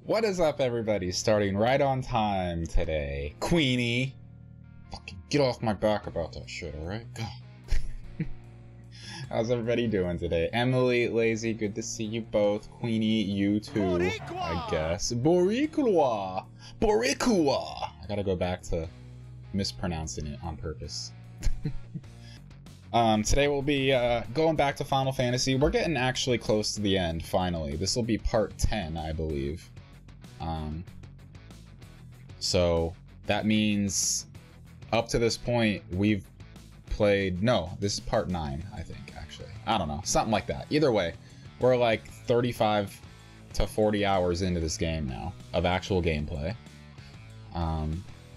What is up, everybody? Starting right on time today. Queenie! Fucking get off my back about that shit, alright? God. How's everybody doing today? Emily, Lazy, good to see you both. Queenie, you too, I guess. Boricua! Boricua! I gotta go back to mispronouncing it on purpose. Today we'll be going back to Final Fantasy. We're getting actually close to the end, finally. This will be part 10, I believe. So that means up to this point we've played, no, this is part 9, I think, actually. I don't know, something like that. Either way, we're like 35 to 40 hours into this game now of actual gameplay.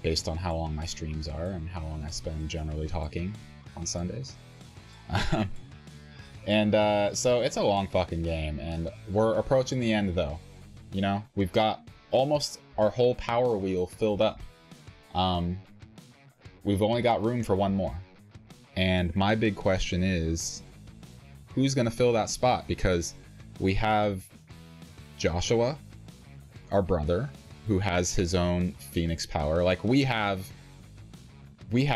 Based on how long my streams are and how long I spend generally talking on Sundays. So it's a long fucking game, and we're approaching the end though. You know, we've got almost our whole power wheel filled up. We've only got room for one more. And my big question is, who's gonna fill that spot? Because we have Joshua, our brother, who has his own Phoenix power. Like, we have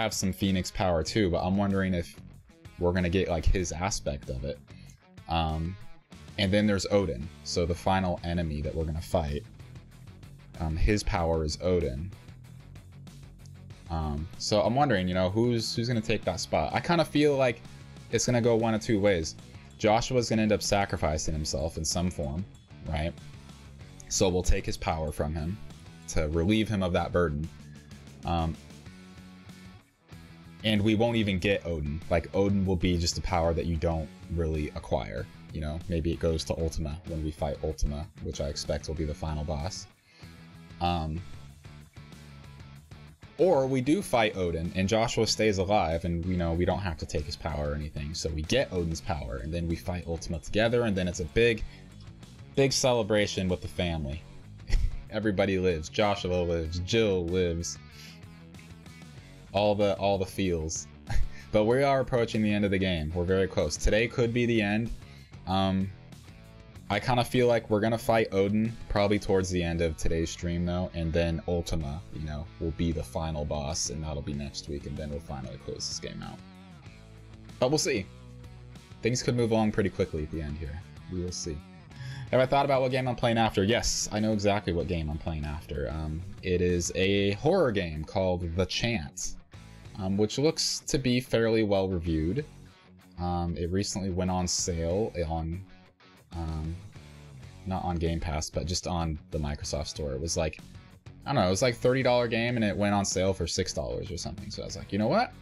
some Phoenix power too, but I'm wondering if we're gonna get like his aspect of it. And then there's Odin, so the final enemy that we're gonna fight. His power is Odin. So I'm wondering, you know, who's gonna take that spot? I kind of feel like it's gonna go one of two ways. Joshua's gonna end up sacrificing himself in some form, right? So we'll take his power from him to relieve him of that burden. And we won't even get Odin. Like, Odin will be just a power that you don't really acquire. You know, maybe it goes to Ultima when we fight Ultima, which I expect will be the final boss. Or we do fight Odin and Joshua stays alive, and you know, we don't have to take his power or anything. So we get Odin's power and then we fight Ultima together, and then it's a big celebration with the family. Everybody lives. Joshua lives. Jill lives. All the feels. But we are approaching the end of the game. We're very close. Today could be the end. I kind of feel like we're gonna fight Odin probably towards the end of today's stream though, and then Ultima, you know, will be the final boss, and that'll be next week, and then we'll finally close this game out. But we'll see. Things could move along pretty quickly at the end here. We will see. Have I thought about what game I'm playing after? Yes, I know exactly what game I'm playing after. It is a horror game called The Chant, which looks to be fairly well reviewed. It recently went on sale on, not on Game Pass, but just on the Microsoft Store. It was like, I don't know, it was like $30 game, and it went on sale for $6 or something. So I was like, you know what?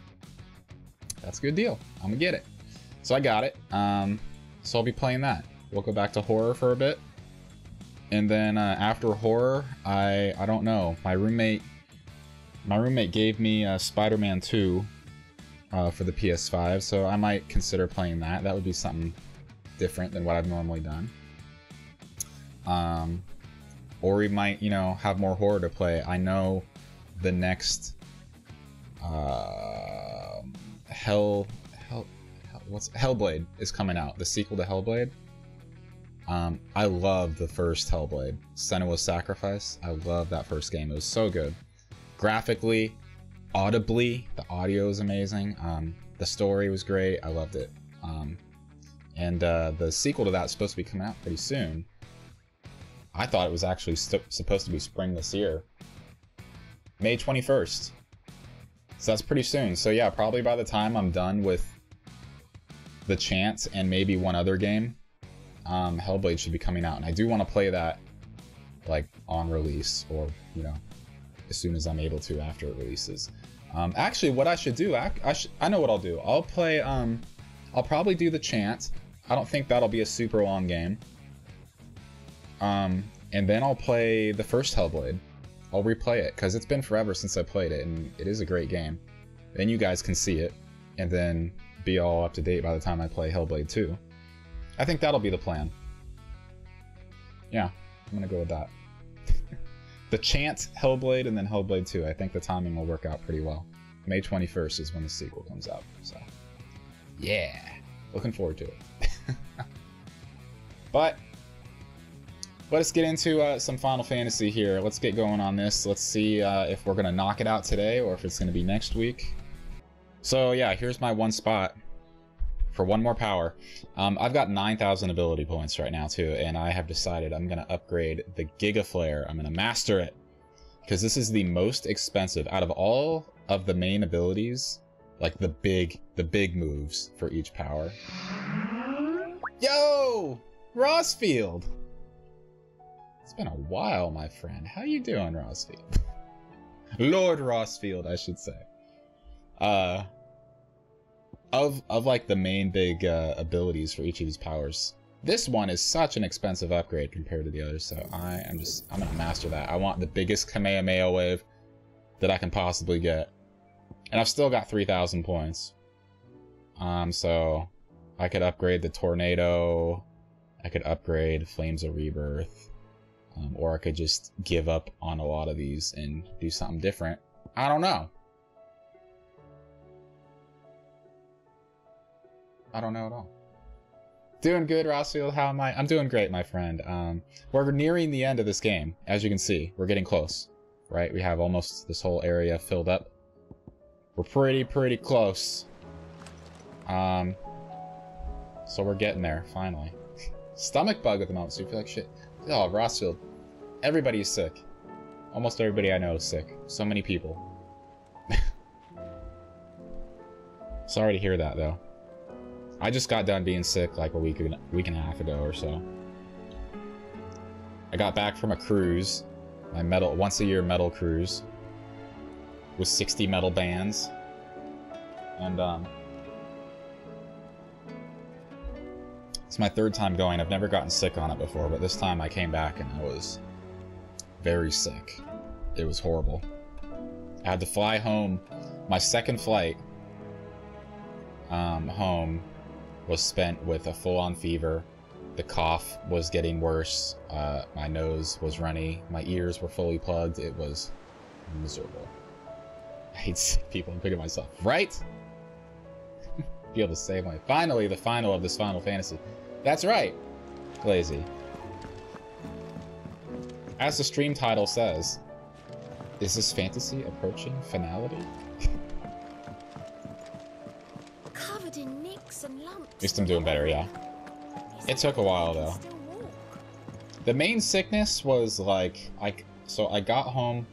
That's a good deal. I'm gonna get it. So I got it. So I'll be playing that. We'll go back to horror for a bit. And then after horror, I don't know. My roommate gave me Spider-Man 2 for the PS5, so I might consider playing that. That would be something different than what I've normally done. Or we might, you know, have more horror to play. I know the next Hellblade is coming out. The sequel to Hellblade. I love the first Hellblade, Senua's Sacrifice. I love that first game. It was so good. Graphically, audibly, the audio is amazing. The story was great. I loved it. And the sequel to that is supposed to be coming out pretty soon. I thought it was actually supposed to be spring this year. May 21st. So that's pretty soon. So yeah, probably by the time I'm done with The Chant and maybe one other game, Hellblade should be coming out. And I do want to play that like on release, or, you know, as soon as I'm able to after it releases. Actually, what I should do, I know what I'll do. I'll play, I'll probably do The Chant. I don't think that'll be a super long game. And then I'll play the first Hellblade. I'll replay it, because it's been forever since I played it, and it is a great game. Then you guys can see it, and then be all up to date by the time I play Hellblade 2. I think that'll be the plan. Yeah, I'm gonna go with that. The Chant, Hellblade, and then Hellblade 2. I think the timing will work out pretty well. May 21st is when the sequel comes out, so yeah, looking forward to it. But let's get into some Final Fantasy here. Let's get going on this. Let's see if we're gonna knock it out today or if it's gonna be next week. So yeah, here's my one spot for one more power. I've got 9,000 ability points right now too, and I have decided I'm gonna upgrade the Giga Flare. I'm gonna master it because this is the most expensive out of all of the main abilities, like the big moves for each power. Yo, Rossfield. It's been a while, my friend. How you doing, Rossfield? Lord Rossfield, I should say. Of like the main big abilities for each of these powers, this one is such an expensive upgrade compared to the others, so I'm gonna master that. I want the biggest Kamehameha wave that I can possibly get. And I've still got 3,000 points. So I could upgrade the Tornado, I could upgrade Flames of Rebirth, or I could just give up on a lot of these and do something different. I don't know. I don't know at all. Doing good, Rossfield. How am I? I'm doing great, my friend. We're nearing the end of this game. As you can see, we're getting close, right? We have almost this whole area filled up. We're pretty close. So we're getting there, finally. Stomach bug at the moment, so you feel like shit. Oh, Rossfield. Everybody's sick. Almost everybody I know is sick. So many people. Sorry to hear that, though. I just got done being sick like a week and a half ago or so. I got back from a cruise, my once a year metal cruise, with 60 metal bands, and it's my third time going. I've never gotten sick on it before, but this time I came back and I was very sick. It was horrible. I had to fly home. My second flight home was spent with a full-on fever. The cough was getting worse. My nose was runny. My ears were fully plugged. It was miserable. I hate sick people, including myself. Right? Be able to save my... Finally, the final of this Final Fantasy. That's right, Lazy. As the stream title says, is this fantasy approaching finality? Covered in nicks and lumps. At least I'm doing better, yeah. It took a while, though. The main sickness was, like, so I got home.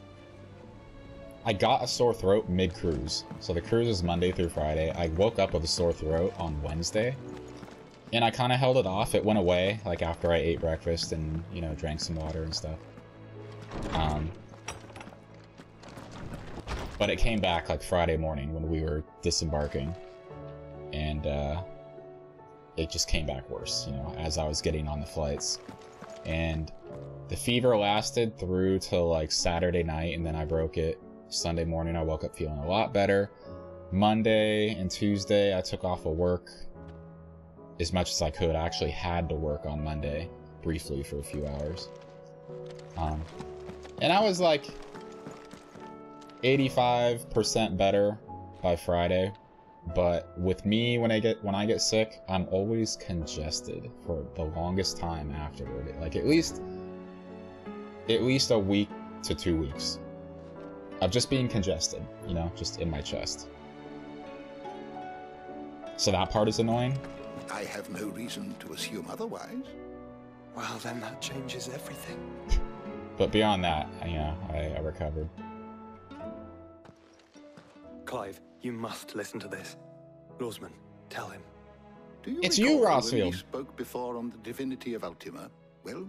I got a sore throat mid-cruise. So the cruise is Monday through Friday. I woke up with a sore throat on Wednesday. And I kind of held it off. It went away, like, after I ate breakfast and, you know, drank some water and stuff. But it came back, like, Friday morning when we were disembarking. And, it just came back worse, you know, as I was getting on the flights. And the fever lasted through till, like, Saturday night, and then I broke it. Sunday morning, I woke up feeling a lot better. Monday and Tuesday, I took off of work as much as I could. I actually had to work on Monday, briefly, for a few hours. And I was, like, 85% better by Friday. But with me, when I get sick, I'm always congested for the longest time afterward. Like, at least a week to 2 weeks of just being congested, you know, just in my chest. So that part is annoying. I have no reason to assume otherwise. Well, then that changes everything. But beyond that, you know, I recovered. Clive, you must listen to this. Lawsman, tell him. Do you It's recall you, when Rossfield. we spoke before on the divinity of Ultima? Well,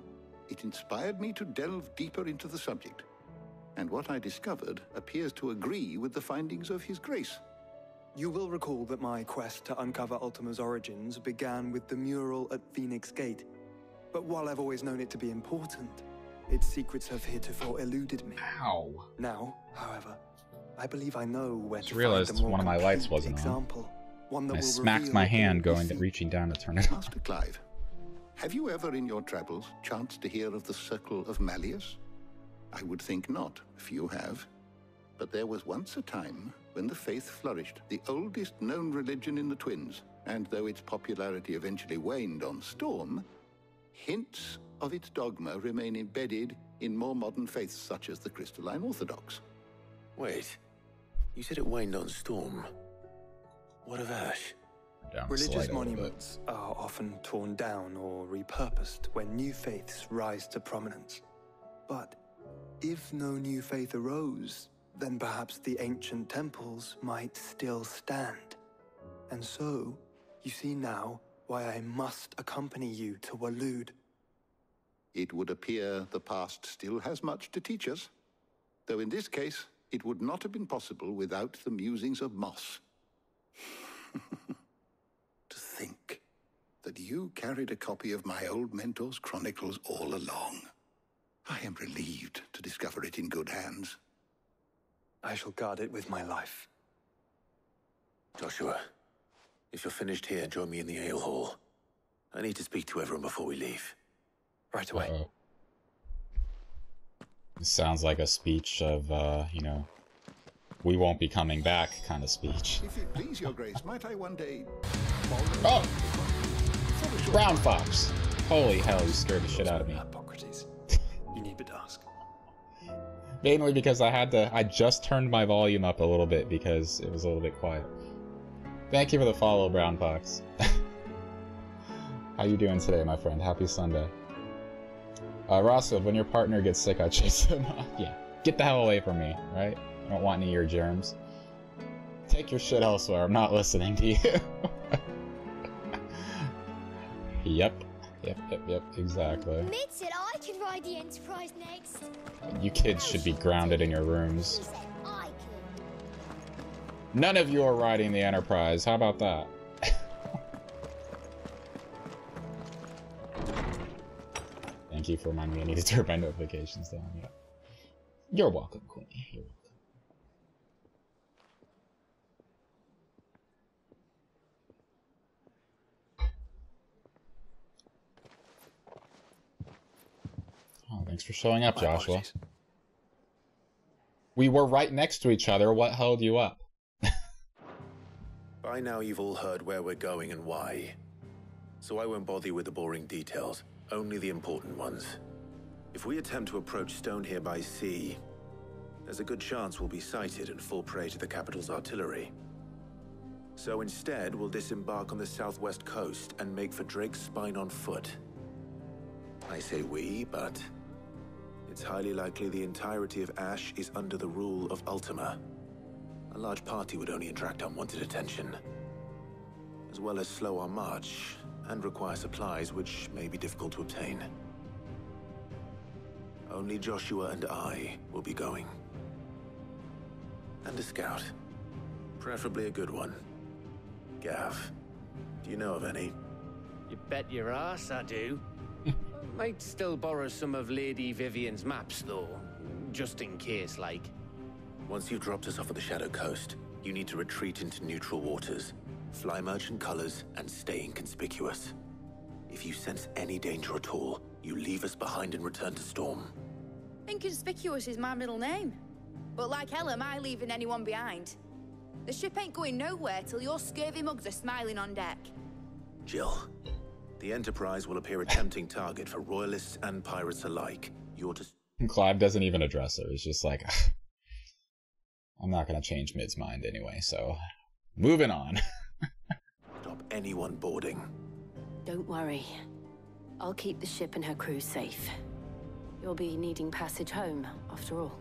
it inspired me to delve deeper into the subject. And what I discovered appears to agree with the findings of His Grace. You will recall that my quest to uncover Ultima's origins began with the mural at Phoenix Gate. But while I've always known it to be important, its secrets have heretofore eluded me. Ow. Now, however, I believe I know where Just to realized find the more one of my lights complete wasn't on. example, one that I will smacked reveal my all hand we going to seek. reaching down to turn it on. Master Clive, have you ever in your travels chanced to hear of the Circle of Malleus? I would think not, if you have. But there was once a time when the faith flourished, the oldest known religion in the Twins, and though its popularity eventually waned on Storm, hints of its dogma remain embedded in more modern faiths such as the Crystalline Orthodox. Wait, you said it waned on Storm. What of Ash? Religious monuments are often torn down or repurposed when new faiths rise to prominence. But if no new faith arose, then perhaps the ancient temples might still stand. And so, you see now why I must accompany you to Waloed. It would appear the past still has much to teach us, though in this case, it would not have been possible without the musings of Moss. To think that you carried a copy of my old mentor's chronicles all along. I am relieved to discover it in good hands. I shall guard it with my life. Joshua, if you're finished here, join me in the ale hall. I need to speak to everyone before we leave. Right away. It sounds like a speech of, you know, we won't be coming back kind of speech. If it please your grace, might I one day... Oh! Brown Fox! Holy hell, you scared the shit out of me. Hippocrates. You need but ask. Mainly because I just turned my volume up a little bit because it was a little bit quiet. Thank you for the follow, Brown Fox. How you doing today, my friend? Happy Sunday. Rosov, when your partner gets sick, I chase him off. Yeah, get the hell away from me, right? I don't want any of your germs. Take your shit elsewhere, I'm not listening to you. Yep, exactly. Mid said I could ride the Enterprise next. You kids should be grounded in your rooms. He said I could. None of you are riding the Enterprise, how about that? Thank you for reminding me I need to turn my notifications down. Yeah. You're welcome, Queenie. You're welcome. Oh, thanks for showing up, Joshua. Apologies. We were right next to each other. What held you up? By now you've all heard where we're going and why. So I won't bother you with the boring details, only the important ones. If we attempt to approach Stonehere by sea, there's a good chance we'll be sighted and fall prey to the capital's artillery. So instead, we'll disembark on the southwest coast and make for Drake's Spine on foot. I say we, but it's highly likely the entirety of Ash is under the rule of Ultima. A large party would only attract unwanted attention, as well as slow our march and require supplies which may be difficult to obtain. Only Joshua and I will be going. And a scout. Preferably a good one. Gav, do you know of any? You bet your ass I do. Might still borrow some of Lady Vivian's maps, though. Just in case, like. Once you've dropped us off at the Shadow Coast, you need to retreat into neutral waters, fly merchant colors, and stay inconspicuous. If you sense any danger at all, you leave us behind and return to Storm. Inconspicuous is my middle name. But like hell am I leaving anyone behind. The ship ain't going nowhere till your scurvy mugs are smiling on deck. Jill, the Enterprise will appear a tempting target for royalists and pirates alike. You're to... Clive doesn't even address her. He's just like, I'm not going to change Mid's mind anyway, so moving on. Stop anyone boarding. Don't worry. I'll keep the ship and her crew safe. You'll be needing passage home, after all.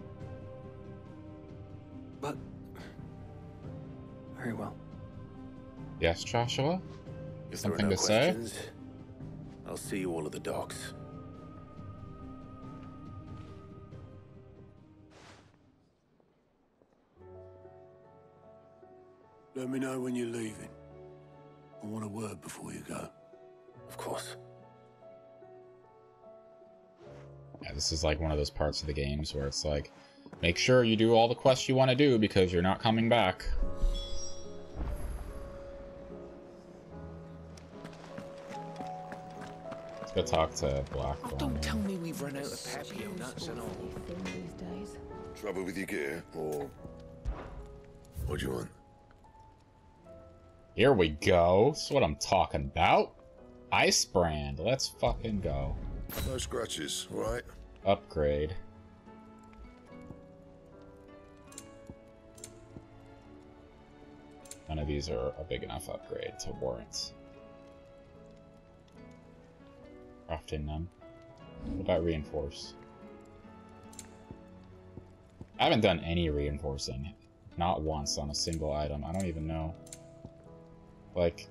But... very well. Yes, Joshua? If there are Something no to say? questions, I'll see you all at the docks. Let me know when you're leaving. I want a word before you go. Of course. Yeah, this is like one of those parts of the games where it's like, make sure you do all the quests you want to do because you're not coming back. Let's go talk to Blackthorn. Don't tell me we've run out of Papio nuts and all. Trouble with your gear, or... what do you want? Here we go. That's what I'm talking about. Ice brand. Let's fucking go. No scratches, right? Upgrade. None of these are a big enough upgrade to warrant crafting them. What about reinforce? I haven't done any reinforcing. Not once on a single item. I don't even know. Like,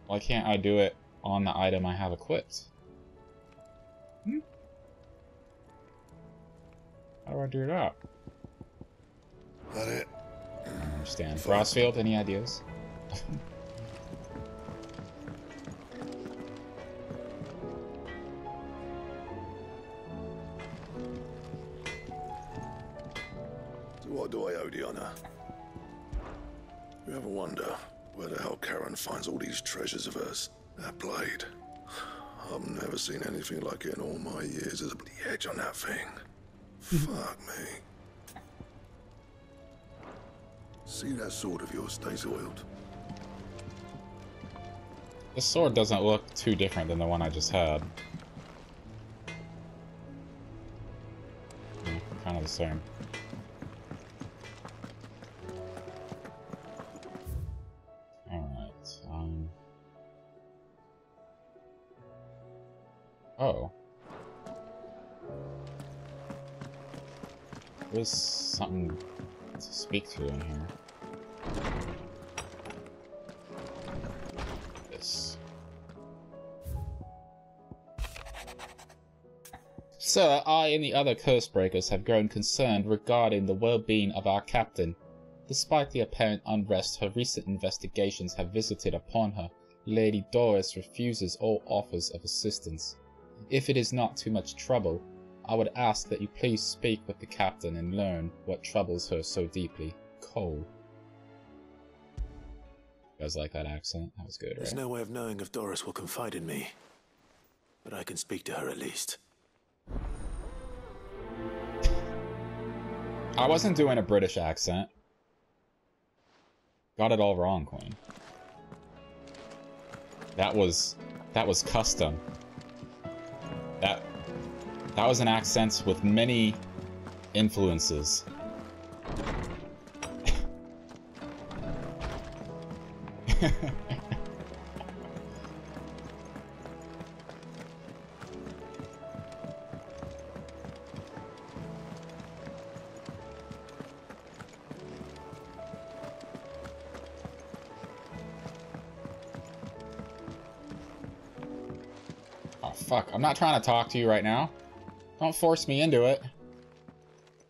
why can't I do it on the item I have equipped? How do I do that? That it? I don't understand. Frostfield, any ideas? So what do I owe the honor? You ever wonder where the hell Karen finds all these treasures of hers? That blade. I've never seen anything like it in all my years. There's a bloody edge on that thing. Fuck me. See that sword of yours stays oiled. This sword doesn't look too different than the one I just had. Kind of the same. Alright, oh. There's something to speak to in here. This. Sir, I and the other Cursebreakers have grown concerned regarding the well-being of our captain. Despite the apparent unrest her recent investigations have visited upon her, Lady Doris refuses all offers of assistance. If it is not too much trouble, I would ask that you please speak with the captain and learn what troubles her so deeply. Cole. You guys like that accent? That was good, right? There's no way of knowing if Doris will confide in me, but I can speak to her at least. I wasn't doing a British accent. Got it all wrong, Queen. That was custom. That was an accent with many influences. Oh, fuck. I'm not trying to talk to you right now. Don't force me into it.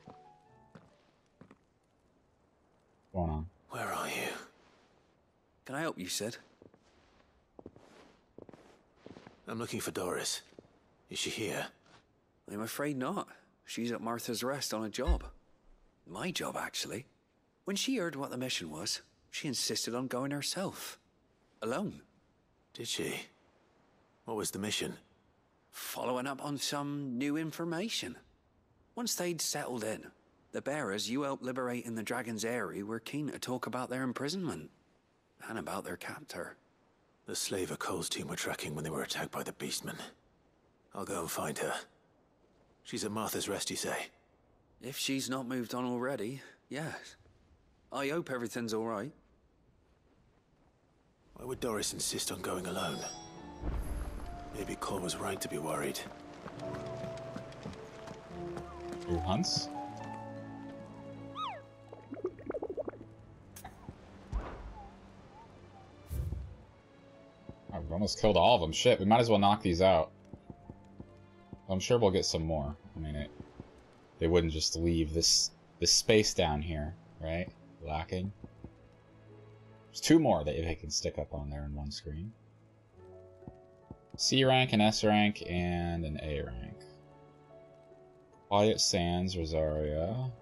What's going on? Where are you? Can I help you, Sid? I'm looking for Doris. Is she here? I'm afraid not. She's at Martha's Rest on a job. My job, actually. When she heard what the mission was, she insisted on going herself. Alone. Did she? What was the mission? Following up on some new information. Once they'd settled in, the bearers you helped liberate in the Dragon's Eyrie were keen to talk about their imprisonment. And about their captor. The slaver Cole's team were tracking when they were attacked by the Beastmen. I'll go and find her. She's at Martha's Rest, you say? If she's not moved on already, yes. I hope everything's all right. Why would Doris insist on going alone? Maybe Cole was right to be worried. Who hunts? I've almost killed all of them. Shit, we might as well knock these out. I'm sure we'll get some more. I mean, they wouldn't just leave this space down here, right? Lacking. There's two more that they can stick up on there in one screen. C rank, an S rank, and an A rank. Quiet Sands, Rosaria.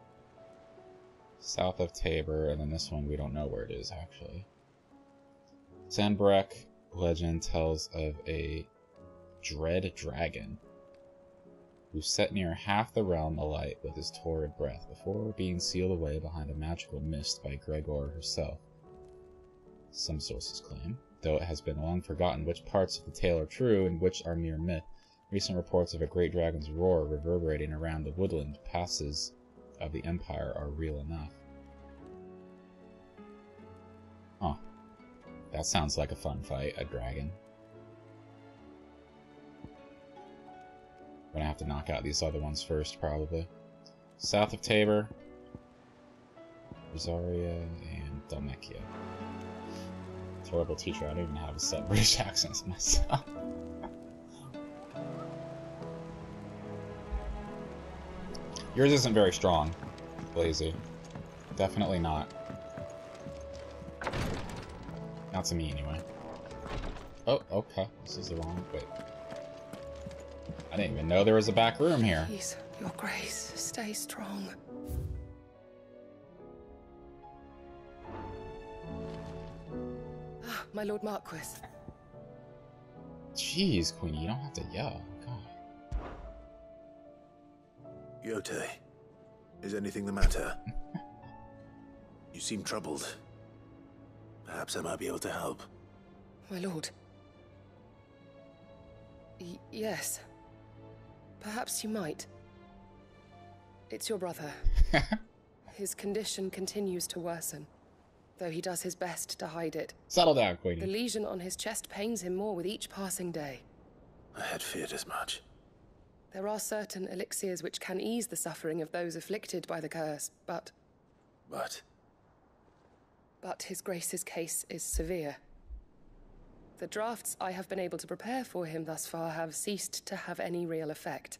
South of Tabor, and then this one we don't know where it is actually. Sanbrek legend tells of a dread dragon who set near half the realm alight with his torrid breath before being sealed away behind a magical mist by Gregor herself. Some sources claim. though it has been long forgotten which parts of the tale are true and which are mere myth. Recent reports of a great dragon's roar reverberating around the woodland passes of the Empire are real enough. Huh. That sounds like a fun fight, a dragon. We're gonna have to knock out these other ones first, probably. South of Tabor, Rosaria, and Dalmekia. Terrible teacher, I don't even have a set British accents myself. Yours isn't very strong, Blazy. Definitely not. Not to me, anyway. Oh, okay. This is the wrong... Wait. I didn't even know there was a back room here. Please, your grace, stay strong. Ah, my Lord Marquis. Jeez, Queenie, you don't have to yell. God. Yote, is anything the matter? You seem troubled. Perhaps I might be able to help. My lord. Yes. Perhaps you might. It's your brother. His condition continues to worsen, though he does his best to hide it. Settle down, Queenie. The lesion on his chest pains him more with each passing day. I had feared as much. There are certain elixirs which can ease the suffering of those afflicted by the curse, but... But his grace's case is severe. The drafts I have been able to prepare for him thus far have ceased to have any real effect.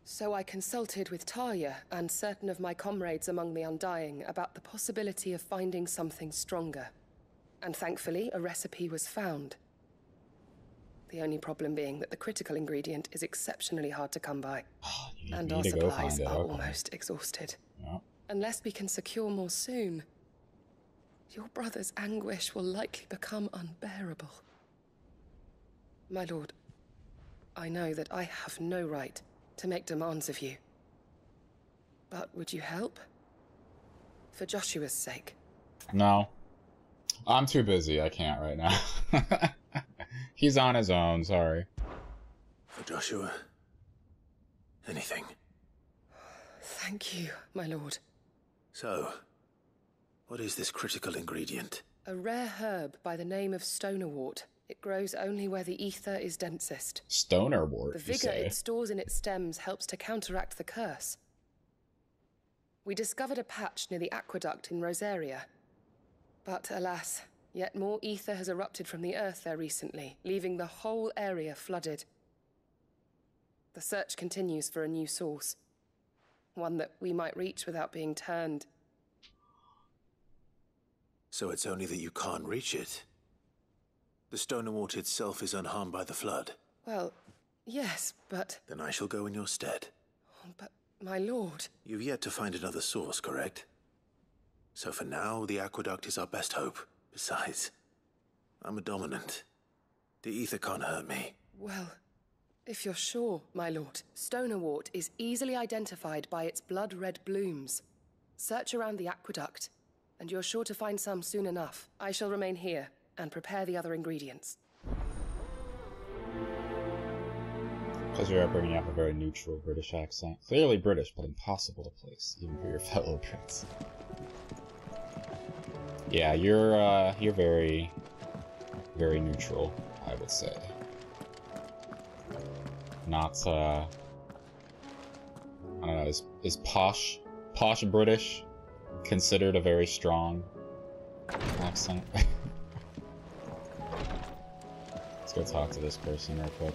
So I consulted with Talia and certain of my comrades among the Undying about the possibility of finding something stronger. And thankfully, a recipe was found. The only problem being that the critical ingredient is exceptionally hard to come by. And our supplies are almost exhausted. Yeah. Unless we can secure more soon, your brother's anguish will likely become unbearable. My lord, I know that I have no right to make demands of you. But would you help? For Joshua's sake. No. I'm too busy. I can't right now. He's on his own, sorry. For Joshua, anything. Thank you, my lord. So, what is this critical ingredient? A rare herb by the name of stonerwort. It grows only where the ether is densest. Stonerwort, the vigor it stores in its stems helps to counteract the curse. We discovered a patch near the aqueduct in Rosaria. But alas, yet more ether has erupted from the earth there recently, leaving the whole area flooded. The search continues for a new source. One that we might reach without being turned. So it's only that you can't reach it? The stonerwort itself is unharmed by the flood? Well, yes, but... Then I shall go in your stead. But, my lord... You've yet to find another source, correct? So for now, the aqueduct is our best hope. Besides, I'm a dominant. The ether can't hurt me. Well, if you're sure, my lord, stonerwort is easily identified by its blood-red blooms. Search around the aqueduct, and you're sure to find some soon enough. I shall remain here and prepare the other ingredients. Pleasure at bringing up a very neutral British accent. Clearly British, but impossible to place, even for your fellow Brits. Yeah, you're very, very neutral, I would say. Not, I don't know, is posh British considered a very strong accent? Let's go talk to this person real quick.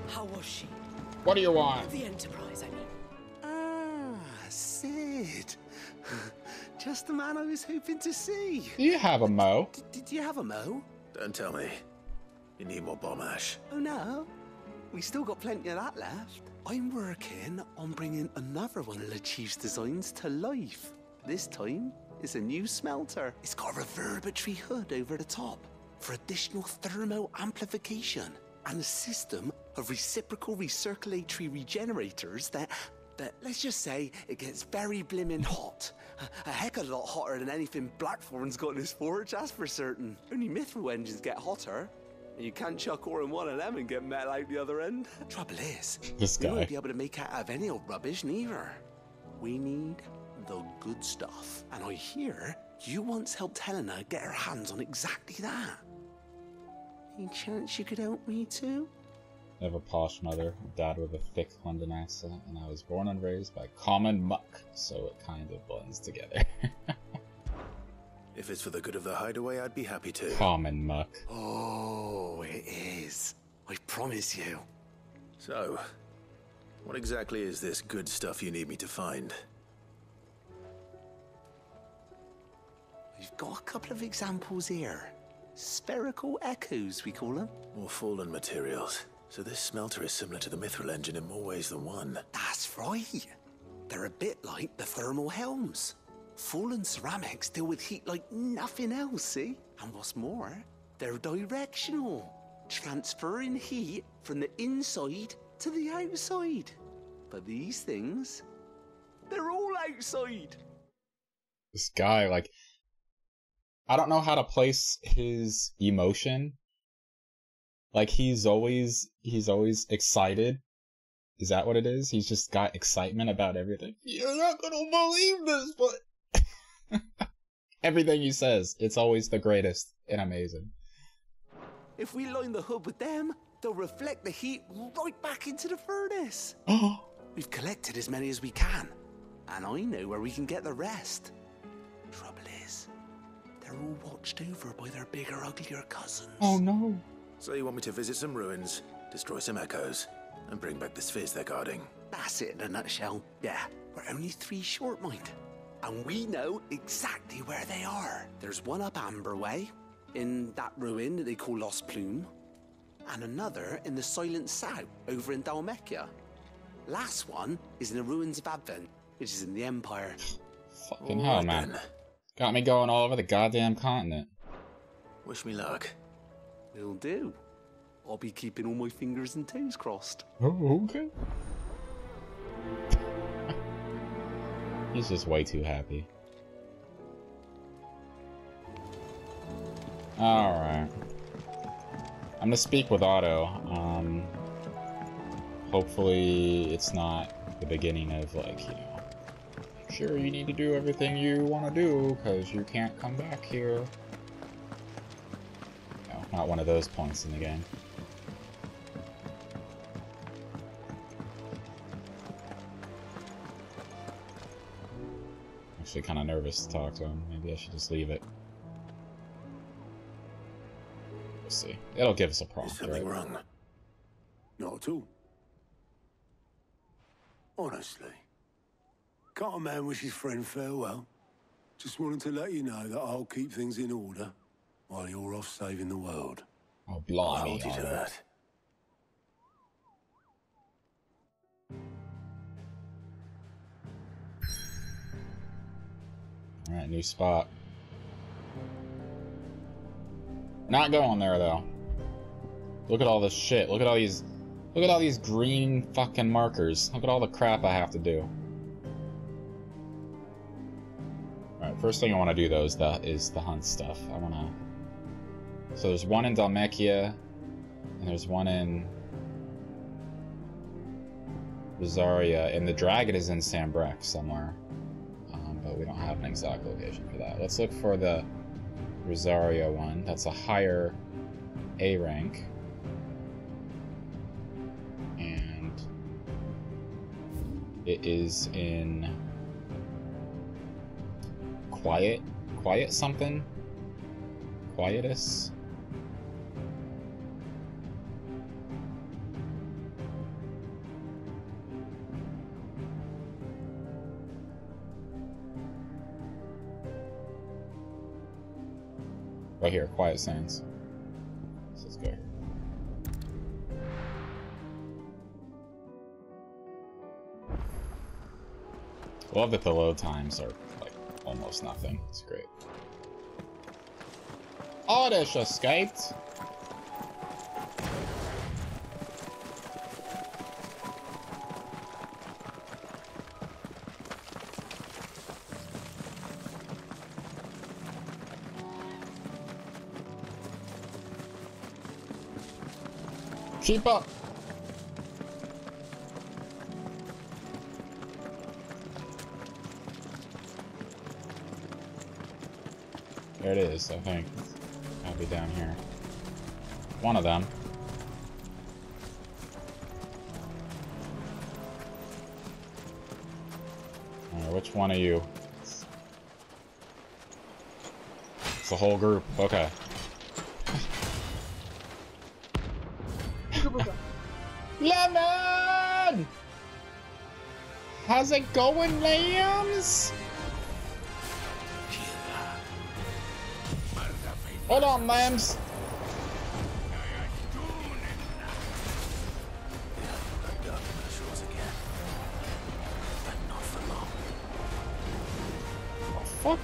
How was she? What do you want? The Enterprise, I mean. Ah, Sid. Just the man I was hoping to see. Do you have a mo? Did you have a mo? Don't tell me. You need more bomb ash. Oh no. We still got plenty of that left. I'm working on bringing another one of the Chief's designs to life. This time, It's a new smelter. It's got a reverberatory hood over the top for additional thermo amplification and a system of reciprocal recirculatory regenerators that let's just say it gets very blimmin' hot. A heck of a lot hotter than anything Blackthorn's got in his forge, that's for certain. Only mithril engines get hotter, and you can't chuck ore in one of them and get metal out the other end. Trouble is, we won't be able to make out of any old rubbish neither. We need the good stuff. And I hear you once helped Helena get her hands on exactly that. Any chance you could help me too? I have a posh mother, dad with a thick London accent, and I was born and raised by common muck, so it kind of blends together. If it's for the good of the hideaway, I'd be happy to. Common muck. Oh, it is. I promise you. So, what exactly is this good stuff you need me to find? We've got a couple of examples here. Spherical echoes, we call them. More fallen materials. So this smelter is similar to the mithril engine in more ways than one. That's right. They're a bit like the thermal helms. Fallen ceramics deal with heat like nothing else, see? And what's more, they're directional, transferring heat from the inside to the outside. But these things, they're all outside. This guy, like, I don't know how to place his emotion. Like, he's always excited. Is that what it is? He's just got excitement about everything. You're not gonna believe this, but everything he says, it's always the greatest and amazing. If we line the hood with them, they'll reflect the heat right back into the furnace. We've collected as many as we can, and I know where we can get the rest. Trouble is, they're all watched over by their bigger, uglier cousins. Oh no. So you want me to visit some ruins, destroy some echoes, and bring back the spheres they're guarding? That's it in a nutshell. Yeah, we're only 3 short, mind. And we know exactly where they are. There's one up Amber Way, in that ruin that they call Lost Plume, and another in the Silent South, over in Dalmekia. Last one is in the ruins of Advent, which is in the Empire. Fucking hell, man. Got me going all over the goddamn continent. Wish me luck. Will do. I'll be keeping all my fingers and toes crossed. Oh, okay. He's just way too happy. Alright. I'm gonna speak with Otto. Hopefully it's not the beginning of, like, you know, sure, you need to do everything you want to do, because you can't come back here. No, not one of those points in the game. Actually kind of nervous to talk to him. Maybe I should just leave it. We'll see. It'll give us a prompt, Is something right? wrong? Not at all. Honestly. Can't a man wish his friend farewell? Just wanted to let you know that I'll keep things in order while you're off saving the world. Oh, blimey. I'll hold you to that. Alright, new spot. Not going there, though. Look at all this shit. Look at all these green fucking markers. Look at all the crap I have to do. Alright, first thing I want to do, though, is the hunt stuff. I want to... So there's one in Dalmekia, and there's one in Rosaria, and the dragon is in Sambrek somewhere. But we don't have an exact location for that. Let's look for the Rosaria one. That's a higher A rank. And it is in Quiet something? Quietus? Right here, Quiet Sands. So let's go here. Love that the load times are like almost nothing. It's great. Oddish escaped. Keep up. There it is, I think. I'll be down here. One of them. Alright, which one of you? It's the whole group. Okay. Lemon! How's it going, lambs? Hold on, lambs. Oh, fuck.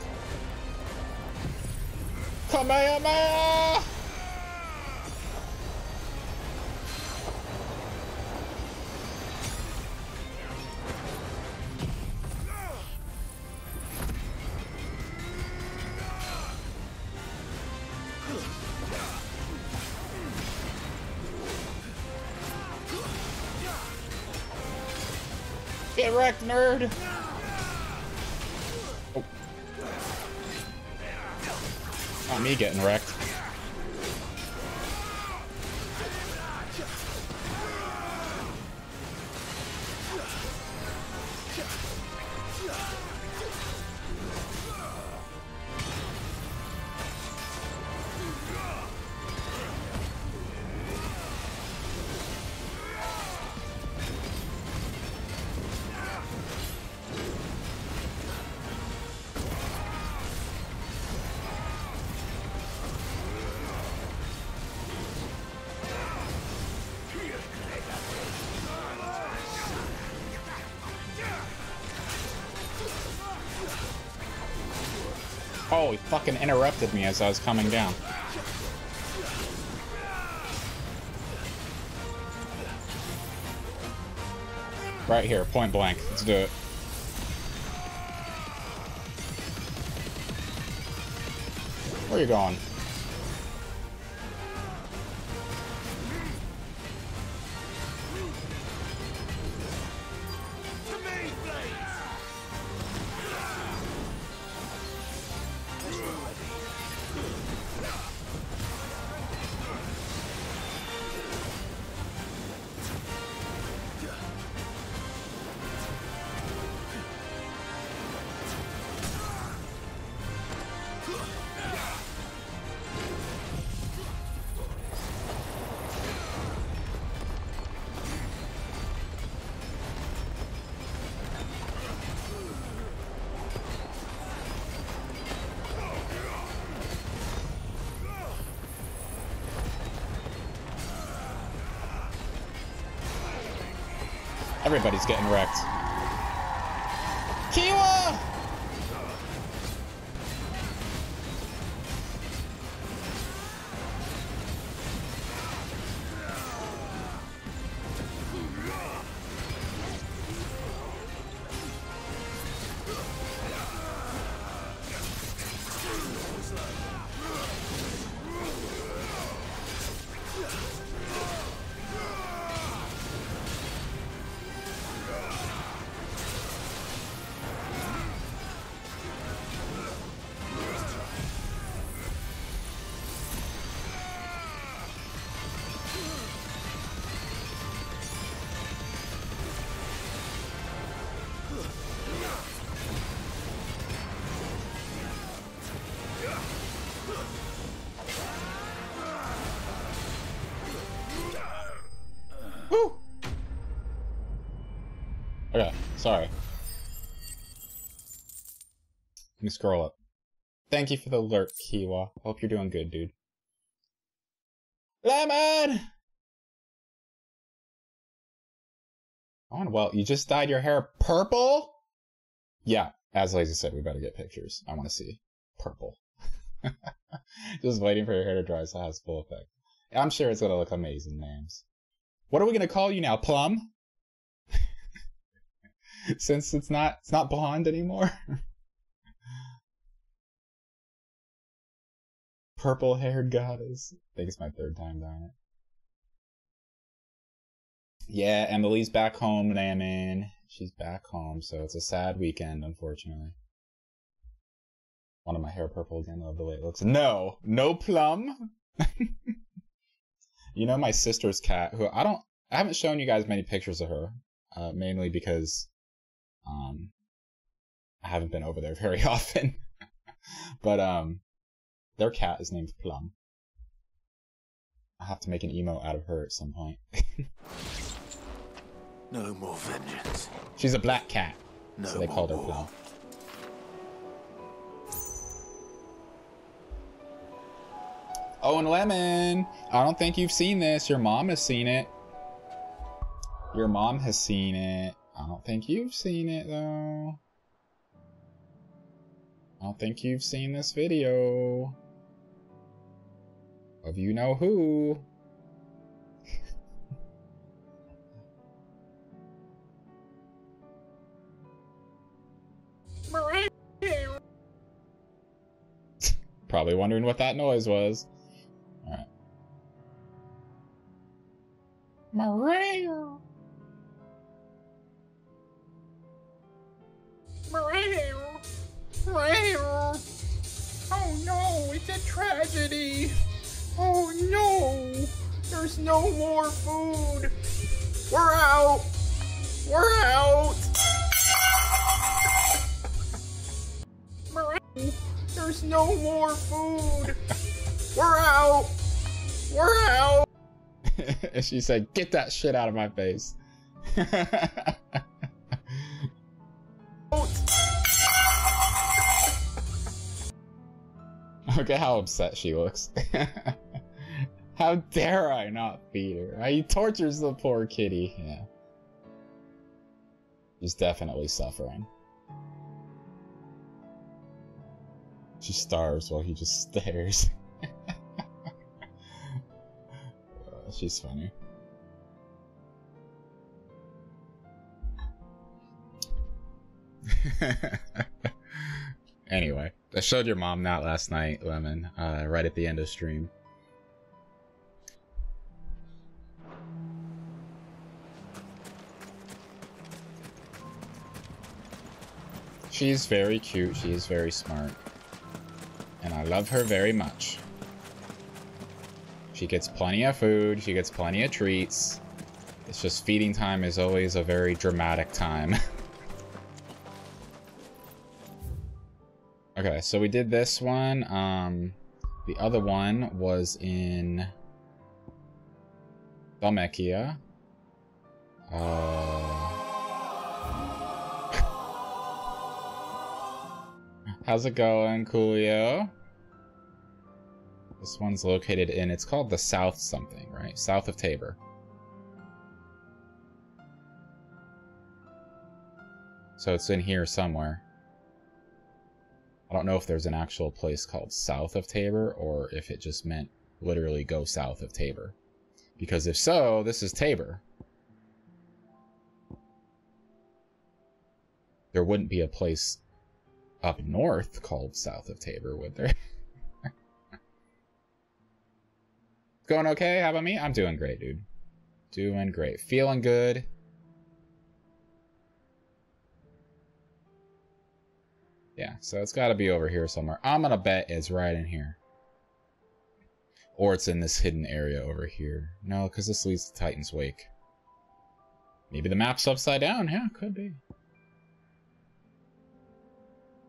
Kamehameha! Get wrecked, nerd! Oh. Not me getting wrecked. Oh, he fucking interrupted me as I was coming down. Right here, point blank. Let's do it. Where are you going? Everybody's getting wrecked. Kiwa! Okay, sorry. Let me scroll up. Thank you for the alert, Kiwa. Hope you're doing good, dude. Lemon! Oh, well, you just dyed your hair purple? Yeah, As Lazy said, we better get pictures. I want to see purple. Just waiting for your hair to dry so it has full effect. I'm sure it's gonna look amazing, names. What are we gonna call you now, Plum? Since it's not blonde anymore. Purple-haired goddess. I think it's my third time dying it. Yeah, Emily's back home, man. She's back home, so it's a sad weekend, unfortunately. Wanted my hair purple again. I love the way it looks. No Plum. You know my sister's cat, who I haven't shown you guys many pictures of her, mainly because I haven't been over there very often. But their cat is named Plum. I'll have to make an emo out of her at some point. No more vengeance. She's a black cat, No so they called her more Plum. Oh, and Lemon, I don't think you've seen this. Your mom has seen it. Your mom has seen it. I don't think you've seen it, though. I don't think you've seen this video. Of you know who. Probably wondering what that noise was. Alright. Mario. Oh no, it's a tragedy. Oh no, there's no more food. We're out. We're out. There's no more food. We're out. We're out. And she said, "Get that shit out of my face." Look at how upset she looks. How dare I not feed her? He tortures the poor kitty. Yeah. She's definitely suffering. She starves while he just stares. She's funny. Anyway, I showed your mom that last night, Lemon, right at the end of stream. She's very cute, she is very smart. And I love her very much. She gets plenty of food, she gets plenty of treats. It's just feeding time is always a very dramatic time. Okay, so we did this one. The other one was in Dalmekia. How's it going, Coolio? This one's located in, it's called the South something, right? South of Tabor. So it's in here somewhere. I don't know if there's an actual place called South of Tabor or if it just meant literally go south of Tabor. Because if so, this is Tabor. There wouldn't be a place up north called South of Tabor, would there? Going okay? How about me? I'm doing great, dude. Doing great. Feeling good. Yeah, so it's got to be over here somewhere. I'm going to bet it's right in here. Or it's in this hidden area over here. No, because this leads to Titan's Wake. Maybe the map's upside down. Yeah, could be.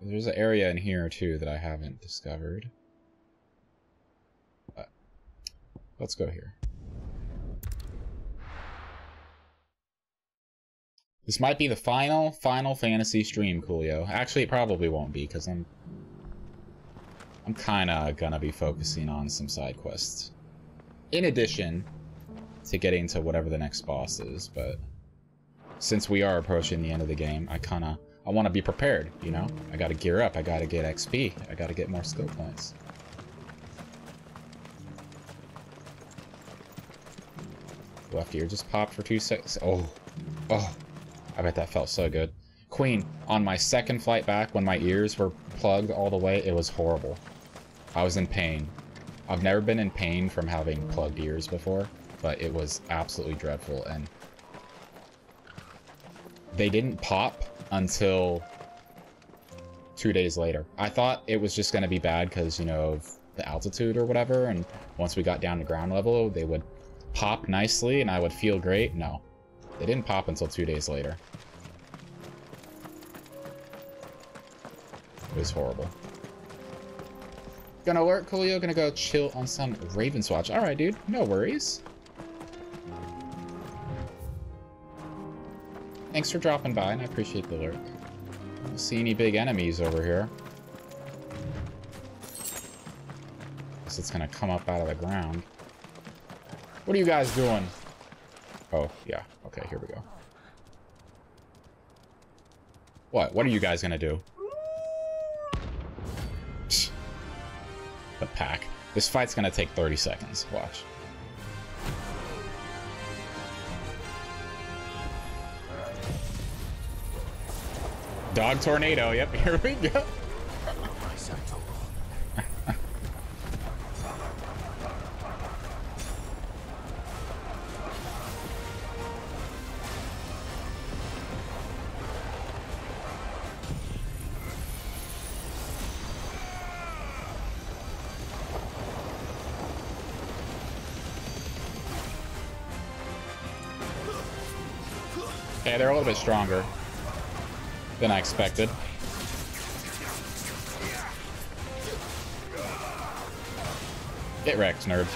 There's an area in here, too, that I haven't discovered. But let's go here. This might be the Final Fantasy stream, Coolio. Actually, it probably won't be, because I'm kind of gonna be focusing on some side quests. In addition to getting to whatever the next boss is, but since we are approaching the end of the game, I I want to be prepared, you know? I gotta gear up, I gotta get XP, I gotta get more skill points. Left ear just popped for 2 seconds. Oh. Oh. I bet that felt so good. Queen, on my second flight back, when my ears were plugged all the way, it was horrible. I was in pain. I've never been in pain from having plugged ears before, but it was absolutely dreadful, and they didn't pop until 2 days later. I thought it was just going to be bad because, you know, of the altitude or whatever, and once we got down to ground level, they would pop nicely and I would feel great. No, they didn't pop until 2 days later. It was horrible. Gonna work, Coolio. Gonna go chill on some Ravens Watch. Alright, dude. No worries. Thanks for dropping by, and I appreciate the lurk. I don't see any big enemies over here. Guess it's gonna come up out of the ground. What are you guys doing? Oh, yeah. Okay, here we go. What? What are you guys gonna do? The pack. This fight's gonna take 30 seconds. Watch. Dog tornado. Yep, here we go. Okay, they're a little bit stronger than I expected. Get wrecked, nerd.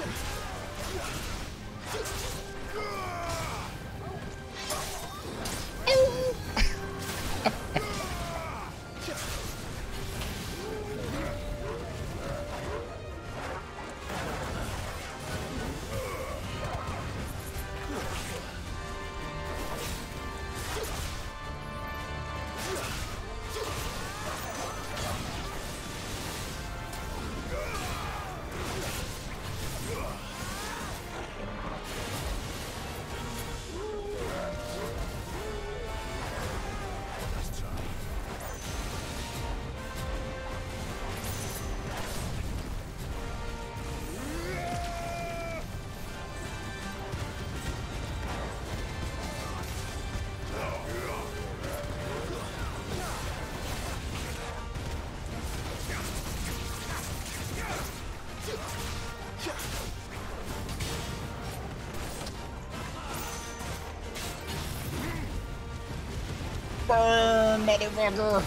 Burn, motherfucker!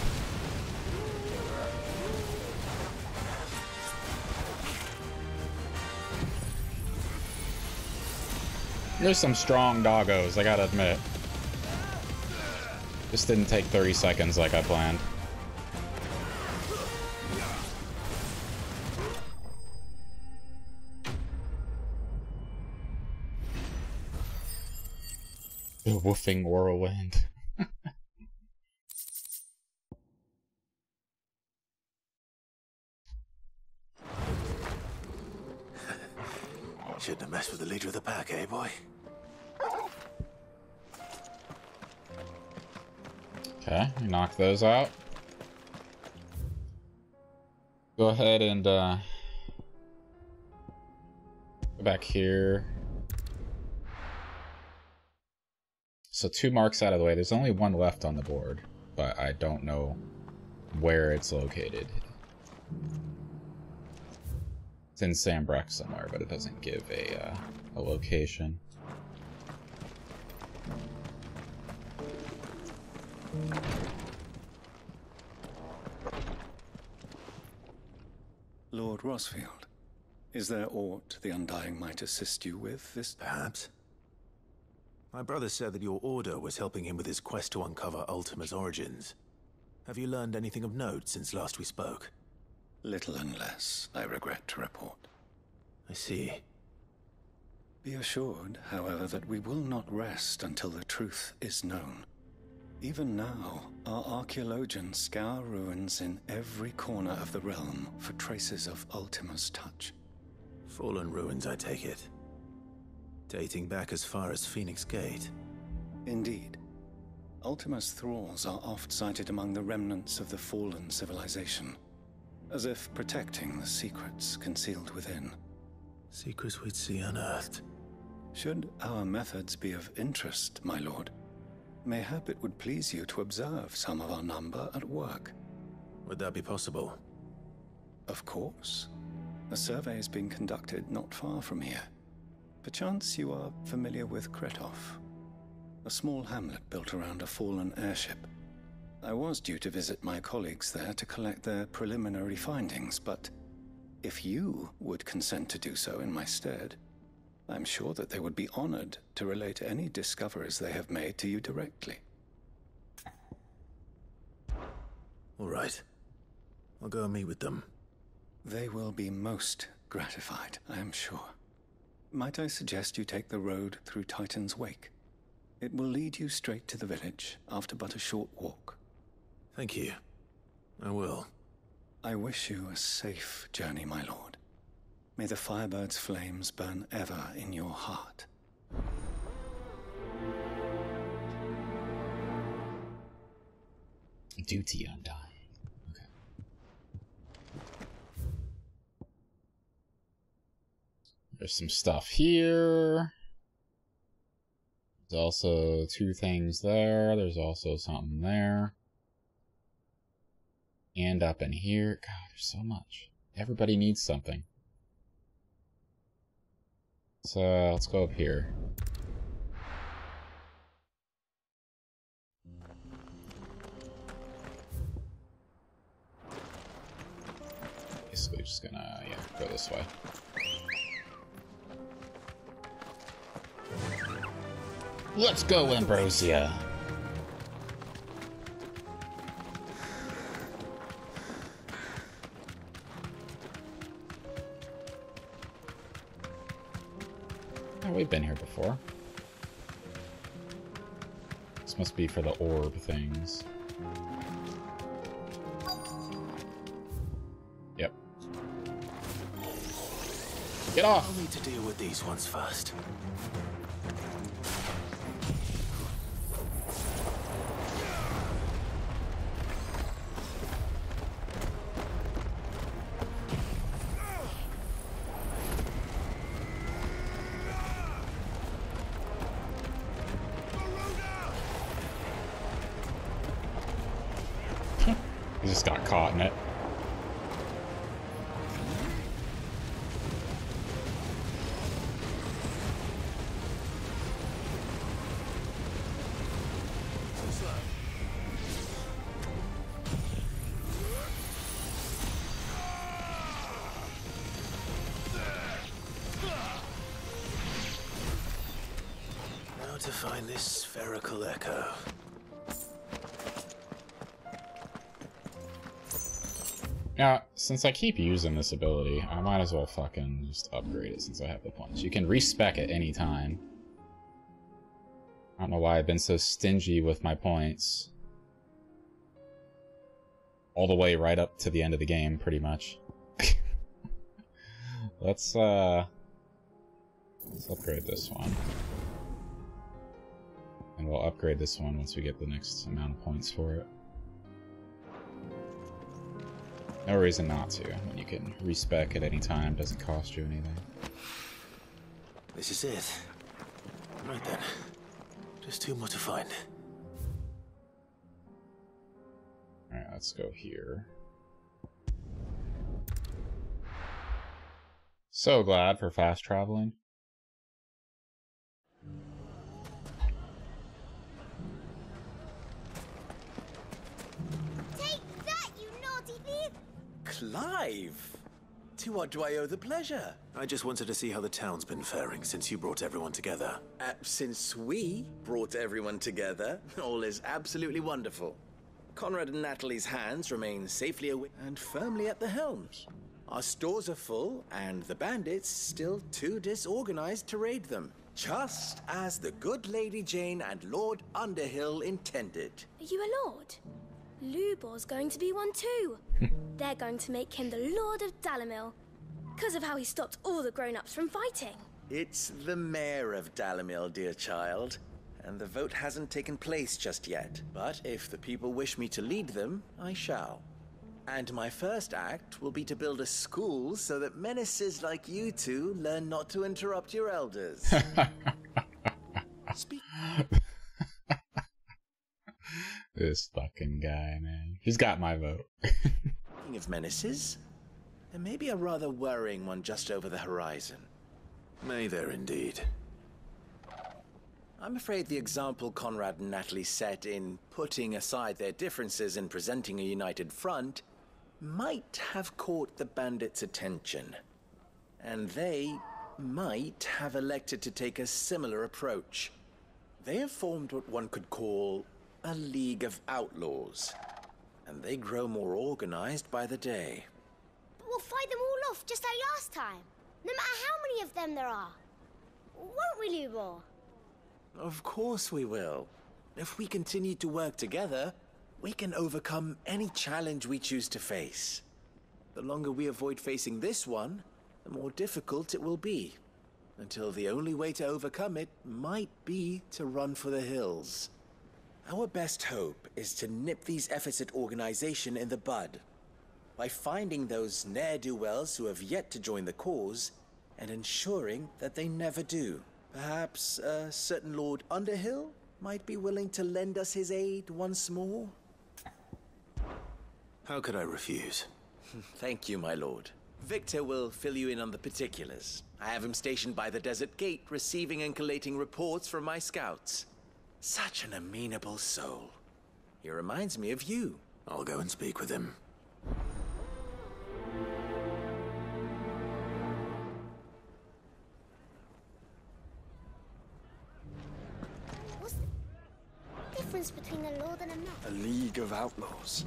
There's some strong doggos, I gotta admit. This didn't take 30 seconds like I planned. The woofing whirlwind. Shouldn't have messed with the leader of the pack, eh, boy? Okay, knock those out. Go ahead and go back here. So 2 marks out of the way. There's only 1 left on the board, but I don't know where it's located. It's in Sambreck somewhere, but it doesn't give a location. Lord Rosfield, is there aught the Undying might assist you with this? Perhaps. My brother said that your order was helping him with his quest to uncover Ultima's origins. Have you learned anything of note since last we spoke? Little unless, I regret to report. I see. Be assured, however, that we will not rest until the truth is known. Even now, our archaeologians scour ruins in every corner of the realm for traces of Ultima's touch. Fallen ruins, I take it. Dating back as far as Phoenix Gate. Indeed. Ultima's thralls are oft sighted among the remnants of the fallen civilization, as if protecting the secrets concealed within. Secrets we'd see unearthed. Should our methods be of interest, my lord, mayhap it would please you to observe some of our number at work. Would that be possible? Of course. A survey is being conducted not far from here. Perchance you are familiar with Kretov, a small hamlet built around a fallen airship. I was due to visit my colleagues there to collect their preliminary findings, but if you would consent to do so in my stead, I'm sure that they would be honored to relate any discoveries they have made to you directly. All right. I'll go and meet with them. They will be most gratified, I am sure. Might I suggest you take the road through Titan's Wake? It will lead you straight to the village after but a short walk. Thank you. I will. I wish you a safe journey, my lord. May the Firebird's flames burn ever in your heart. Duty undying. Okay. There's some stuff here. There's also 2 things there. There's also something there. And up in here. God, there's so much. Everybody needs something. So let's go up here. Basically just gonna, go this way. Let's go, Ambrosia! Oh, we've been here before. This must be for the orb things. Yep. Get off! I'll need to deal with these ones first. He just got caught in it. Now to find this spherical echo. Yeah, since I keep using this ability, I might as well fucking just upgrade it since I have the points. You can respec at any time. I don't know why I've been so stingy with my points. All the way right up to the end of the game, pretty much. Let's upgrade this one. And we'll upgrade this one once we get the next amount of points for it. No reason not to, when you can respec at any time, doesn't cost you anything. This is it. Right then. Just 2 more to find. Alright, let's go here. So glad for fast traveling. Clive! To what do I owe the pleasure? I just wanted to see how the town's been faring since you brought everyone together. Since we brought everyone together, all is absolutely wonderful. Conrad and Natalie's hands remain safely away and firmly at the helms. Our stores are full, and the bandits still too disorganized to raid them. Just as the good Lady Jane and Lord Underhill intended. Are you a lord? Lubor's going to be one too. They're going to make him the Lord of Dalamil, because of how he stopped all the grown-ups from fighting. It's the mayor of Dalamil, dear child, and the vote hasn't taken place just yet. But if the people wish me to lead them, I shall. And my first act will be to build a school so that menaces like you two learn not to interrupt your elders. This fucking guy, man. He's got my vote. Speaking of menaces, there may be a rather worrying one just over the horizon. May there indeed. I'm afraid the example Conrad and Natalie set in putting aside their differences and presenting a united front might have caught the bandits' attention. And they might have elected to take a similar approach. They have formed what one could call a League of Outlaws, and they grow more organized by the day. But we'll fight them all off just like last time, no matter how many of them there are. Won't we, Lubor? Of course we will. If we continue to work together, we can overcome any challenge we choose to face. The longer we avoid facing this one, the more difficult it will be. Until the only way to overcome it might be to run for the hills. Our best hope is to nip these efforts at organization in the bud, by finding those ne'er-do-wells who have yet to join the cause, and ensuring that they never do. Perhaps a certain Lord Underhill might be willing to lend us his aid once more? How could I refuse? Thank you, my lord. Victor will fill you in on the particulars. I have him stationed by the desert gate, receiving and collating reports from my scouts. Such an amenable soul. He reminds me of you. I'll go and speak with him. What's the difference between a lord and a knight? A League of Outlaws.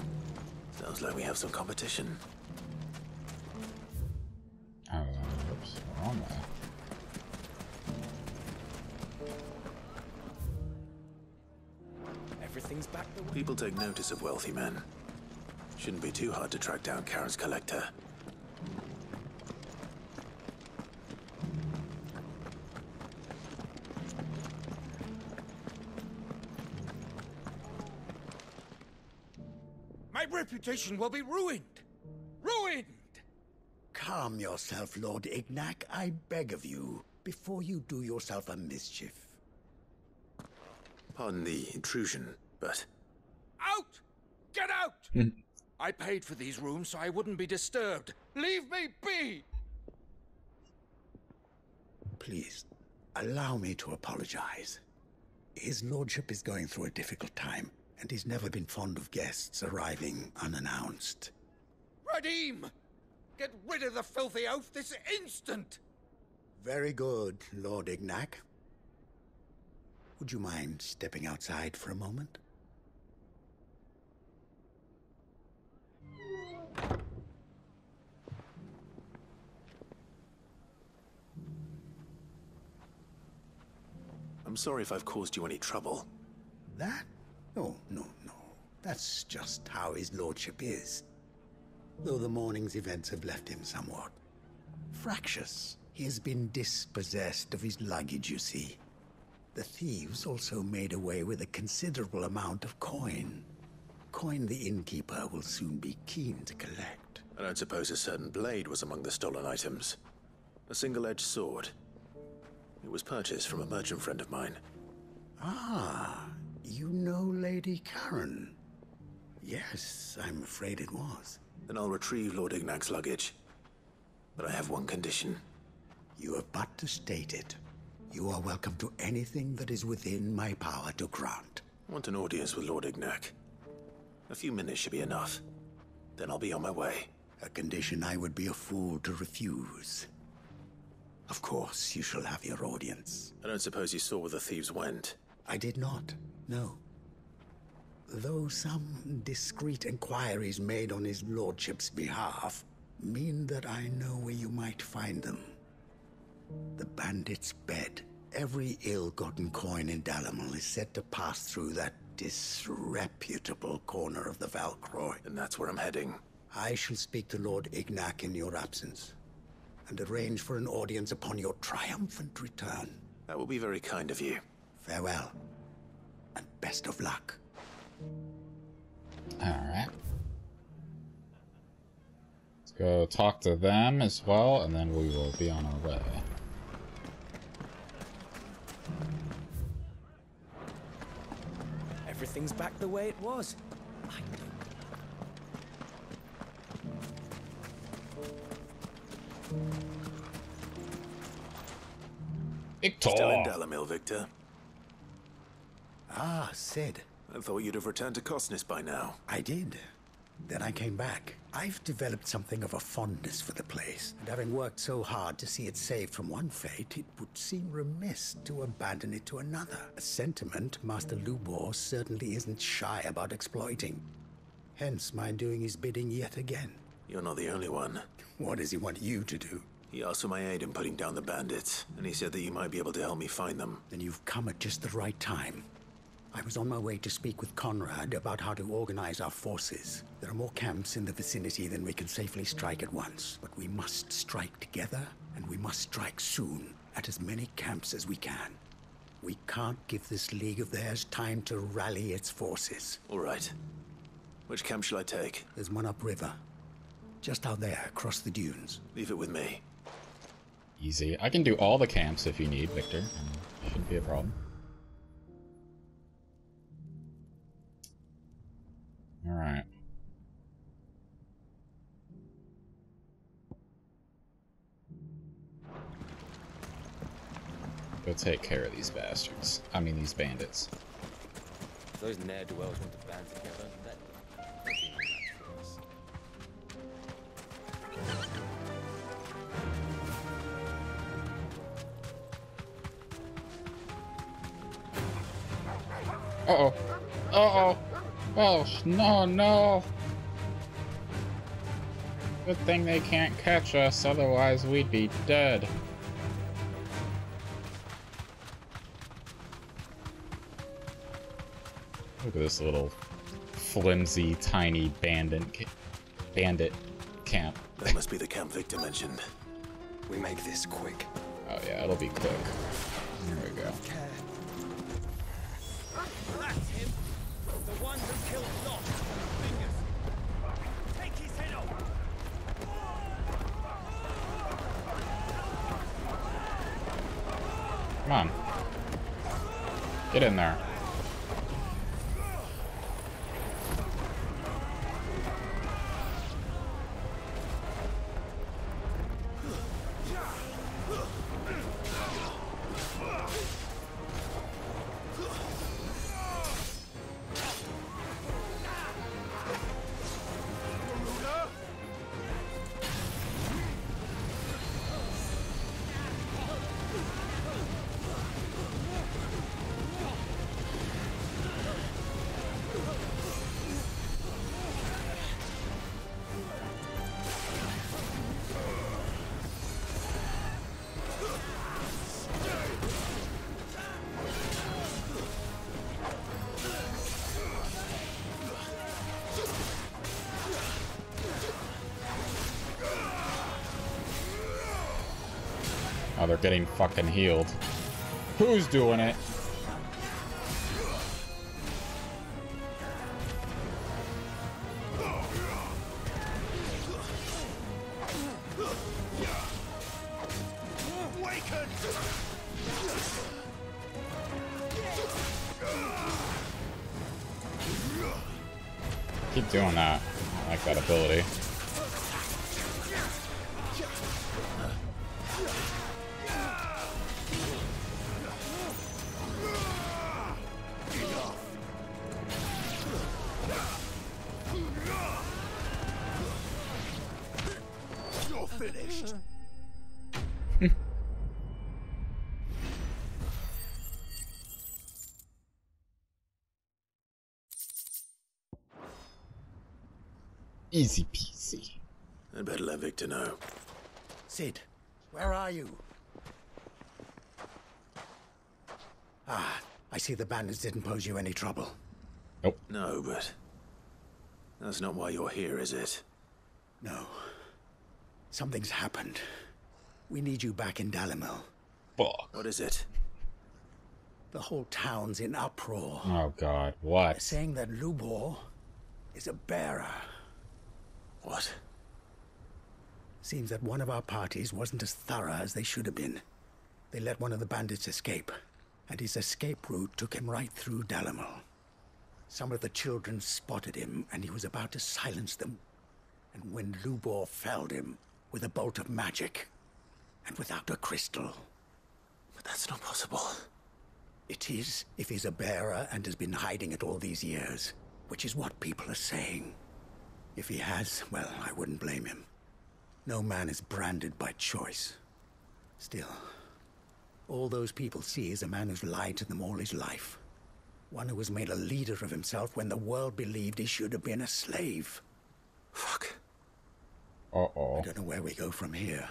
Sounds like we have some competition. Oops, wrong way. Everything's back the way. People take notice of wealthy men. Shouldn't be too hard to track down Karen's collector. My reputation will be ruined! Ruined! Calm yourself, Lord Ignac, I beg of you, before you do yourself a mischief. Pardon the intrusion, but... Out! Get out! I paid for these rooms so I wouldn't be disturbed. Leave me be! Please, allow me to apologize. His lordship is going through a difficult time, and he's never been fond of guests arriving unannounced. Radim! Get rid of the filthy oaf this instant! Very good, Lord Ignac. Would you mind stepping outside for a moment? I'm sorry if I've caused you any trouble. That? Oh, no. That's just how his lordship is. Though the morning's events have left him somewhat fractious. He has been dispossessed of his luggage, you see. The thieves also made away with a considerable amount of coin. Coin the innkeeper will soon be keen to collect. I don't suppose a certain blade was among the stolen items. A single-edged sword. It was purchased from a merchant friend of mine. Ah, you know Lady Karen. Yes, I'm afraid it was. Then I'll retrieve Lord Ignac's luggage. But I have one condition. You have but to state it. You are welcome to anything that is within my power to grant. I want an audience with Lord Ignac. A few minutes should be enough. Then I'll be on my way. A condition I would be a fool to refuse. Of course, you shall have your audience. I don't suppose you saw where the thieves went? I did not, no. Though some discreet inquiries made on his lordship's behalf mean that I know where you might find them. The bandit's bed Every ill-gotten coin in Dalimil is said to pass through that disreputable corner of the Valcroy. And that's where I'm heading. I shall speak to Lord Ignac in your absence, and arrange for an audience upon your triumphant return. That will be very kind of you. Farewell, and best of luck. Alright. Let's go talk to them as well, and then we will be on our way. Everything's back the way it was. Victor! Still in Dalimil, Victor? Ah, Sid. I thought you'd have returned to Cosnis by now. I did. Then I came back. I've developed something of a fondness for the place, and having worked so hard to see it saved from one fate, it would seem remiss to abandon it to another. A sentiment Master Lubor certainly isn't shy about exploiting. Hence my doing his bidding yet again. You're not the only one. What does he want you to do? He asked for my aid in putting down the bandits, and he said that you might be able to help me find them. Then you've come at just the right time. I was on my way to speak with Conrad about how to organize our forces. There are more camps in the vicinity than we can safely strike at once. But we must strike together, and we must strike soon, at as many camps as we can. We can't give this league of theirs time to rally its forces. All right. Which camp shall I take? There's one upriver. Just out there, across the dunes. Leave it with me. Easy. I can do all the camps if you need, Victor. Shouldn't be a problem. Alright. Go take care of these bastards. I mean, these bandits. If those ne'er-do-wells want to band together, then Uh-oh. Uh-oh. Oh, no. Good thing they can't catch us, otherwise we'd be dead. Look at this little flimsy, tiny bandit camp. That must be the camp Victor mentioned. We make this quick. Oh yeah, it'll be quick. There we go. That's him. The one who killed Lot. Fingers. Take his head off. Come on. Get in there. Oh, they're getting fucking healed. Who's doing it? Keep doing that. I like that ability. Easy peasy. I'd better let Victor know. Sid, where are you? Ah, I see the bandits didn't pose you any trouble. Nope. No, but that's not why you're here, is it? No. Something's happened. We need you back in Dalimil. Fuck. What is it? The whole town's in uproar. Oh god, what? They're saying that Lubor is a bearer. What? Seems that one of our parties wasn't as thorough as they should have been. They let one of the bandits escape, and his escape route took him right through Dalimil. Some of the children spotted him, and he was about to silence them. And when Lubor felled him with a bolt of magic, and without a crystal. But that's not possible. It is, if he's a bearer and has been hiding it all these years, which is what people are saying. If he has, well, I wouldn't blame him. No man is branded by choice. Still, all those people see is a man who's lied to them all his life. One who was made a leader of himself when the world believed he should have been a slave. Fuck. Uh-oh. I don't know where we go from here,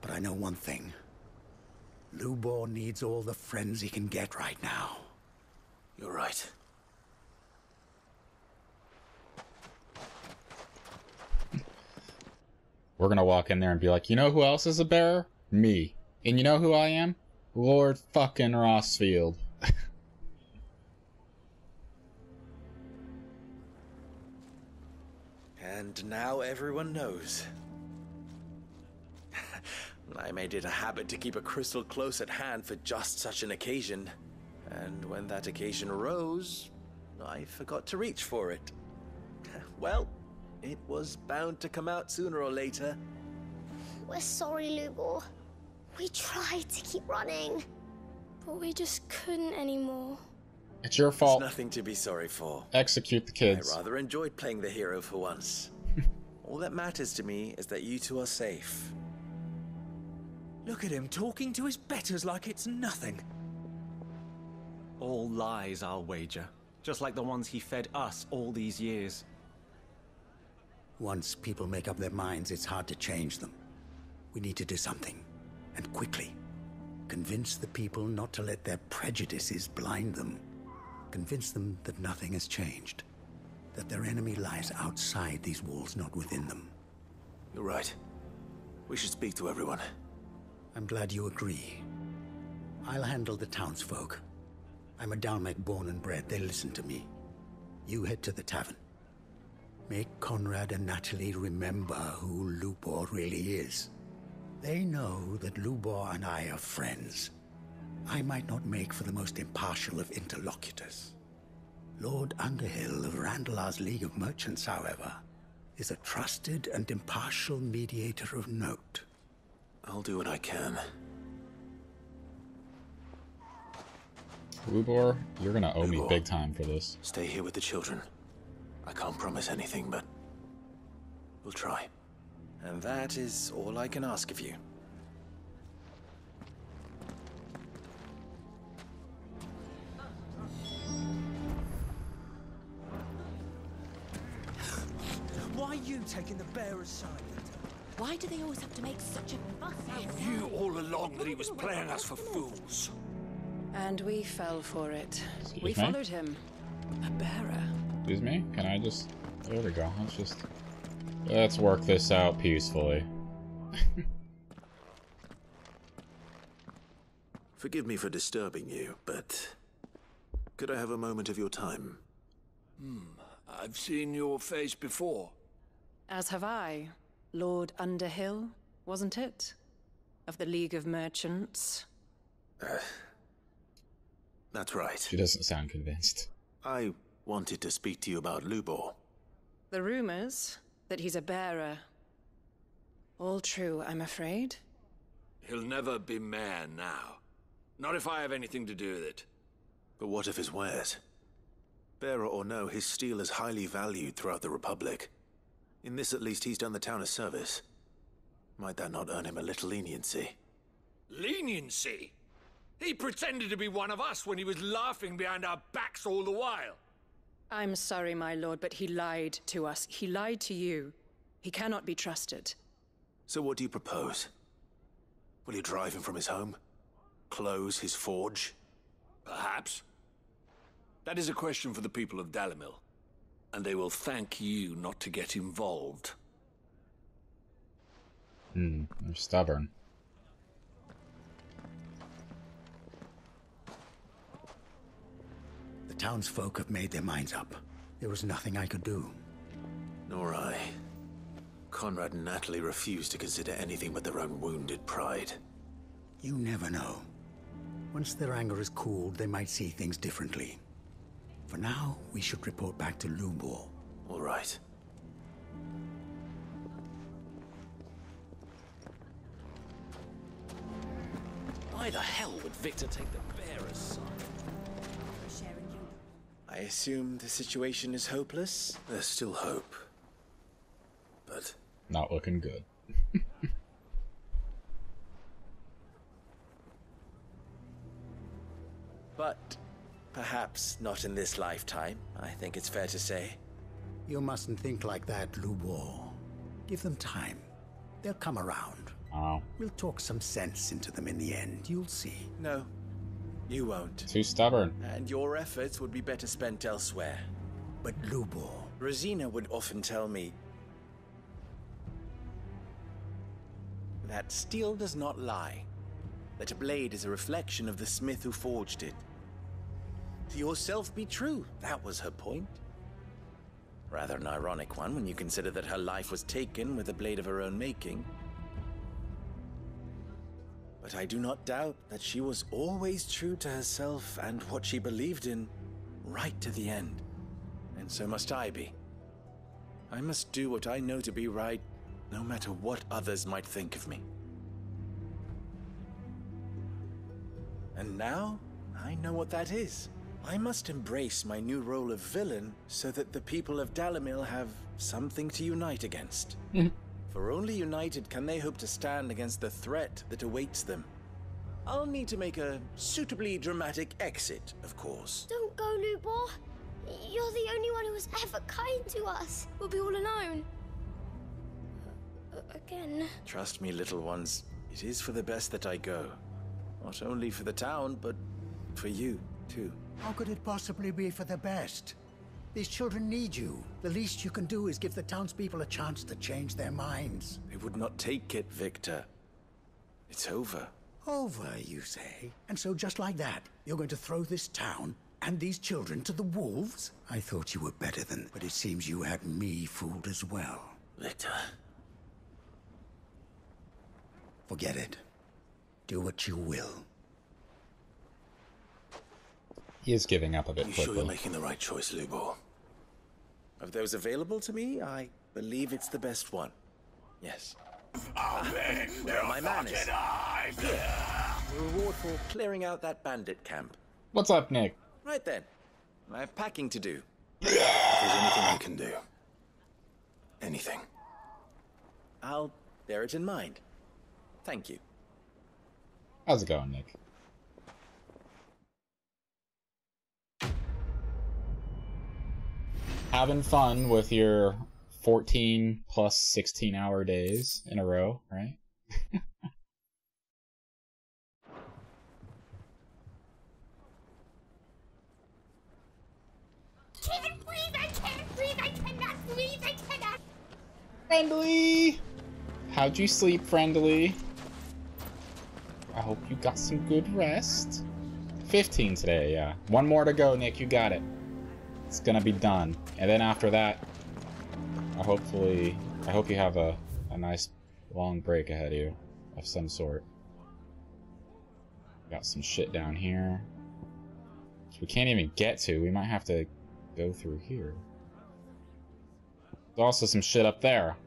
but I know one thing. Lubor needs all the friends he can get right now. You're right. We're gonna walk in there and be like, you know who else is a bearer? Me. And you know who I am? Lord fucking Rossfield. And now everyone knows. I made it a habit to keep a crystal close at hand for just such an occasion. And when that occasion arose, I forgot to reach for it. Well, it was bound to come out sooner or later. We're sorry, Lubor. We tried to keep running, but we just couldn't anymore. It's your fault. There's nothing to be sorry for. Execute the kids. I rather enjoyed playing the hero for once. All that matters to me is that you two are safe. Look at him talking to his betters like it's nothing. All lies, I'll wager. Just like the ones he fed us all these years. Once people make up their minds, it's hard to change them. We need to do something, and quickly. Convince the people not to let their prejudices blind them. Convince them that nothing has changed. That their enemy lies outside these walls, not within them. You're right. We should speak to everyone. I'm glad you agree. I'll handle the townsfolk. I'm a Dalmec born and bred. They'll listen to me. You head to the tavern. Make Conrad and Natalie remember who Lubor really is. They know that Lubor and I are friends. I might not make for the most impartial of interlocutors. Lord Underhill of Randalar's League of Merchants, however, is a trusted and impartial mediator of note. I'll do what I can. Lubor, you're gonna owe me big time for this. Stay here with the children. I can't promise anything, but we'll try. And that is all I can ask of you. Why are you taking the bearer's side? Why do they always have to make such a fuss? You all along that he was playing us for fools. And we fell for it. Excuse We me? followed him. A bearer. Excuse me? Can I just... There we go. Let's work this out peacefully. Forgive me for disturbing you, but could I have a moment of your time? I've seen your face before. As have I. Lord Underhill, wasn't it? Of the League of Merchants. That's right. She doesn't sound convinced. I wanted to speak to you about Lubor. The rumors that he's a bearer. All true, I'm afraid. He'll never be mayor now. Not if I have anything to do with it. But what of his wares? Bearer or no, his steel is highly valued throughout the Republic. In this, at least, he's done the town a service. Might that not earn him a little leniency? Leniency? He pretended to be one of us when he was laughing behind our backs all the while. I'm sorry, my lord, but he lied to us. He lied to you. He cannot be trusted. So what do you propose? Will you drive him from his home? Close his forge? Perhaps. That is a question for the people of Dalimil, and they will thank you not to get involved. They're stubborn. The townsfolk have made their minds up. There was nothing I could do. Nor I. Conrad and Natalie refused to consider anything but their own wounded pride. You never know. Once their anger is cooled, they might see things differently. For now, we should report back to Lubor. All right. Why the hell would Victor take the bearer's side? I assume the situation is hopeless? There's still hope. But... not looking good. But perhaps not in this lifetime, I think it's fair to say. You mustn't think like that, Lubor. Give them time. They'll come around. Oh. We'll talk some sense into them in the end, you'll see. No, you won't. Too stubborn. And your efforts would be better spent elsewhere. But Lubor... Rosina would often tell me that steel does not lie. That a blade is a reflection of the smith who forged it. To yourself be true, that was her point. Rather an ironic one when you consider that her life was taken with a blade of her own making. But I do not doubt that she was always true to herself and what she believed in, right to the end. And so must I be. I must do what I know to be right, no matter what others might think of me. And now, I know what that is. I must embrace my new role of villain so that the people of Dalimil have something to unite against. For only united can they hope to stand against the threat that awaits them. I'll need to make a suitably dramatic exit, of course. Don't go, Lubor. You're the only one who was ever kind to us. We'll be all alone. Again. Trust me, little ones. It is for the best that I go. Not only for the town, but for you, too. How could it possibly be for the best? These children need you. The least you can do is give the townspeople a chance to change their minds. They would not take it, Victor. It's over. Over, you say? And so just like that, you're going to throw this town and these children to the wolves? I thought you were better than... but it seems you had me fooled as well. Victor. Forget it. Do what you will. He is giving up a bit You quickly. sure you're making the right choice, Lubor? Of those available to me, I believe it's the best one. Yes. Where are my manners? Here. The reward for clearing out that bandit camp. What's up, Nick? Right then. I have packing to do. If there's anything I can do. Anything. I'll bear it in mind. Thank you. How's it going, Nick? Having fun with your 14 plus 16 hour days in a row, right? Can't breathe, I can't breathe, I cannot breathe, I cannot. Friendly! How'd you sleep, Friendly? I hope you got some good rest. 15 today, yeah. One more to go, Nick, you got it. It's gonna be done. And then after that, I hope you have a nice long break ahead of you of some sort. Got some shit down here. Which we can't even get to. We might have to go through here. There's also some shit up there.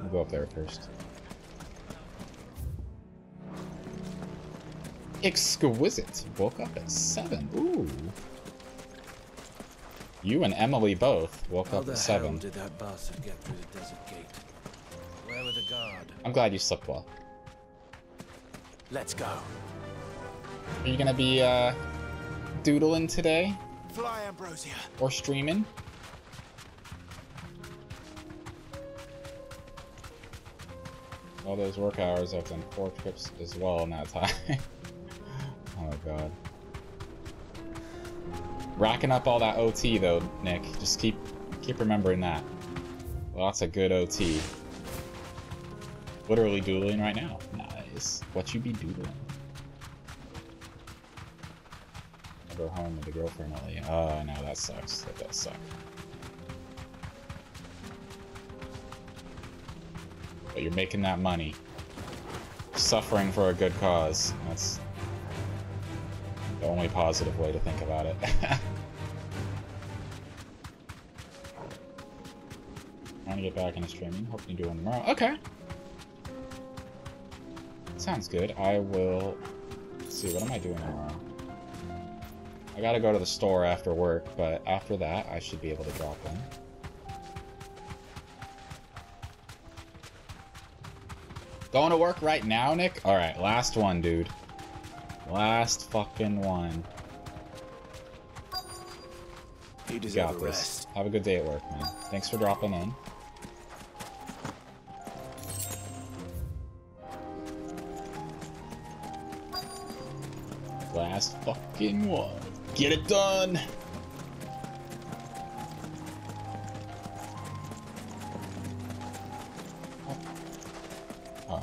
We'll go up there first. Exquisite. Woke up at 7. Ooh. You and Emily both woke up at 7. How did that bastard get through the desert gate? Where were the guard? I'm glad you slept well. Let's go. Are you gonna be doodling today? Fly, Ambrosia. Or streaming? All those work hours, I've done 4 trips as well in that time. Oh my god. Racking up all that OT though, Nick. Just keep remembering that. Lots of good OT. Literally doodling right now. Nice. What you be doodling? Never home with a girlfriend only. Oh no, that sucks. That does suck. But you're making that money. Suffering for a good cause. That's the only positive way to think about it. Trying to get back into streaming. Hope you do one tomorrow. Okay. Sounds good. I will... Let's see, what am I doing tomorrow? I gotta go to the store after work, but after that, I should be able to drop in. Going to work right now, Nick? Alright, last one, dude. Last fucking one. You got this. Have a good day at work, man. Thanks for dropping in. Last fucking one. Get it done! Oh.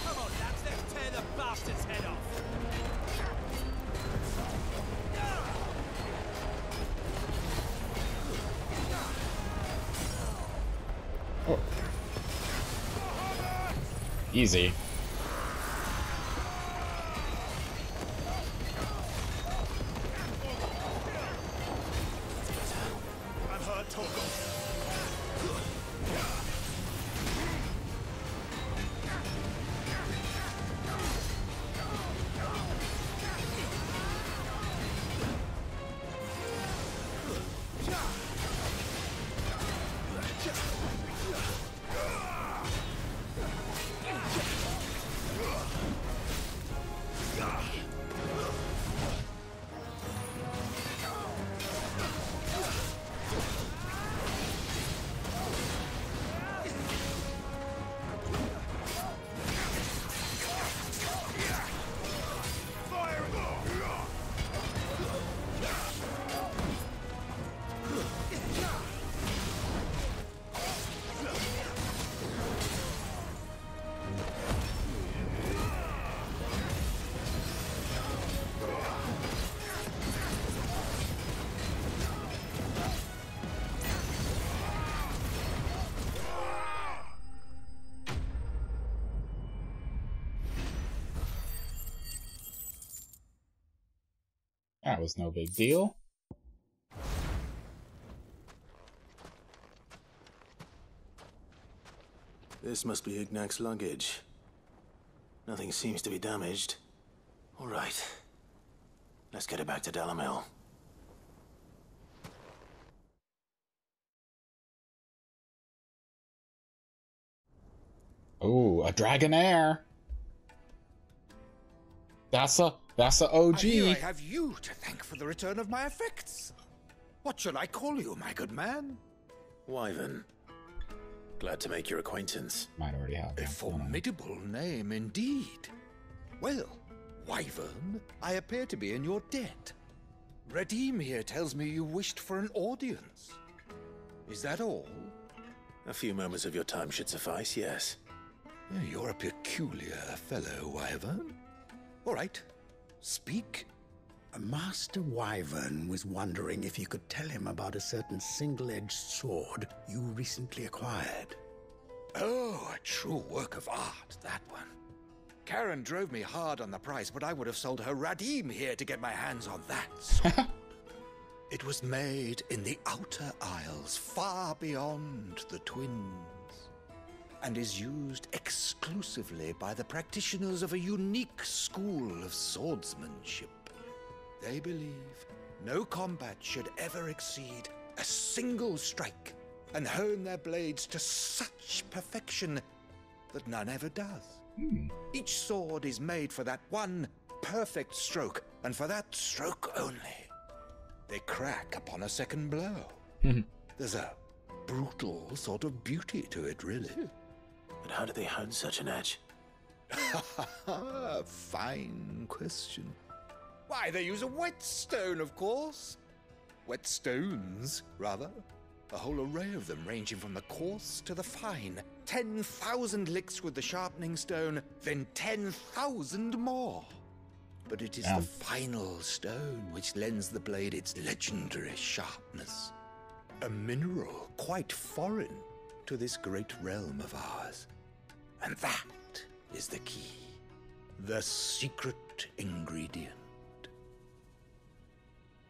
Come on, lads, let's tear the bastard's head off. Oh. Easy. I've heard talk of. That was no big deal. This must be Ignac's luggage. Nothing seems to be damaged. All right. Let's get it back to Dalamil. Ooh, a Dragonair. That's a OG. Here I have you to thank for the return of my effects. What shall I call you, my good man? Wyvern. Glad to make your acquaintance. Might already have A formidable name indeed. Well, Wyvern, I appear to be in your debt. Redeem here tells me you wished for an audience. Is that all? A few moments of your time should suffice, yes. You're a peculiar fellow, Wyvern. All right, speak. Master Wyvern was wondering if you could tell him about a certain single-edged sword you recently acquired. Oh, a true work of art, that one. Karen drove me hard on the price, but I would have sold her Radim here to get my hands on that sword. It was made in the Outer Isles, far beyond the Twins, and is used exclusively by the practitioners of a unique school of swordsmanship. They believe no combat should ever exceed a single strike, and hone their blades to such perfection that none ever does. Each sword is made for that one perfect stroke, and for that stroke only. They crack upon a second blow. There's a brutal sort of beauty to it, really. But how do they hone such an edge? Fine question. Why, they use a whetstone, of course. Whetstones, rather. A whole array of them, ranging from the coarse to the fine. 10,000 licks with the sharpening stone, then 10,000 more. But it is the final stone which lends the blade its legendary sharpness. A mineral quite foreign to this great realm of ours. And that is the key. The secret ingredient.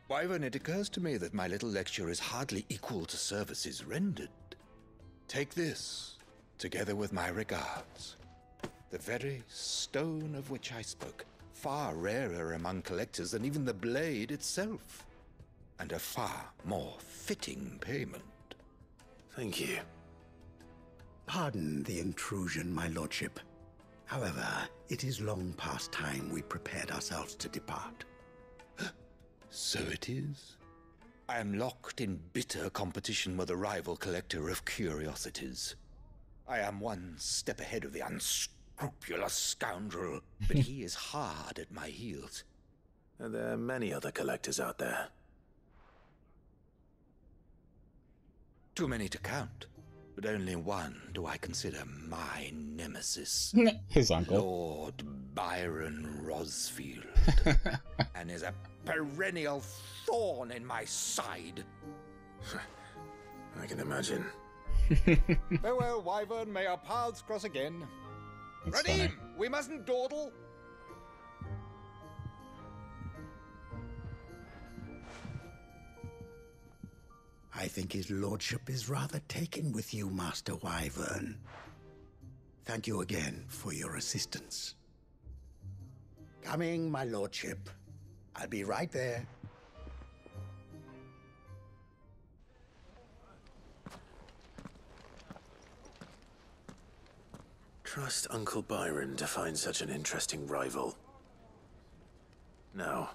Wyvern, it occurs to me that my little lecture is hardly equal to services rendered. Take this, together with my regards. The very stone of which I spoke, far rarer among collectors than even the blade itself, and a far more fitting payment. Thank you. Pardon the intrusion, my lordship. However, it is long past time we prepared ourselves to depart. So it is. I am locked in bitter competition with a rival collector of curiosities. I am one step ahead of the unscrupulous scoundrel, but he is hard at my heels. Are there many other collectors out there? Too many to count, but only one do I consider my nemesis. His uncle. Lord Byron Rosfield. And is a perennial thorn in my side. I can imagine. Farewell, Wyvern. May our paths cross again. That's Radim, funny. we mustn't dawdle. I think his lordship is rather taken with you, Master Wyvern. Thank you again for your assistance. Coming, my lordship. I'll be right there. Trust Uncle Byron to find such an interesting rival. Now,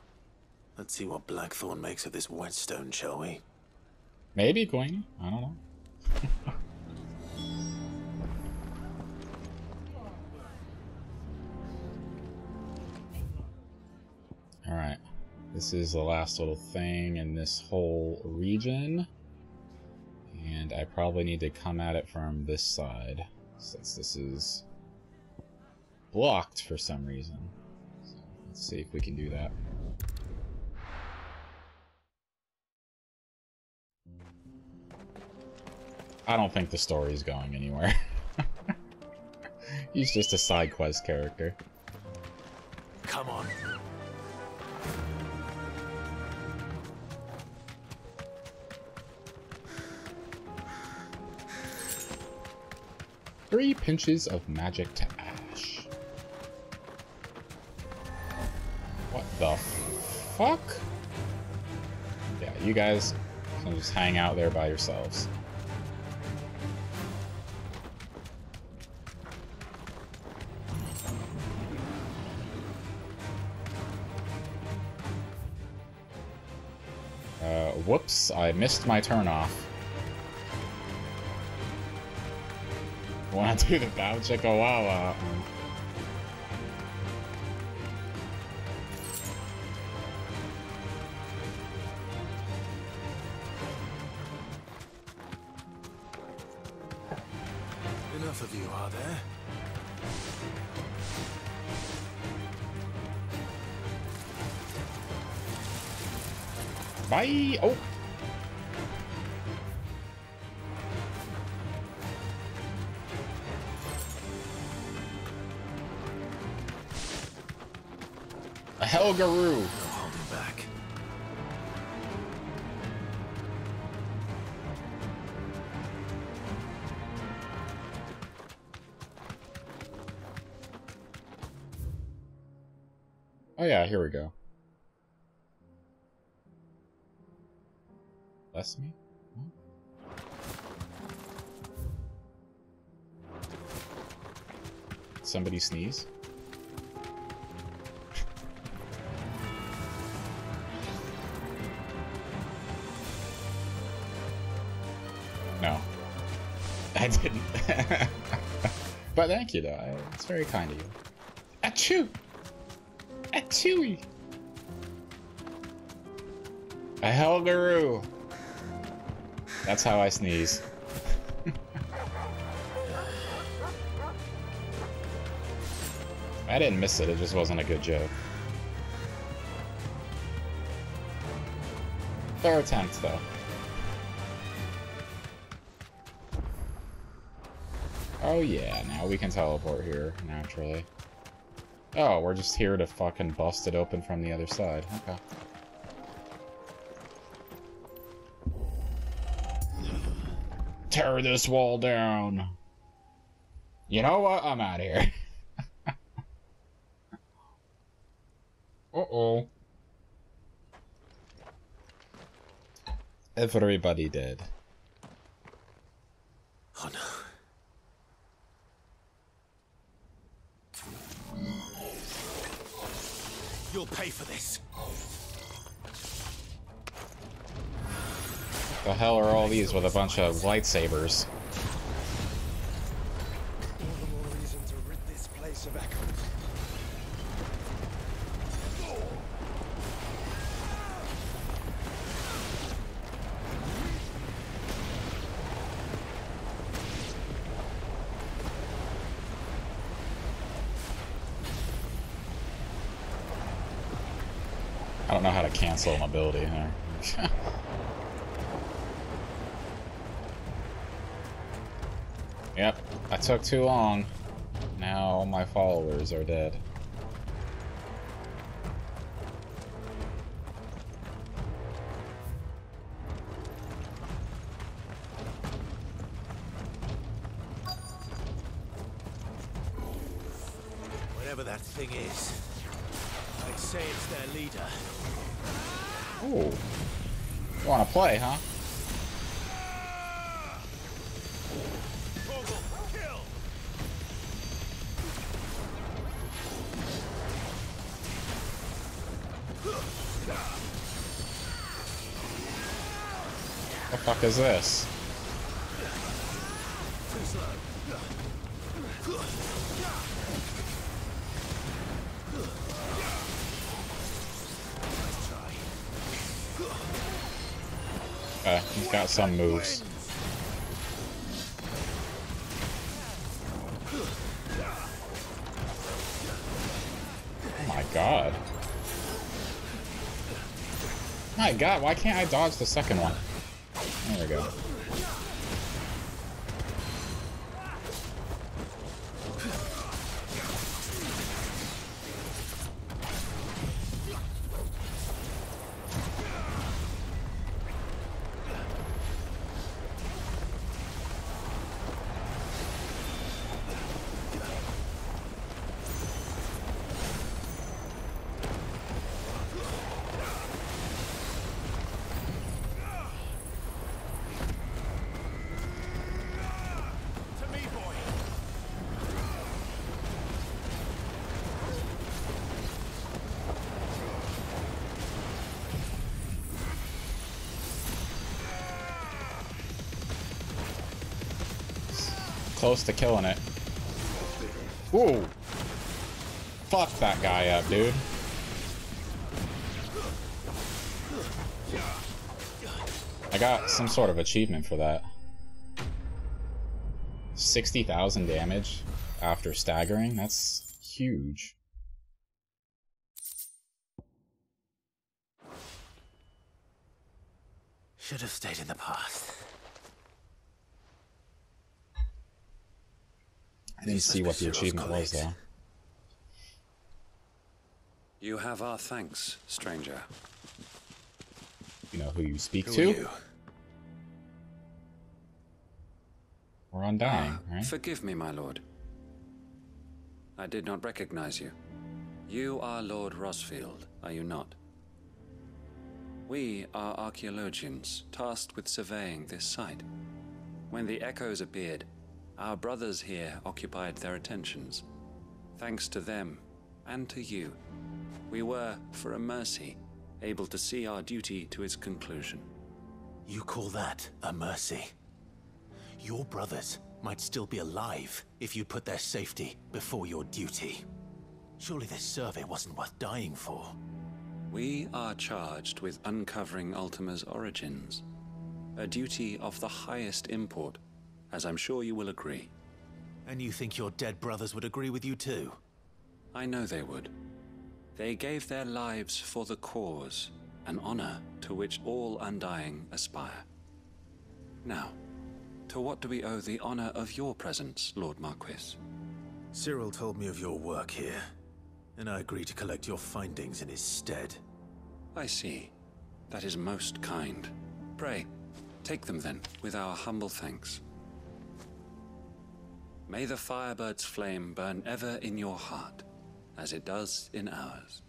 let's see what Blackthorn makes of this whetstone, shall we? Maybe going. I don't know. Alright. This is the last little thing in this whole region. And I probably need to come at it from this side, since this is blocked for some reason. So let's see if we can do that. I don't think the story is going anywhere. He's just a side quest character. Come on. Three pinches of magic to ash. What the fuck? Yeah, you guys can just hang out there by yourselves. Whoops, I missed my turn off. Wanna do the bow chicka wawa? Enough of you, are there? Bye! Oh! A Helgaroo! No holding back. Oh yeah, here we go. Bless me? Huh? Somebody sneeze? I didn't. But thank you, though. It's very kind of you. Achoo! Achooey! A Helgaroo! That's how I sneeze. I didn't miss it, it just wasn't a good joke. Fair attempt, though. Oh yeah, now we can teleport here, naturally. Oh, we're just here to fucking bust it open from the other side. Okay. Tear this wall down. You know what? I'm out of here. Uh-oh. Everybody dead. Oh no. You'll pay for this. The hell are all these with a bunch of lightsabers? All the more reason to rid this place of echoes. I don't know how to cancel an ability here. Yep, I took too long. Now my followers are dead. Whatever that thing is, I'd say it's their leader. Ooh. You wanna play, huh? What the fuck is this? He's got some moves. Oh my god. My god, why can't I dodge the second one? There we go. Close to killing it. Ooh. Fuck that guy up, dude. I got some sort of achievement for that. 60,000 damage after staggering? That's huge. Should have stayed in the past. I didn't see what the achievement was, though. You have our thanks, stranger. You know who you speak Who to? are you? We're undying, right? Forgive me, my lord. I did not recognize you. You are Lord Rosfield, are you not? We are archaeologians, tasked with surveying this site. When the echoes appeared, our brothers here occupied their attentions. Thanks to them, and to you, we were, for a mercy, able to see our duty to its conclusion. You call that a mercy? Your brothers might still be alive if you put their safety before your duty. Surely this survey wasn't worth dying for. We are charged with uncovering Ultima's origins. A duty of the highest import, as I'm sure you will agree. And you think your dead brothers would agree with you too? I know they would. They gave their lives for the cause, an honor to which all Undying aspire. Now, to what do we owe the honor of your presence, Lord Marquis? Cyril told me of your work here, and I agreed to collect your findings in his stead. I see. That is most kind. Pray, take them then, with our humble thanks. May the Firebird's flame burn ever in your heart, as it does in ours.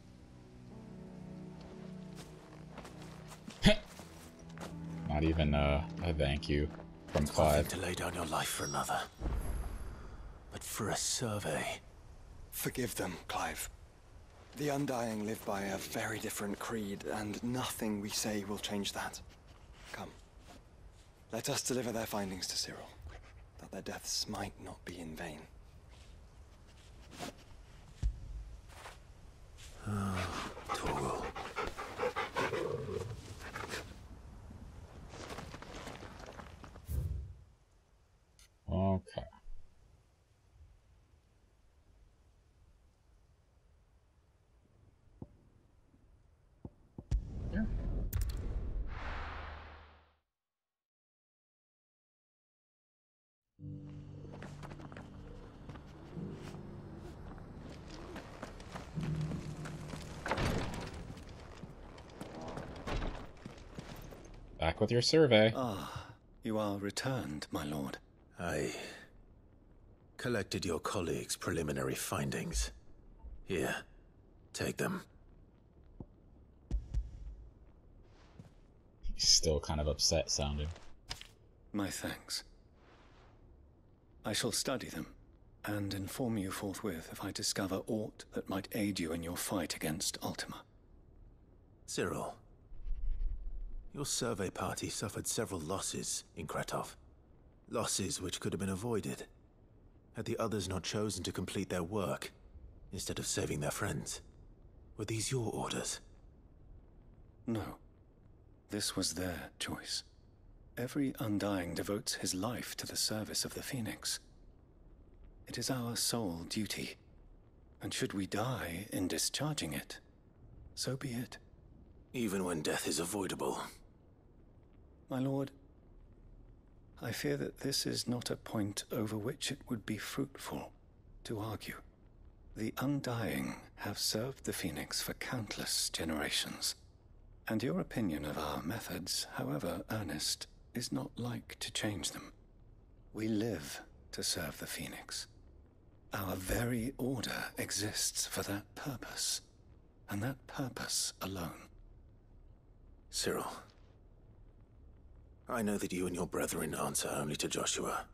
Not even a thank you from Clive. To lay down your life for another. But for a survey... Forgive them, Clive. The Undying live by a very different creed, and nothing we say will change that. Come. Let us deliver their findings to Cyril, that their deaths might not be in vain. Torgal. Okay. Here. Back with your survey. Ah, you are returned, my lord. I collected your colleagues' preliminary findings. Here, take them. He's still kind of upset sounding. My thanks. I shall study them, and inform you forthwith if I discover aught that might aid you in your fight against Ultima. Cyril, your survey party suffered several losses in Kretov. Losses which could have been avoided, had the others not chosen to complete their work, instead of saving their friends. Were these your orders? No. This was their choice. Every Undying devotes his life to the service of the Phoenix. It is our sole duty, and should we die in discharging it, so be it. Even when death is avoidable. My lord, I fear that this is not a point over which it would be fruitful to argue. The Undying have served the Phoenix for countless generations, and your opinion of our methods, however earnest, is not like to change them. We live to serve the Phoenix. Our very order exists for that purpose, and that purpose alone. Cyril, I know that you and your brethren answer only to Joshua,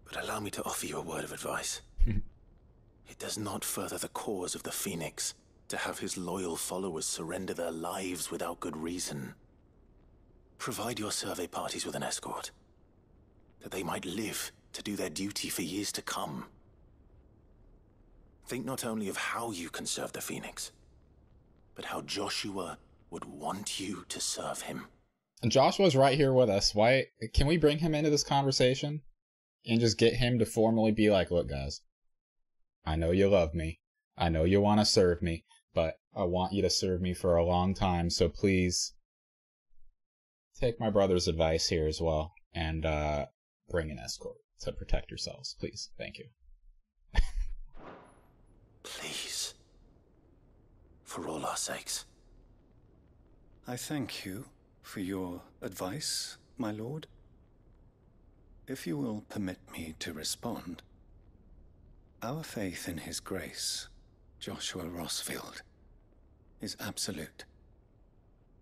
but allow me to offer you a word of advice. It does not further the cause of the Phoenix to have his loyal followers surrender their lives without good reason. Provide your survey parties with an escort, that they might live to do their duty for years to come. Think not only of how you can serve the Phoenix, but how Joshua would want you to serve him. And Joshua's right here with us. Why can we bring him into this conversation and just get him to formally be like, look guys, I know you love me. I know you want to serve me, but I want you to serve me for a long time. So please take my brother's advice here as well and bring an escort to protect yourselves. Please. Thank you. Please. For all our sakes. I thank you for your advice, my lord. If you will permit me to respond, our faith in his grace, Joshua Rossfield, is absolute.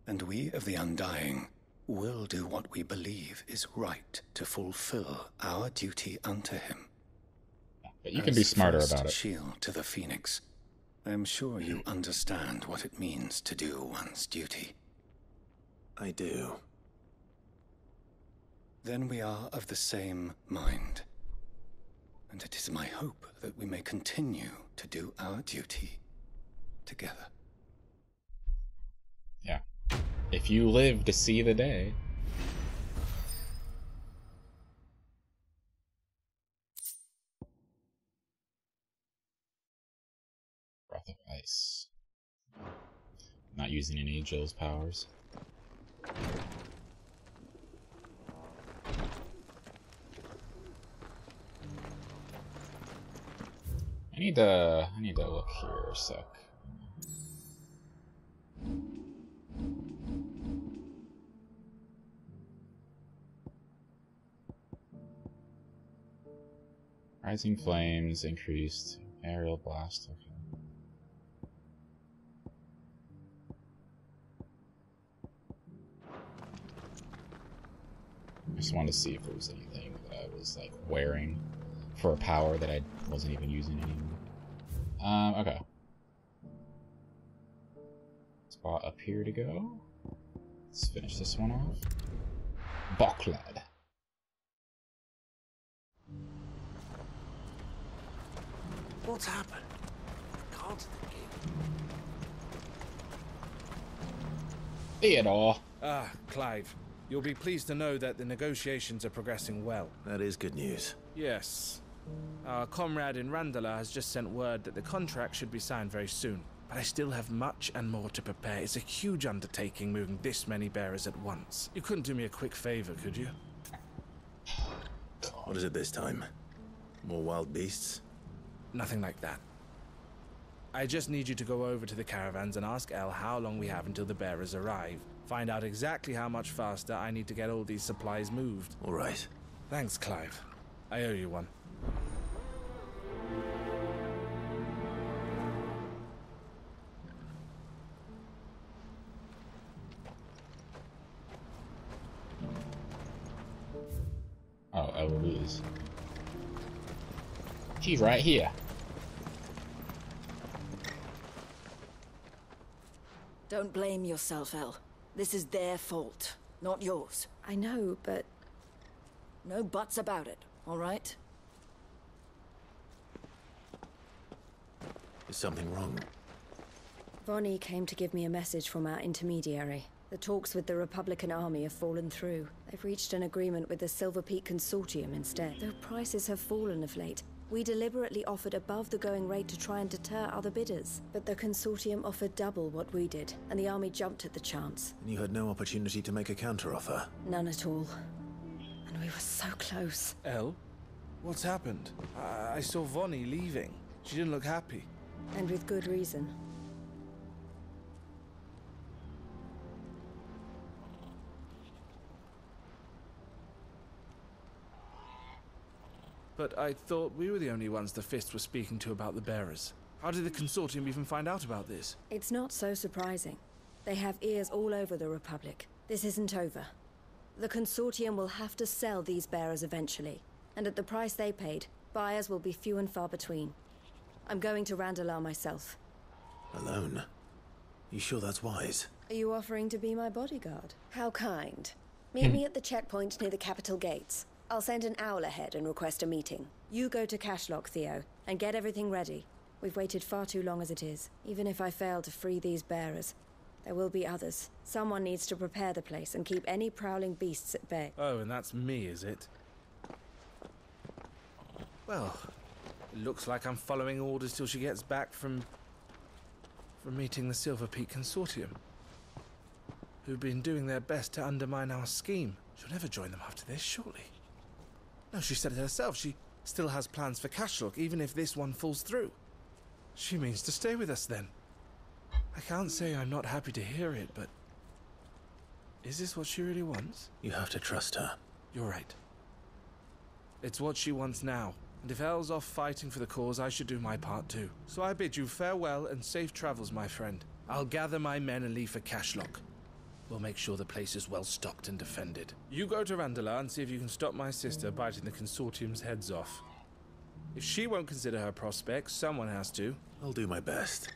And we of the Undying will do what we believe is right to fulfill our duty unto him. But you can be smarter about it. Shield to the Phoenix, I am sure you understand what it means to do one's duty. I do. Then we are of the same mind. And it is my hope that we may continue to do our duty together. Yeah. If you live to see the day. Breath of Ice. Not using any of Jill's powers. I need to look here a sec. Rising flames increased aerial blast. Okay. I just wanted to see if there was anything that I was like wearing for a power that I wasn't even using anymore. Okay. Spot up here to go. Let's finish this one off. Boklad. What's happened? Can't Theodore. Ah, Clive. You'll be pleased to know that the negotiations are progressing well. That is good news. Yes. Our comrade in Randala has just sent word that the contract should be signed very soon. But I still have much and more to prepare. It's a huge undertaking moving this many bearers at once. You couldn't do me a quick favor, could you? What is it this time? More wild beasts? Nothing like that. I just need you to go over to the caravans and ask El how long we have until the bearers arrive. Find out exactly how much faster I need to get all these supplies moved. All right. Thanks, Clive. I owe you one. Oh, Eloise. She's right here. Don't blame yourself, El. This is their fault, not yours. I know, but... No buts about it, all right? Is something wrong? Vonnie came to give me a message from our intermediary. The talks with the Republican army have fallen through. They've reached an agreement with the Silver Peak Consortium instead. Though prices have fallen of late, we deliberately offered above the going rate to try and deter other bidders. But the Consortium offered double what we did, and the army jumped at the chance. And you had no opportunity to make a counteroffer? None at all. And we were so close. El? What's happened? I saw Vonnie leaving. She didn't look happy. And with good reason. But I thought we were the only ones the Fist were speaking to about the bearers. How did the Consortium even find out about this? It's not so surprising. They have ears all over the Republic. This isn't over. The Consortium will have to sell these bearers eventually. And at the price they paid, buyers will be few and far between. I'm going to Randalar myself. Alone? You sure that's wise? Are you offering to be my bodyguard? How kind. Meet me at the checkpoint near the capital gates. I'll send an owl ahead and request a meeting. You go to Cashlock, Theo, and get everything ready. We've waited far too long as it is. Even if I fail to free these bearers, there will be others. Someone needs to prepare the place and keep any prowling beasts at bay. Oh, and that's me, is it? Well, it looks like I'm following orders till she gets back from meeting the Silver Peak Consortium, who've been doing their best to undermine our scheme. She'll never join them after this, surely. No, she said it herself. She still has plans for Cashlock, even if this one falls through. She means to stay with us, then. I can't say I'm not happy to hear it, but... is this what she really wants? You have to trust her. You're right. It's what she wants now. And if Elle's off fighting for the cause, I should do my part too. So I bid you farewell and safe travels, my friend. I'll gather my men and leave for Cashlock. We'll make sure the place is well stocked and defended. You go to Randalar and see if you can stop my sister biting the Consortium's heads off. If she won't consider her prospects, someone has to. I'll do my best.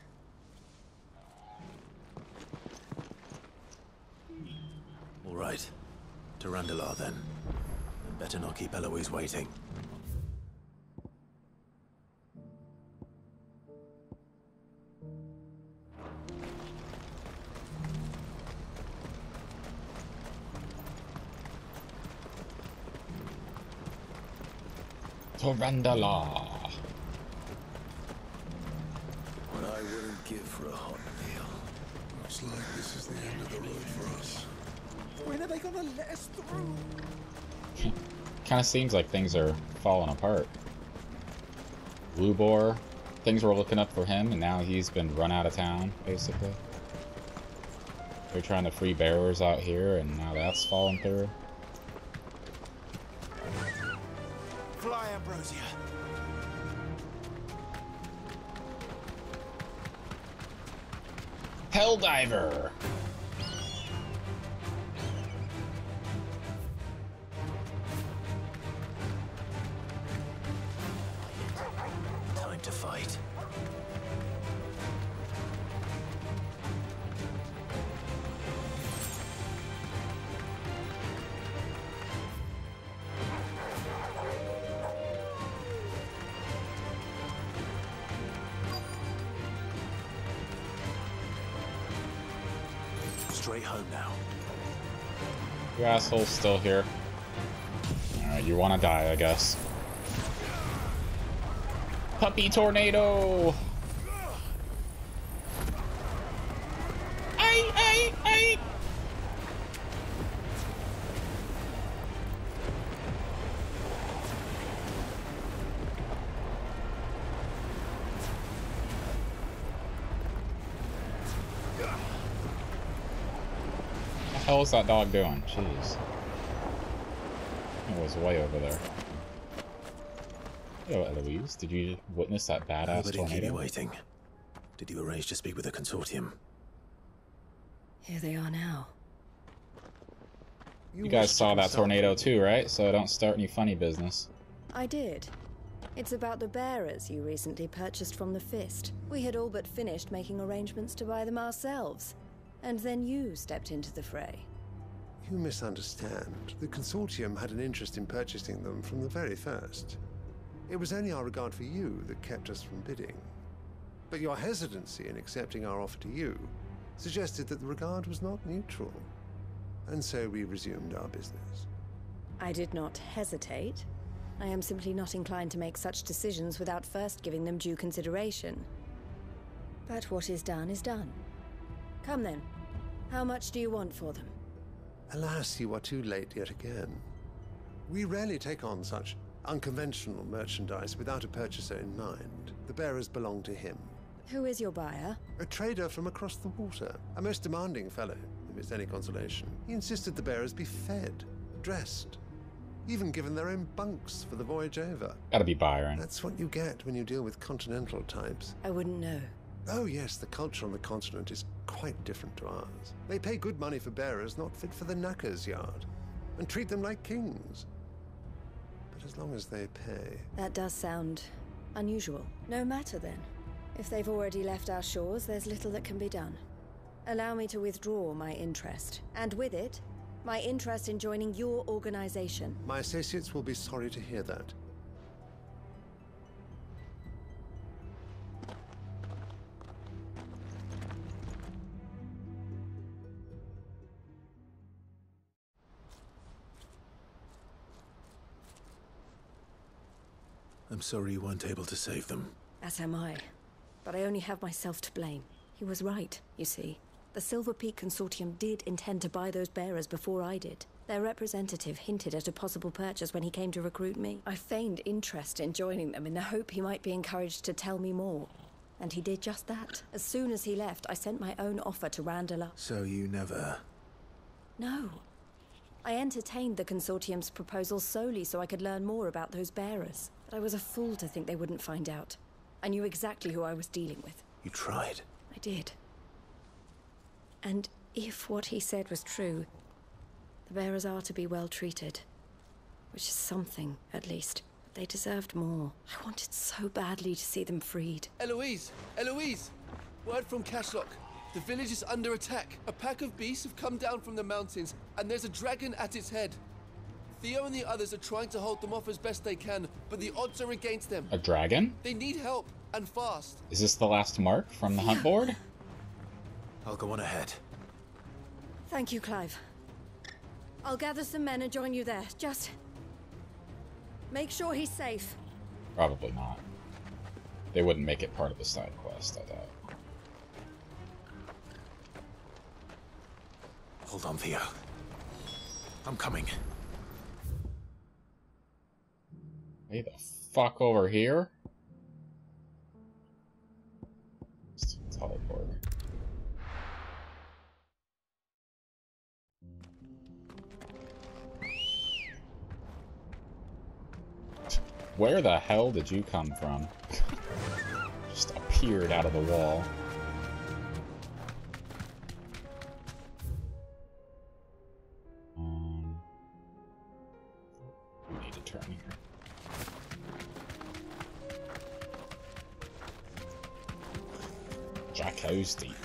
All right. To Randalar, then. Better not keep Eloise waiting. Torrendala. What I wouldn't give for a hot meal. Looks like this is the end of the road for us. When are they gonna let us through? Kind of seems like things are falling apart. Blue Boar, things were looking up for him, and now he's been run out of town, basically. They're trying to free bearers out here, and now that's falling through. Fly, Ambrosia. Helldiver! Time to fight. Straight home now. You asshole's still here. Alright, you wanna die, I guess. Puppy tornado! Ay, ay, ay! What the hell is that dog doing? Jeez. It was way over there. Yo, Eloise, did you witness that badass Nobody tornado? keep you waiting. Did you arrange to speak with the consortium? Here they are now. You guys saw that tornado too, right? So don't start any funny business. I did. It's about the bearers you recently purchased from the Fist. We had all but finished making arrangements to buy them ourselves. And then you stepped into the fray. You misunderstand. The consortium had an interest in purchasing them from the very first. It was only our regard for you that kept us from bidding. But your hesitancy in accepting our offer to you suggested that the regard was not neutral. And so we resumed our business. I did not hesitate. I am simply not inclined to make such decisions without first giving them due consideration. But what is done is done. Come then. How much do you want for them? Alas, you are too late yet again. We rarely take on such unconventional merchandise without a purchaser in mind. The bearers belong to him. Who is your buyer? A trader from across the water. A most demanding fellow, if it's any consolation. He insisted the bearers be fed, dressed, even given their own bunks for the voyage over. Gotta be Byron. That's what you get when you deal with continental types. I wouldn't know. Oh yes, the culture on the continent is quite different to ours. They pay good money for bearers not fit for the knacker's yard, and treat them like kings. But as long as they pay... That does sound unusual. No matter then. If they've already left our shores, there's little that can be done. Allow me to withdraw my interest. And with it, my interest in joining your organization. My associates will be sorry to hear that. I'm sorry you weren't able to save them. As am I. But I only have myself to blame. He was right, you see. The Silver Peak Consortium did intend to buy those bearers before I did. Their representative hinted at a possible purchase when he came to recruit me. I feigned interest in joining them in the hope he might be encouraged to tell me more. And he did just that. As soon as he left, I sent my own offer to Randall. So you never... No. I entertained the Consortium's proposal solely so I could learn more about those bearers. But I was a fool to think they wouldn't find out. I knew exactly who I was dealing with. You tried. I did. And if what he said was true, the bearers are to be well treated. Which is something, at least. But they deserved more. I wanted so badly to see them freed. Eloise! Eloise! Word from Cashlock. The village is under attack. A pack of beasts have come down from the mountains, and there's a dragon at its head. Theo and the others are trying to hold them off as best they can, but the odds are against them. A dragon? They need help, and fast. Is this the last mark from the hunt board? I'll go on ahead. Thank you, Clive. I'll gather some men and join you there. Just... make sure he's safe. Probably not. They wouldn't make it part of the side quest, I doubt. Hold on, Theo. I'm coming. Way the fuck over here? Teleport. Where the hell did you come from? Just appeared out of the wall. We need to turn here. Jack Hosty.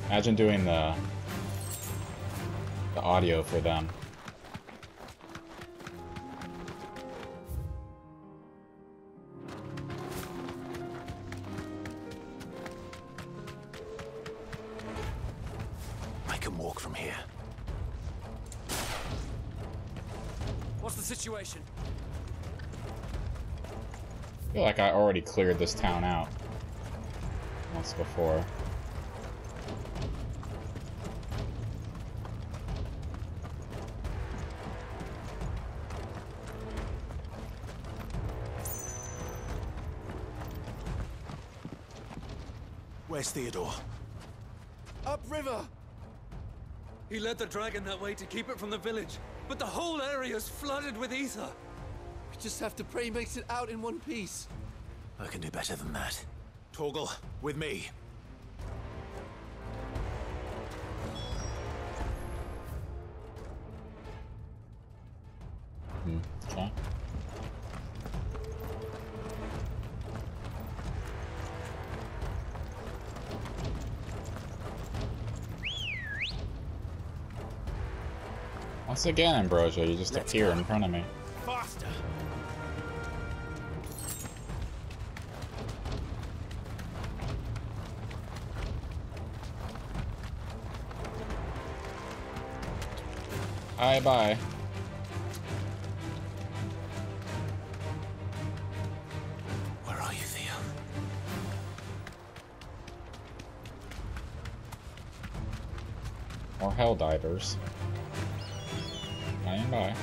Imagine doing the audio for them. I can walk from here. What's the situation? I feel like I already cleared this town out once before. Where's Theodore? Upriver! He led the dragon that way to keep it from the village, but the whole area's flooded with ether. We just have to pray he makes it out in one piece. I can do better than that. Torgal, with me. Okay. Once again, Ambrosia, you just appear in front of me. Faster! Bye. Where are you, Theo? More Helldivers. Bye.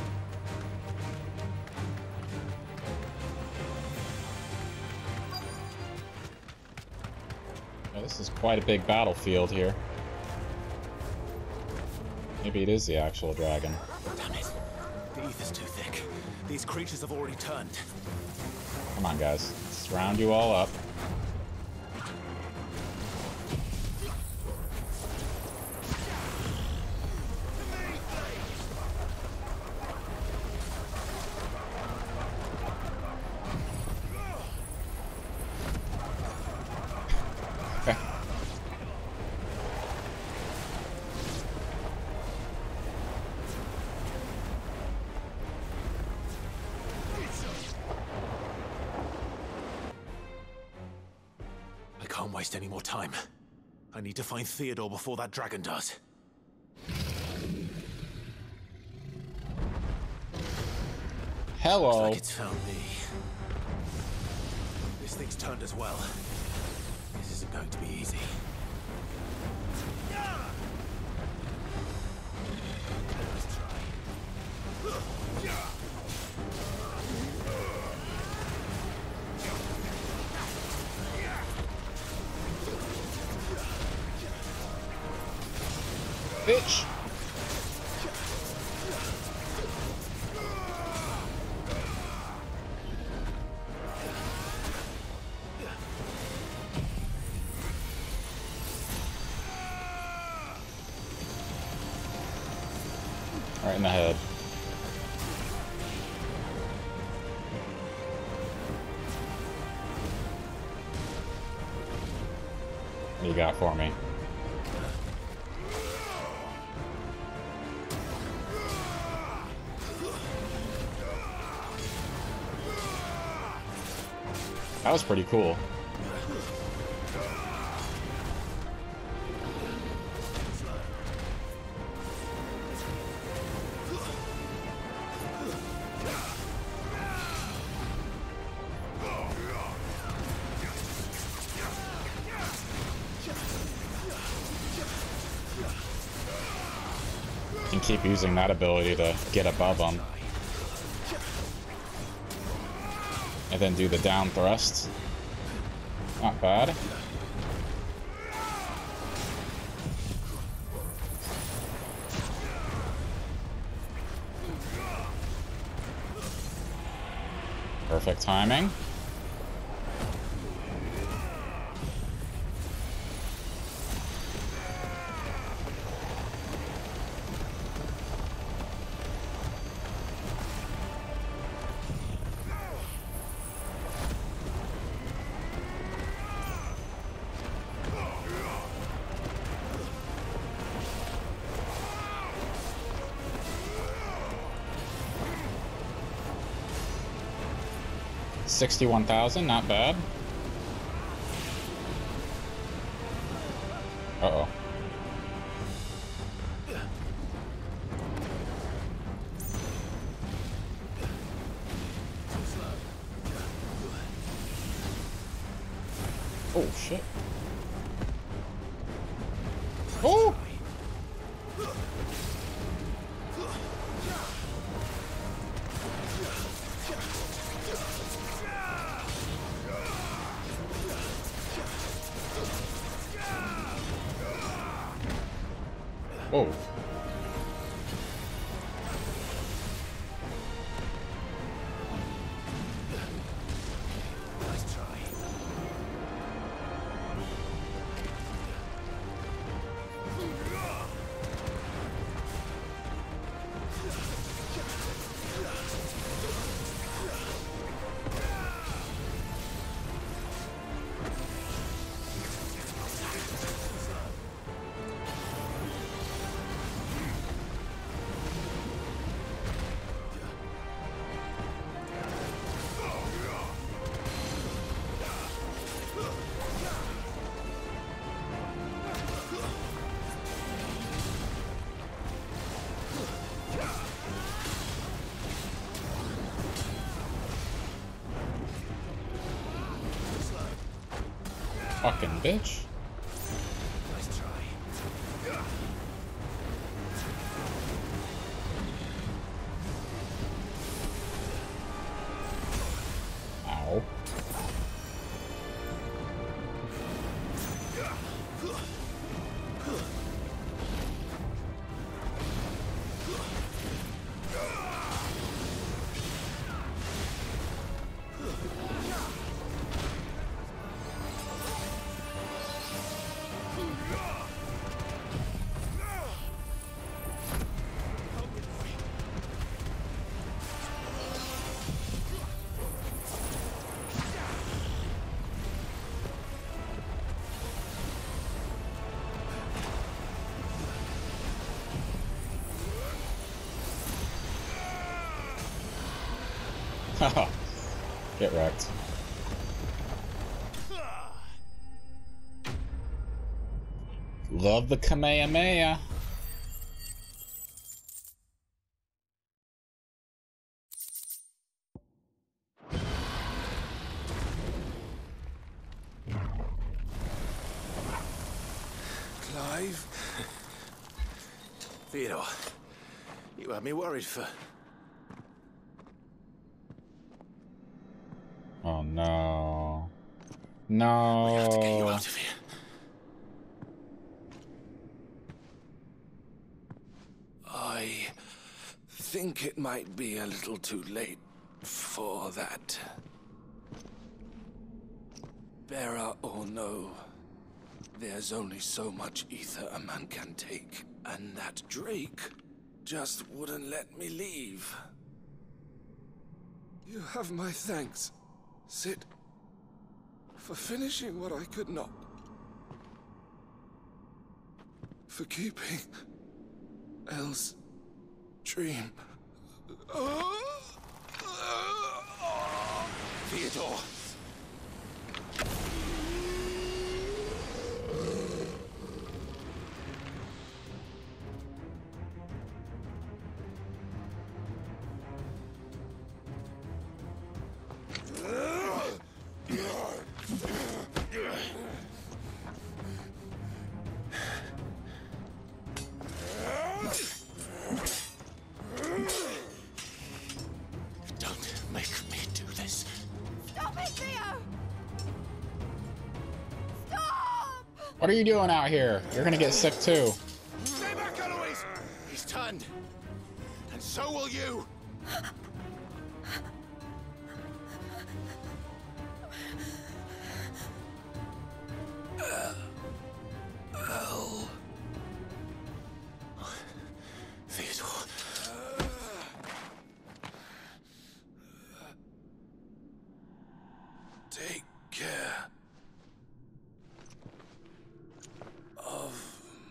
Oh, this is quite a big battlefield here. Maybe it is the actual dragon. Damn it. The ether's too thick. These creatures have already turned. Come on, guys. Let's round you all up. Waste any more time. I need to find Theodore before that dragon does. Hello. Looks like it's found me. This thing's turned as well. This isn't going to be easy. Let's try. Bitch! Right in the head. What do you got for me? That was pretty cool. keep using that ability to get above them. And then do the down thrust. Not bad. Perfect timing. $61,000, not bad. Uh-oh. Oh, shit. Oh! Whoa. Nice try. Fucking bitch. Nice try. Ow. Haha. Get wrecked. Love the Kamehameha. Clive? Theodore, you had me worried for... Oh no. No. We have to get you out of here. I think it might be a little too late for that. Bearer or no, there's only so much ether a man can take, and that Drake just wouldn't let me leave. You have my thanks, Sid, for finishing what I could not. For keeping Elle's dream. Theodore. it, Theo! Stop! What are you doing out here? You're gonna get sick too. Stay back, Eloise! He's turned. And so will you! Theodore. Take care of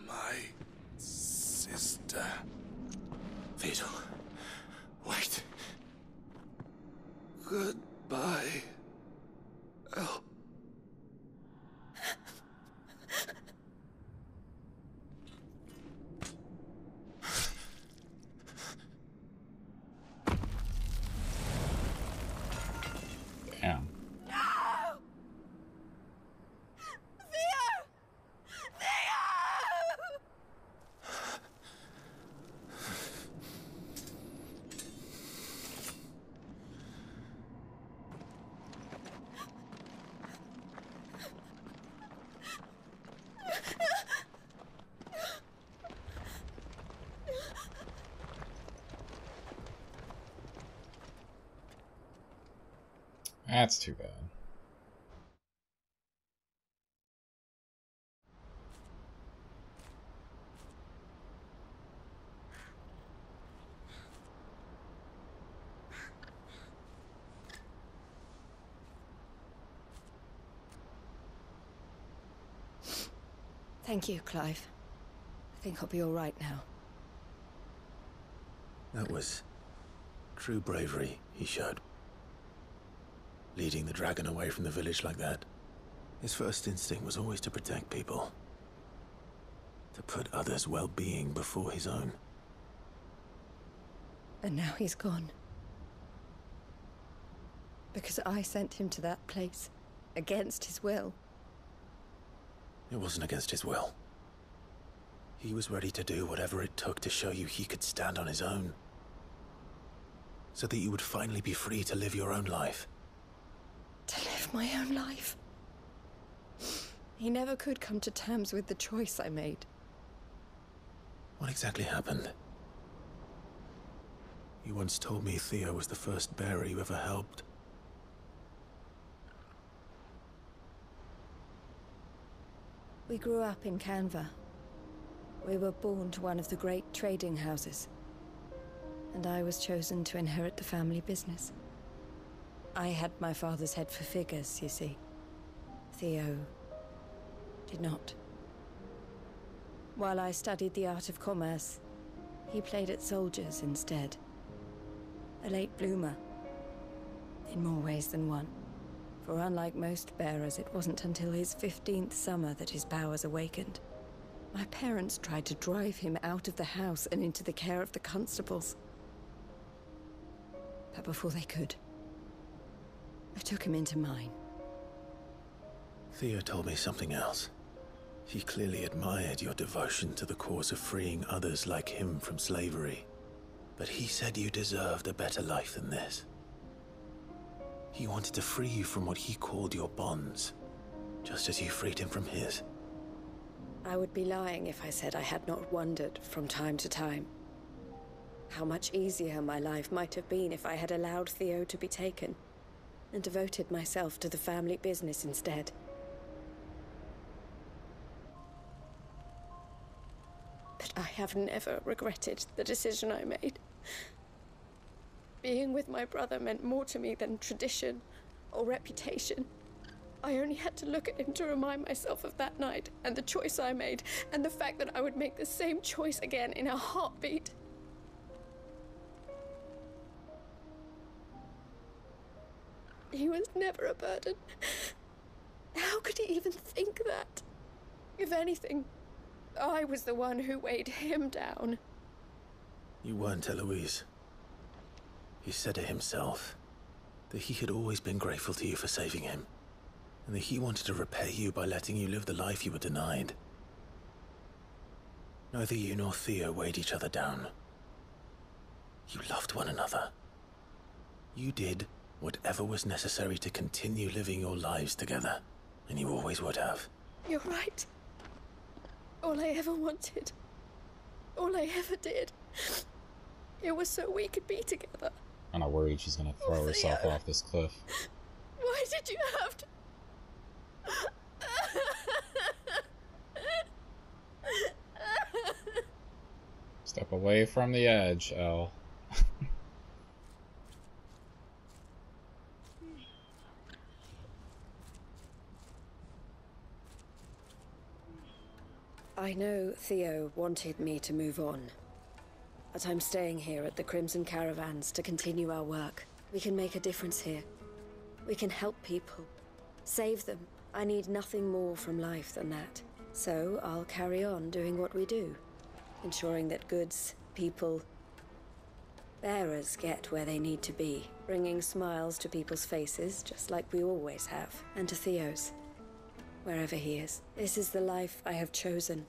my sister. Theodore, wait. Goodbye, El. Damn. No! Theo! Theo! That's too bad. Thank you, Clive. I think I'll be all right now. That was true bravery he showed. Leading the dragon away from the village like that. His first instinct was always to protect people. To put others' well-being before his own. And now he's gone. Because I sent him to that place, against his will. It wasn't against his will. He was ready to do whatever it took to show you he could stand on his own. So that you would finally be free to live your own life. To live my own life. He never could come to terms with the choice I made. What exactly happened? You once told me Theo was the first bearer you ever helped. We grew up in Canva. We were born to one of the great trading houses. And I was chosen to inherit the family business. I had my father's head for figures, you see. Theo did not. While I studied the art of commerce, he played at soldiers instead. A late bloomer. In more ways than one. For unlike most bearers, it wasn't until his 15th summer that his powers awakened. My parents tried to drive him out of the house and into the care of the constables. But before they could, I took him into mine. Theo told me something else. He clearly admired your devotion to the cause of freeing others like him from slavery. But he said you deserved a better life than this. He wanted to free you from what he called your bonds, just as you freed him from his. I would be lying if I said I had not wondered from time to time how much easier my life might have been if I had allowed Theo to be taken and devoted myself to the family business instead. But I have never regretted the decision I made. Being with my brother meant more to me than tradition or reputation. I only had to look at him to remind myself of that night and the choice I made and the fact that I would make the same choice again in a heartbeat. He was never a burden. How could he even think that? If anything, I was the one who weighed him down. You weren't, Eloise. He said it himself, that he had always been grateful to you for saving him, and that he wanted to repay you by letting you live the life you were denied. Neither you nor Theo weighed each other down. You loved one another. You did Whatever was necessary to continue living your lives together. And you always would have. You're right. All I ever wanted, all I ever did, it was so we could be together. I'm not worried she's gonna throw herself off this cliff. Why did you have to? Step away from the edge, Elle. I know Theo wanted me to move on, but I'm staying here at the Crimson Caravans to continue our work. We can make a difference here. We can help people. Save them. I need nothing more from life than that. So I'll carry on doing what we do. Ensuring that goods, people, bearers get where they need to be. Bringing smiles to people's faces, just like we always have. And to Theo's. Wherever he is. This is the life I have chosen.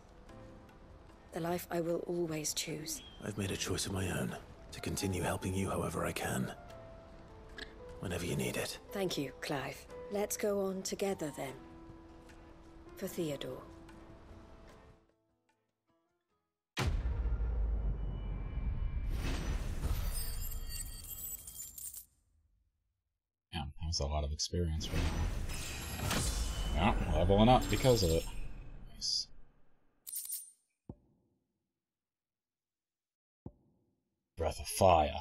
The life I will always choose. I've made a choice of my own. To continue helping you however I can. Whenever you need it. Thank you, Clive. Let's go on together then. For Theodore. Yeah, that was a lot of experience for me. Yeah, leveling up because of it. Nice. Breath of fire.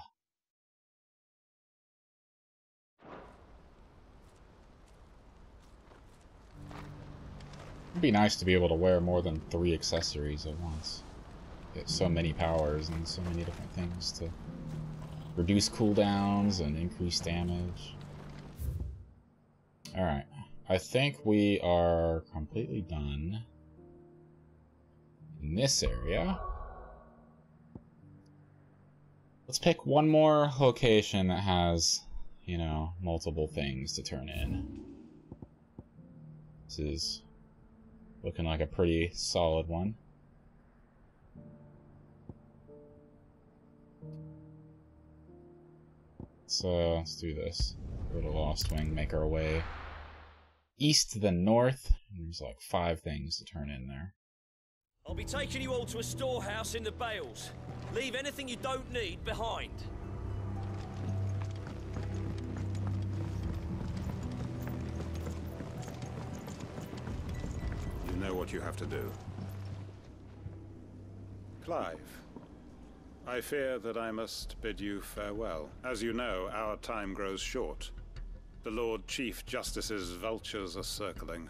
It'd be nice to be able to wear more than 3 accessories at once. Get so many powers and so many different things to reduce cooldowns and increase damage. Alright. I think we are completely done in this area. Let's pick one more location that has, you know, multiple things to turn in. This is looking like a pretty solid one. Let's do this. Go to Lost Wing, make our way east to the north, and there's like 5 things to turn in there. I'll be taking you all to a storehouse in the Bales. Leave anything you don't need behind. You know what you have to do. Clive, I fear that I must bid you farewell. As you know, our time grows short. The Lord Chief Justice's vultures are circling.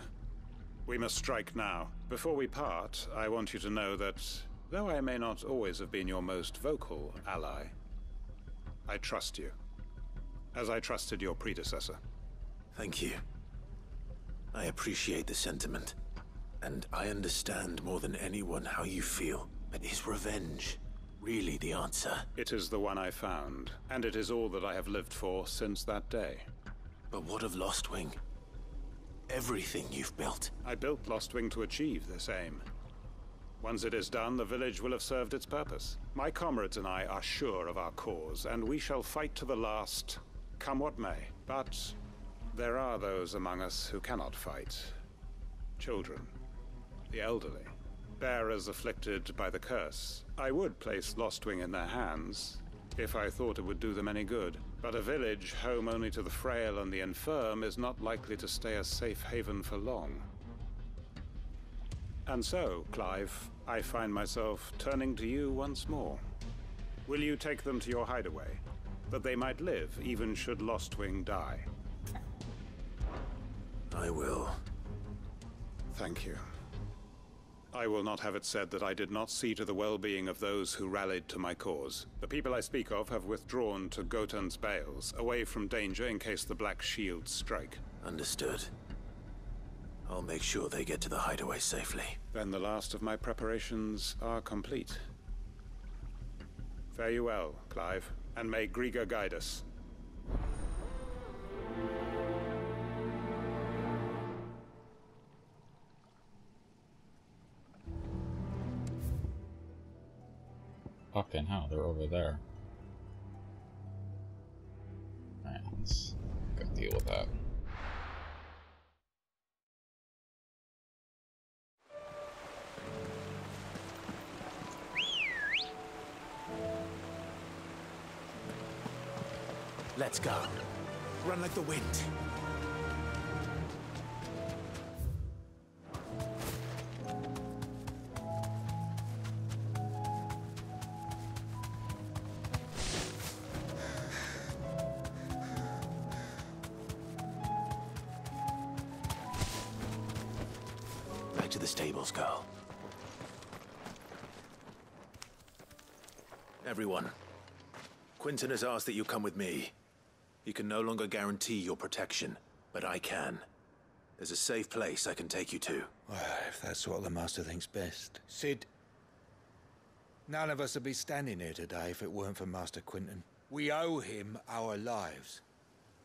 We must strike now. Before we part, I want you to know that, though I may not always have been your most vocal ally, I trust you, as I trusted your predecessor. Thank you. I appreciate the sentiment, and I understand more than anyone how you feel. But is revenge really the answer? It is the one I found, and it is all that I have lived for since that day. But what of Lostwing? Everything you've built. I built Lostwing to achieve this aim. Once it is done, the village will have served its purpose. My comrades and I are sure of our cause, and we shall fight to the last, come what may. But there are those among us who cannot fight. Children, the elderly, bearers afflicted by the curse. I would place Lostwing in their hands, if I thought it would do them any good. But a village home only to the frail and the infirm is not likely to stay a safe haven for long. And so, Clive, I find myself turning to you once more. Will you take them to your hideaway, that they might live even should Lostwing die? I will. Thank you. I will not have it said that I did not see to the well-being of those who rallied to my cause. The people I speak of have withdrawn to Gotan's Bales, away from danger in case the Black Shields strike. Understood. I'll make sure they get to the hideaway safely. Then the last of my preparations are complete. Fare you well, Clive, and may Griga guide us. Fucking hell, they're over there. Alright, let's that. Let's go. Run like the wind. Back to the stables, girl. Everyone, Quinton has asked that you come with me. He can no longer guarantee your protection, but I can. There's a safe place I can take you to. Well, if that's what the Master thinks best. Sid, none of us would be standing here today if it weren't for Master Quinton. We owe him our lives.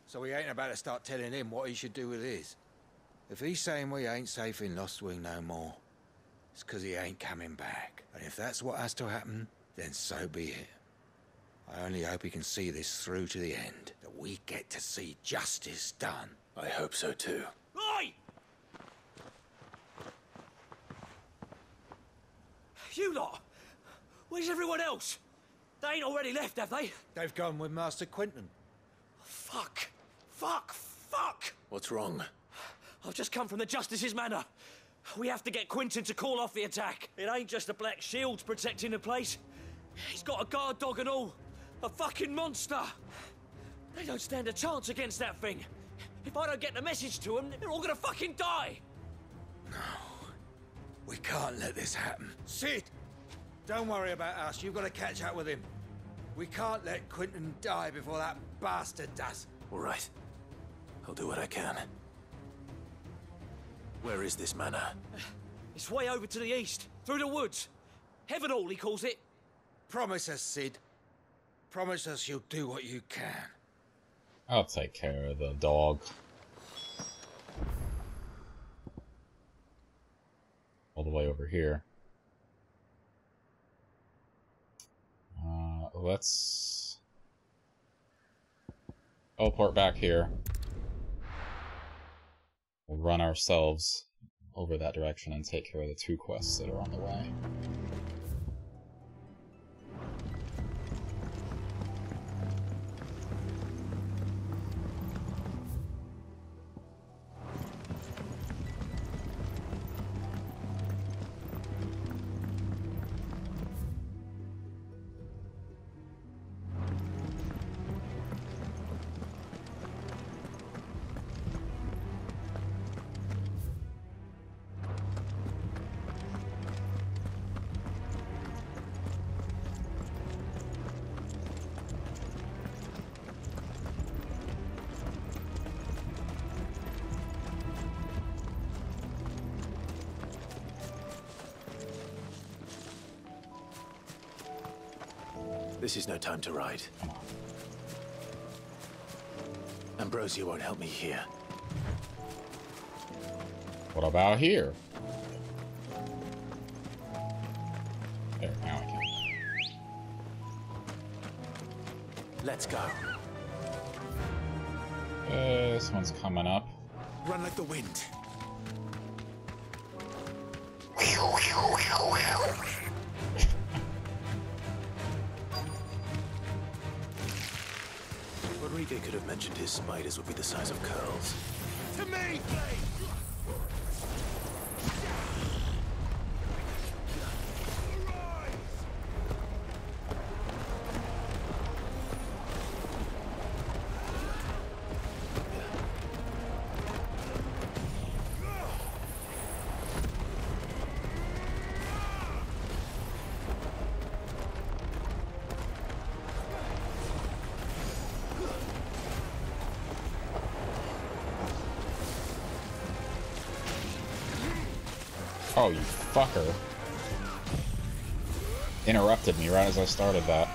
So we ain't about to start telling him what he should do with his. If he's saying we ain't safe in Lost Wing no more, it's 'cause he ain't coming back. And if that's what has to happen, then so be it. I only hope he can see this through to the end, that we get to see justice done. I hope so too. Oi! You lot! Where's everyone else? They ain't already left, have they? They've gone with Master Quinton. Fuck! Fuck! Fuck! What's wrong? I've just come from the Justice's manor. We have to get Quinton to call off the attack. It ain't just the Black Shields protecting the place. He's got a guard dog and all. A fucking monster! They don't stand a chance against that thing. If I don't get the message to them, they're all gonna fucking die! No. We can't let this happen. Sid! Don't worry about us. You've got to catch up with him. We can't let Quinton die before that bastard does. All right. I'll do what I can. Where is this manor? It's way over to the east, through the woods. Heaven Hall, he calls it. Promise us, Sid. Promise us you'll do what you can. I'll take care of the dog. All the way over here. Let's teleport back here. We'll run ourselves over that direction and take care of the 2 quests that are on the way. This is no time to ride. Ambrosia won't help me here. What about here? There, now I can. Let's go. This one's coming up. Run like the wind. Rodrigo could have mentioned his spiders would be the size of curls. To me, Oh, you fucker. Interrupted me right as I started that.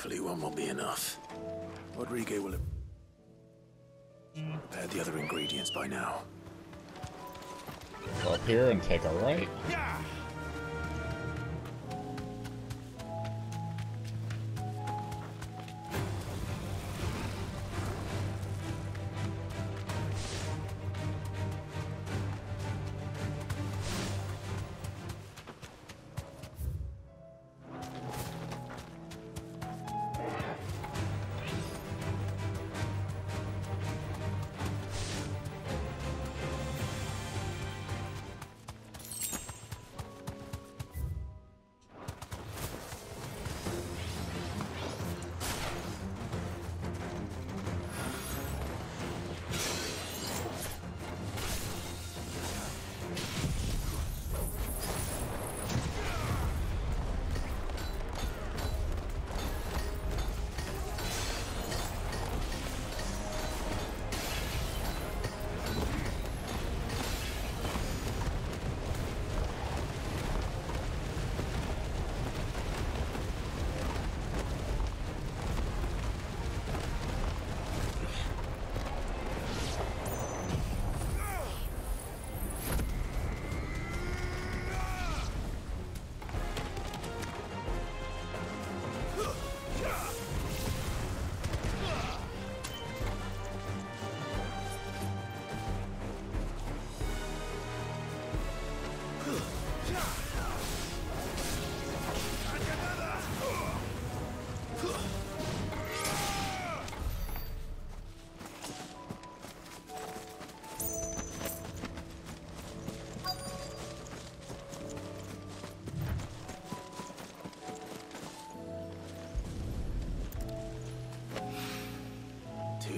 Hopefully one will be enough. Rodrigo will have prepared the other ingredients by now. Go up here and take a right.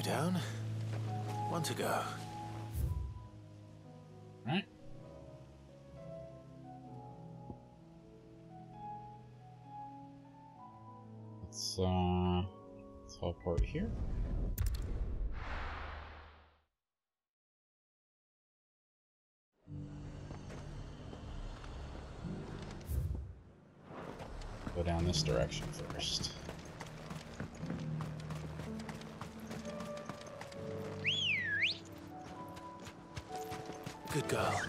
Down. One to go. Right. Let's teleport here. Go down this direction first. Good girl.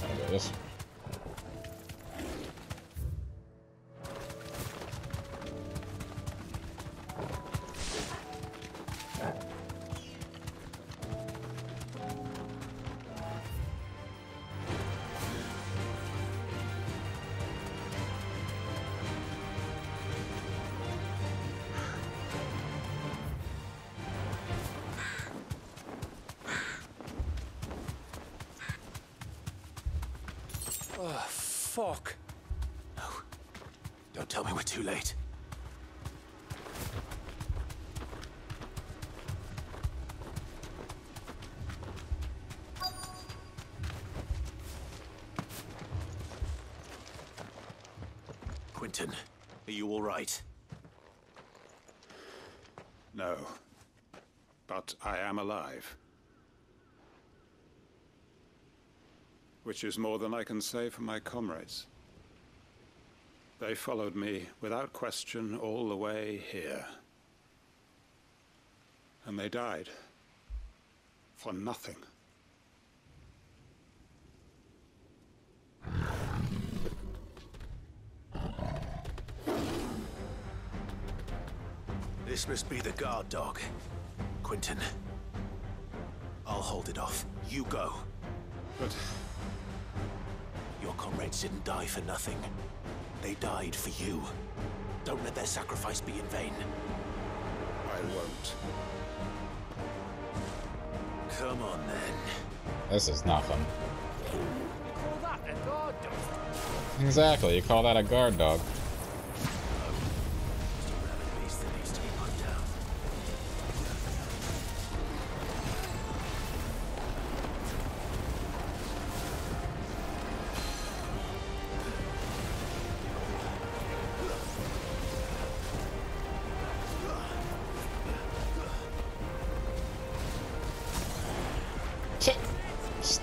I'll go this way. Oh, fuck. No. Don't tell me we're too late. Quentin, are you all right? No. But I am alive. Which is more than I can say for my comrades. They followed me without question all the way here. And they died. For nothing. This must be the guard dog. Quentin. I'll hold it off. You go. But... Your comrades didn't die for nothing. They died for you. Don't let their sacrifice be in vain. I won't. Come on, then. This is nothing. Call that a guard dog? Exactly, you call that a guard dog.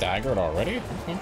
staggered already? Okay.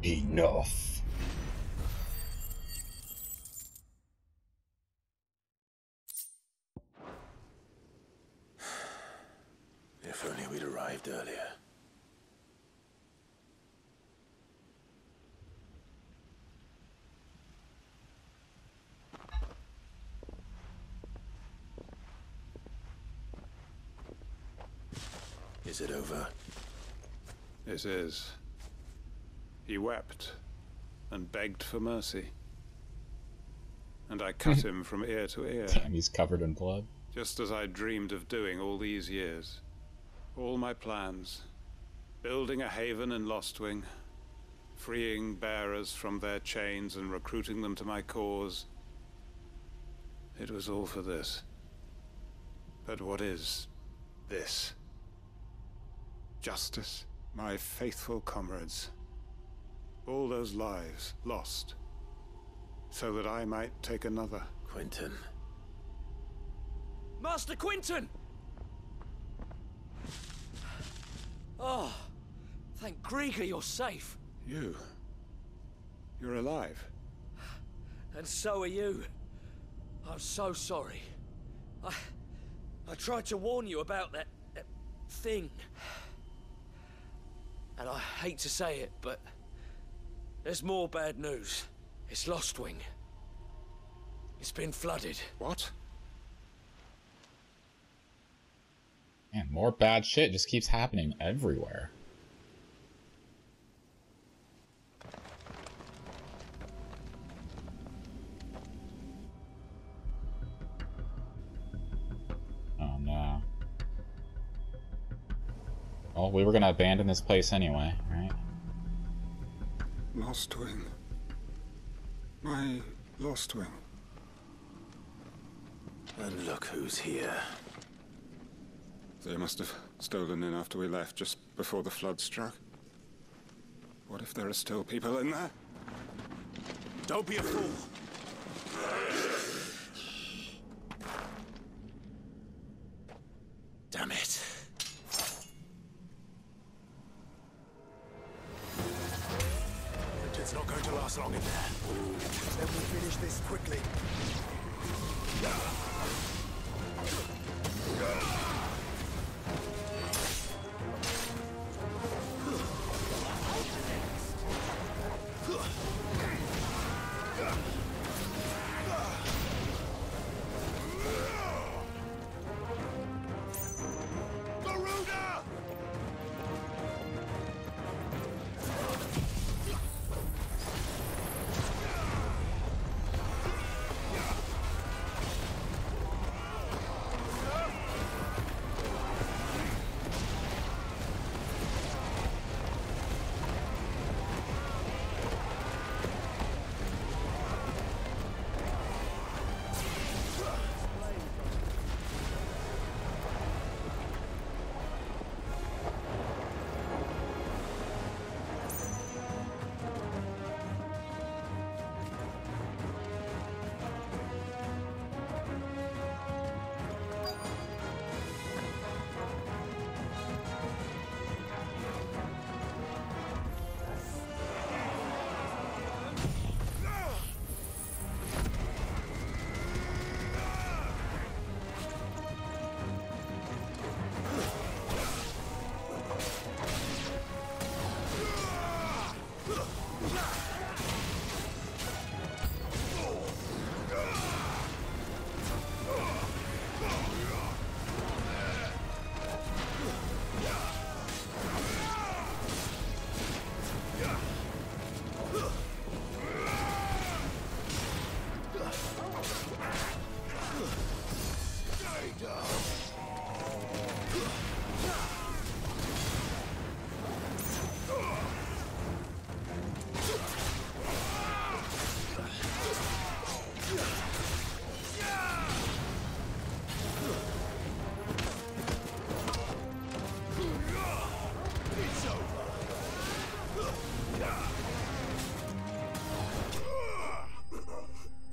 Enough. If only we'd arrived earlier. Is it over? It is. He wept and begged for mercy. And I cut him from ear to ear. Damn, he's covered in blood. Just as I dreamed of doing all these years. All my plans. Building a haven in Lostwing. Freeing bearers from their chains and recruiting them to my cause. It was all for this. But what is this? Justice, my faithful comrades. All those lives lost, so that I might take another. Quentin. Master Quentin! Oh, thank Grieger you're safe. You're alive. And so are you. I'm so sorry. I tried to warn you about that thing. And I hate to say it, but there's more bad news. It's Lostwing. It's been flooded. What? Man, more bad shit just keeps happening everywhere. Oh no. Well, we were gonna abandon this place anyway, right? Lostwing. My Lostwing. And look who's here. They must have stolen in after we left, just before the flood struck. What if there are still people in there? Don't be a fool. Damn it. It's not going to last long in there. Let me finish this quickly.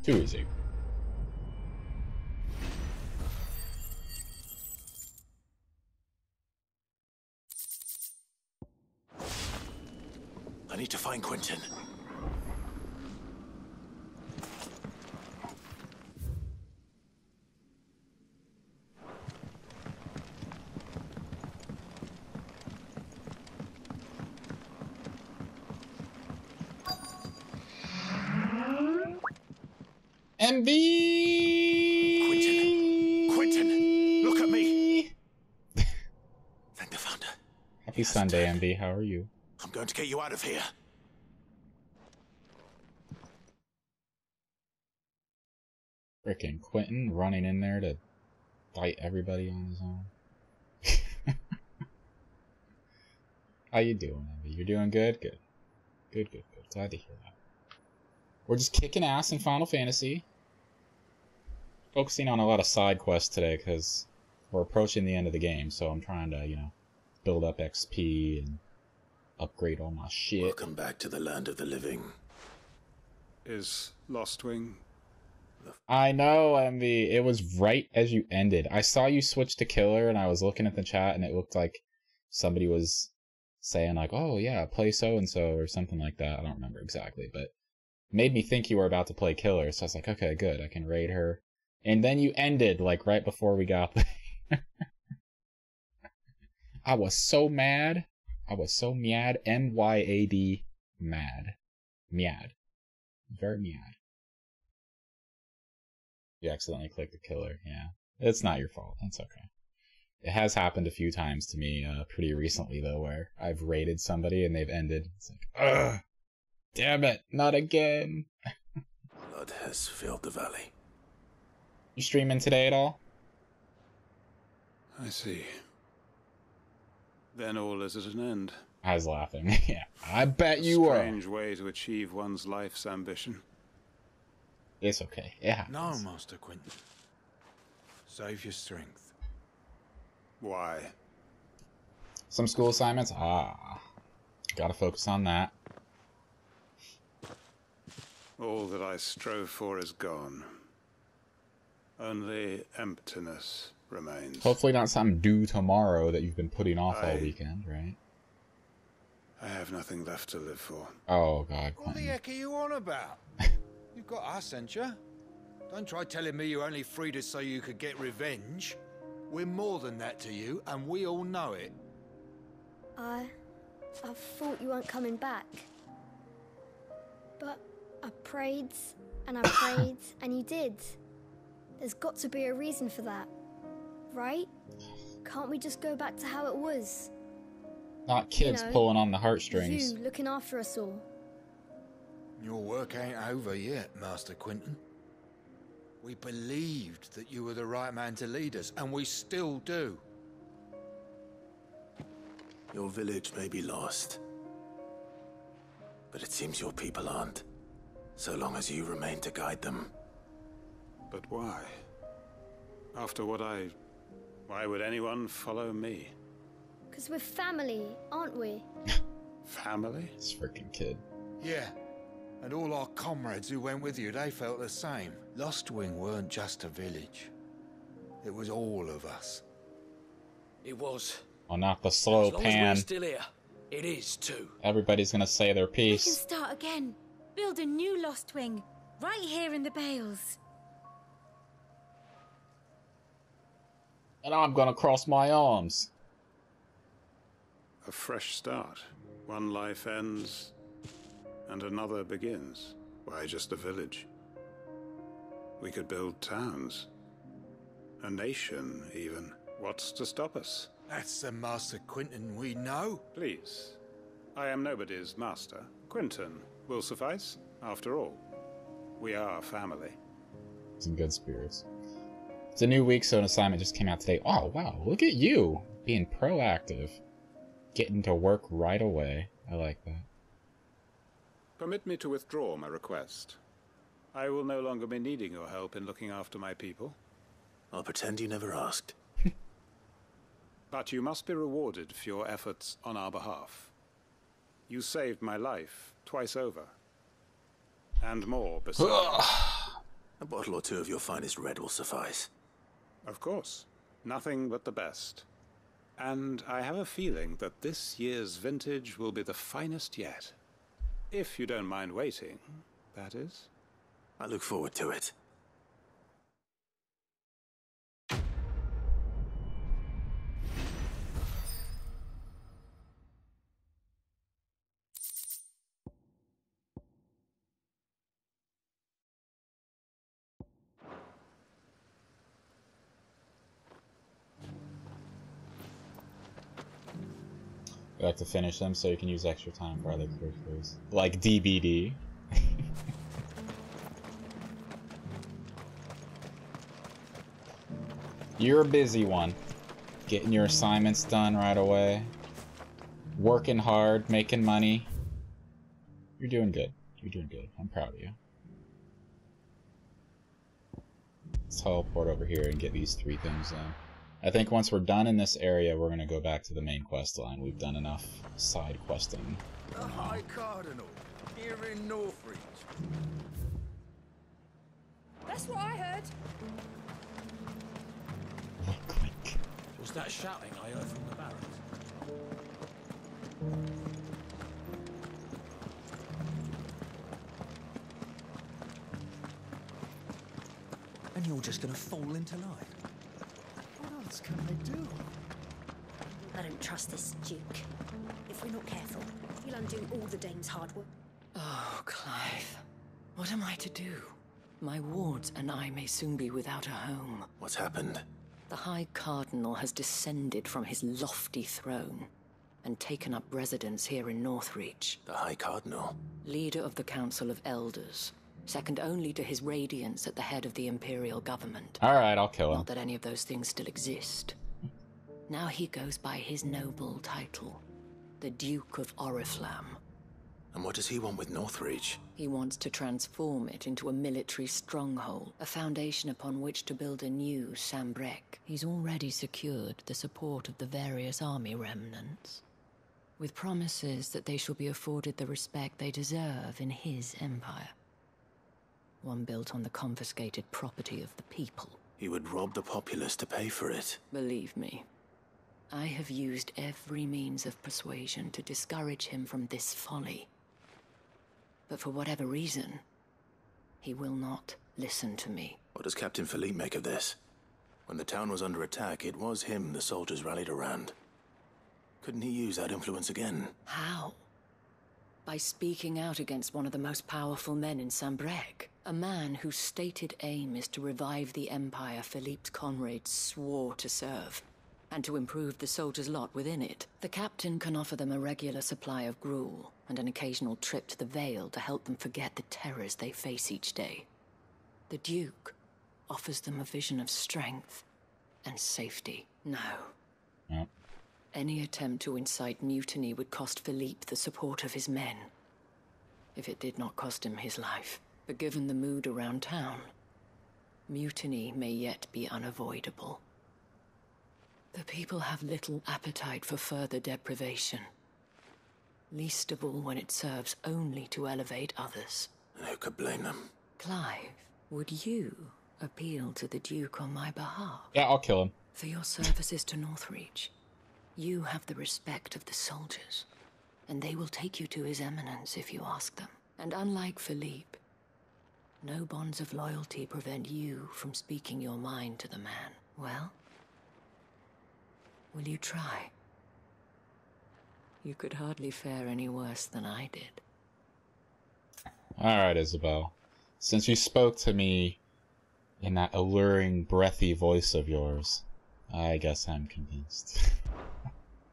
Too easy. I need to find Quentin. MV! Quentin! Look at me! Thank the Founder. Happy Sunday, MV. How are you? I'm going to get you out of here. Frickin' Quentin running in there to fight everybody on his own. How you doing, MV? You're doing good? Good. Good, good, good. Glad to hear that. We're just kicking ass in Final Fantasy. Focusing on a lot of side quests today because we're approaching the end of the game, so I'm trying to, you know, build up XP and upgrade all my shit. Welcome back to the land of the living. Is Lostwing? I know, MV. It was right as you ended. I saw you switch to killer, and I was looking at the chat, and it looked like somebody was saying, like, oh, yeah, play so-and-so, or something like that. I don't remember exactly, but made me think you were about to play killer, so I was like, okay, good, I can raid her. And then you ended, like, right before we got there. I was so mad. I was so mad. M-Y-A-D, mad. Mad. Very mad. You accidentally clicked the killer, yeah. It's not your fault, that's okay. It has happened a few times to me, pretty recently, though, where I've raided somebody and they've ended. It's like, ugh! Damn it, not again! Blood has filled the valley. You streaming today at all? I see. Then all is at an end. I was laughing. Yeah, I bet you are. Strange way to achieve one's life's ambition. It's okay. It happens. No, Master Quentin. Save your strength. Why? Some school assignments? Ah. Gotta focus on that. All that I strove for is gone. Only emptiness remains. Hopefully not something due tomorrow that you've been putting off all weekend, right? I have nothing left to live for. Oh, God, What the Quentin. heck are you on about? You've got us, ain't you? Don't try telling me you only freed us so you could get revenge. We're more than that to you, and we all know it. I thought you weren't coming back. But I prayed, and I prayed, and you did. There's got to be a reason for that, right? Can't we just go back to how it was? Not kids pulling on the heartstrings. You looking after us all. Your work ain't over yet, Master Quentin. We believed that you were the right man to lead us, and we still do. Your village may be lost, but it seems your people aren't, so long as you remain to guide them. But why? After what why would anyone follow me? Because we're family, aren't we? Family? This freaking kid. Yeah, and all our comrades who went with you, they felt the same. Lostwing weren't just a village. It was all of us. It was. Oh, not the slow As long pan. as we're still here, it is too. Everybody's gonna say their We can piece. start again. Build a new Lost Wing. Right here in the Bales. And I'm gonna cross my arms. A fresh start. One life ends, and another begins. Why just a village? We could build towns. A nation, even. What's to stop us? That's the Master Quentin we know. Please. I am nobody's master. Quentin will suffice, after all. We are family. It's in good spirits. It's a new week, so an assignment just came out today. Oh, wow, look at you. Being proactive. Getting to work right away. I like that. Permit me to withdraw my request. I will no longer be needing your help in looking after my people. I'll pretend you never asked. But you must be rewarded for your efforts on our behalf. You saved my life twice over. And more besides. A bottle or two of your finest red will suffice. Of course. Nothing but the best. And I have a feeling that this year's vintage will be the finest yet. If you don't mind waiting, that is. I look forward to it. You like to finish them so you can use extra time for other characters. Like DBD. You're a busy one. Getting your assignments done right away. Working hard, making money. You're doing good. You're doing good. I'm proud of you. Let's teleport over here and get these 3 things done. I think once we're done in this area, we're going to go back to the main quest line. We've done enough side questing. The High Cardinal, here in Northreach. That's what I heard. Was that shouting I heard from the barracks? And you're just gonna fall into line? What else can I do? I don't trust this Duke. If we're not careful, he'll undo all the Dame's hard work. Oh, Clive. What am I to do? My wards and I may soon be without a home. What's happened? The High Cardinal has descended from his lofty throne and taken up residence here in Northreach. The High Cardinal? Leader of the Council of Elders, second only to his Radiance at the head of the Imperial government. Alright, I'll kill him. Not that any of those things still exist. Now he goes by his noble title, the Duke of Oriflamme. And what does he want with Northreach? He wants to transform it into a military stronghold, a foundation upon which to build a new Sambrec. He's already secured the support of the various army remnants, with promises that they shall be afforded the respect they deserve in his empire. One built on the confiscated property of the people. He would rob the populace to pay for it. Believe me, I have used every means of persuasion to discourage him from this folly. But for whatever reason, he will not listen to me. What does Captain Philippe make of this? When the town was under attack, it was him the soldiers rallied around. Couldn't he use that influence again? How? By speaking out against one of the most powerful men in Sambrec. A man whose stated aim is to revive the empire Philippe's comrades swore to serve, and to improve the soldiers' lot within it. The captain can offer them a regular supply of gruel, and an occasional trip to the Vale to help them forget the terrors they face each day. The Duke offers them a vision of strength and safety. No. Yep. Any attempt to incite mutiny would cost Philippe the support of his men, if it did not cost him his life. But given the mood around town, mutiny may yet be unavoidable. The people have little appetite for further deprivation, least of all when it serves only to elevate others. And who could blame them? Clive, would you appeal to the Duke on my behalf? Yeah, I'll kill him. For your services to Northreach, you have the respect of the soldiers, and they will take you to His Eminence if you ask them. And unlike Philippe, no bonds of loyalty prevent you from speaking your mind to the man. Well, will you try? You could hardly fare any worse than I did. Alright, Isabel. Since you spoke to me in that alluring, breathy voice of yours, I guess I'm convinced.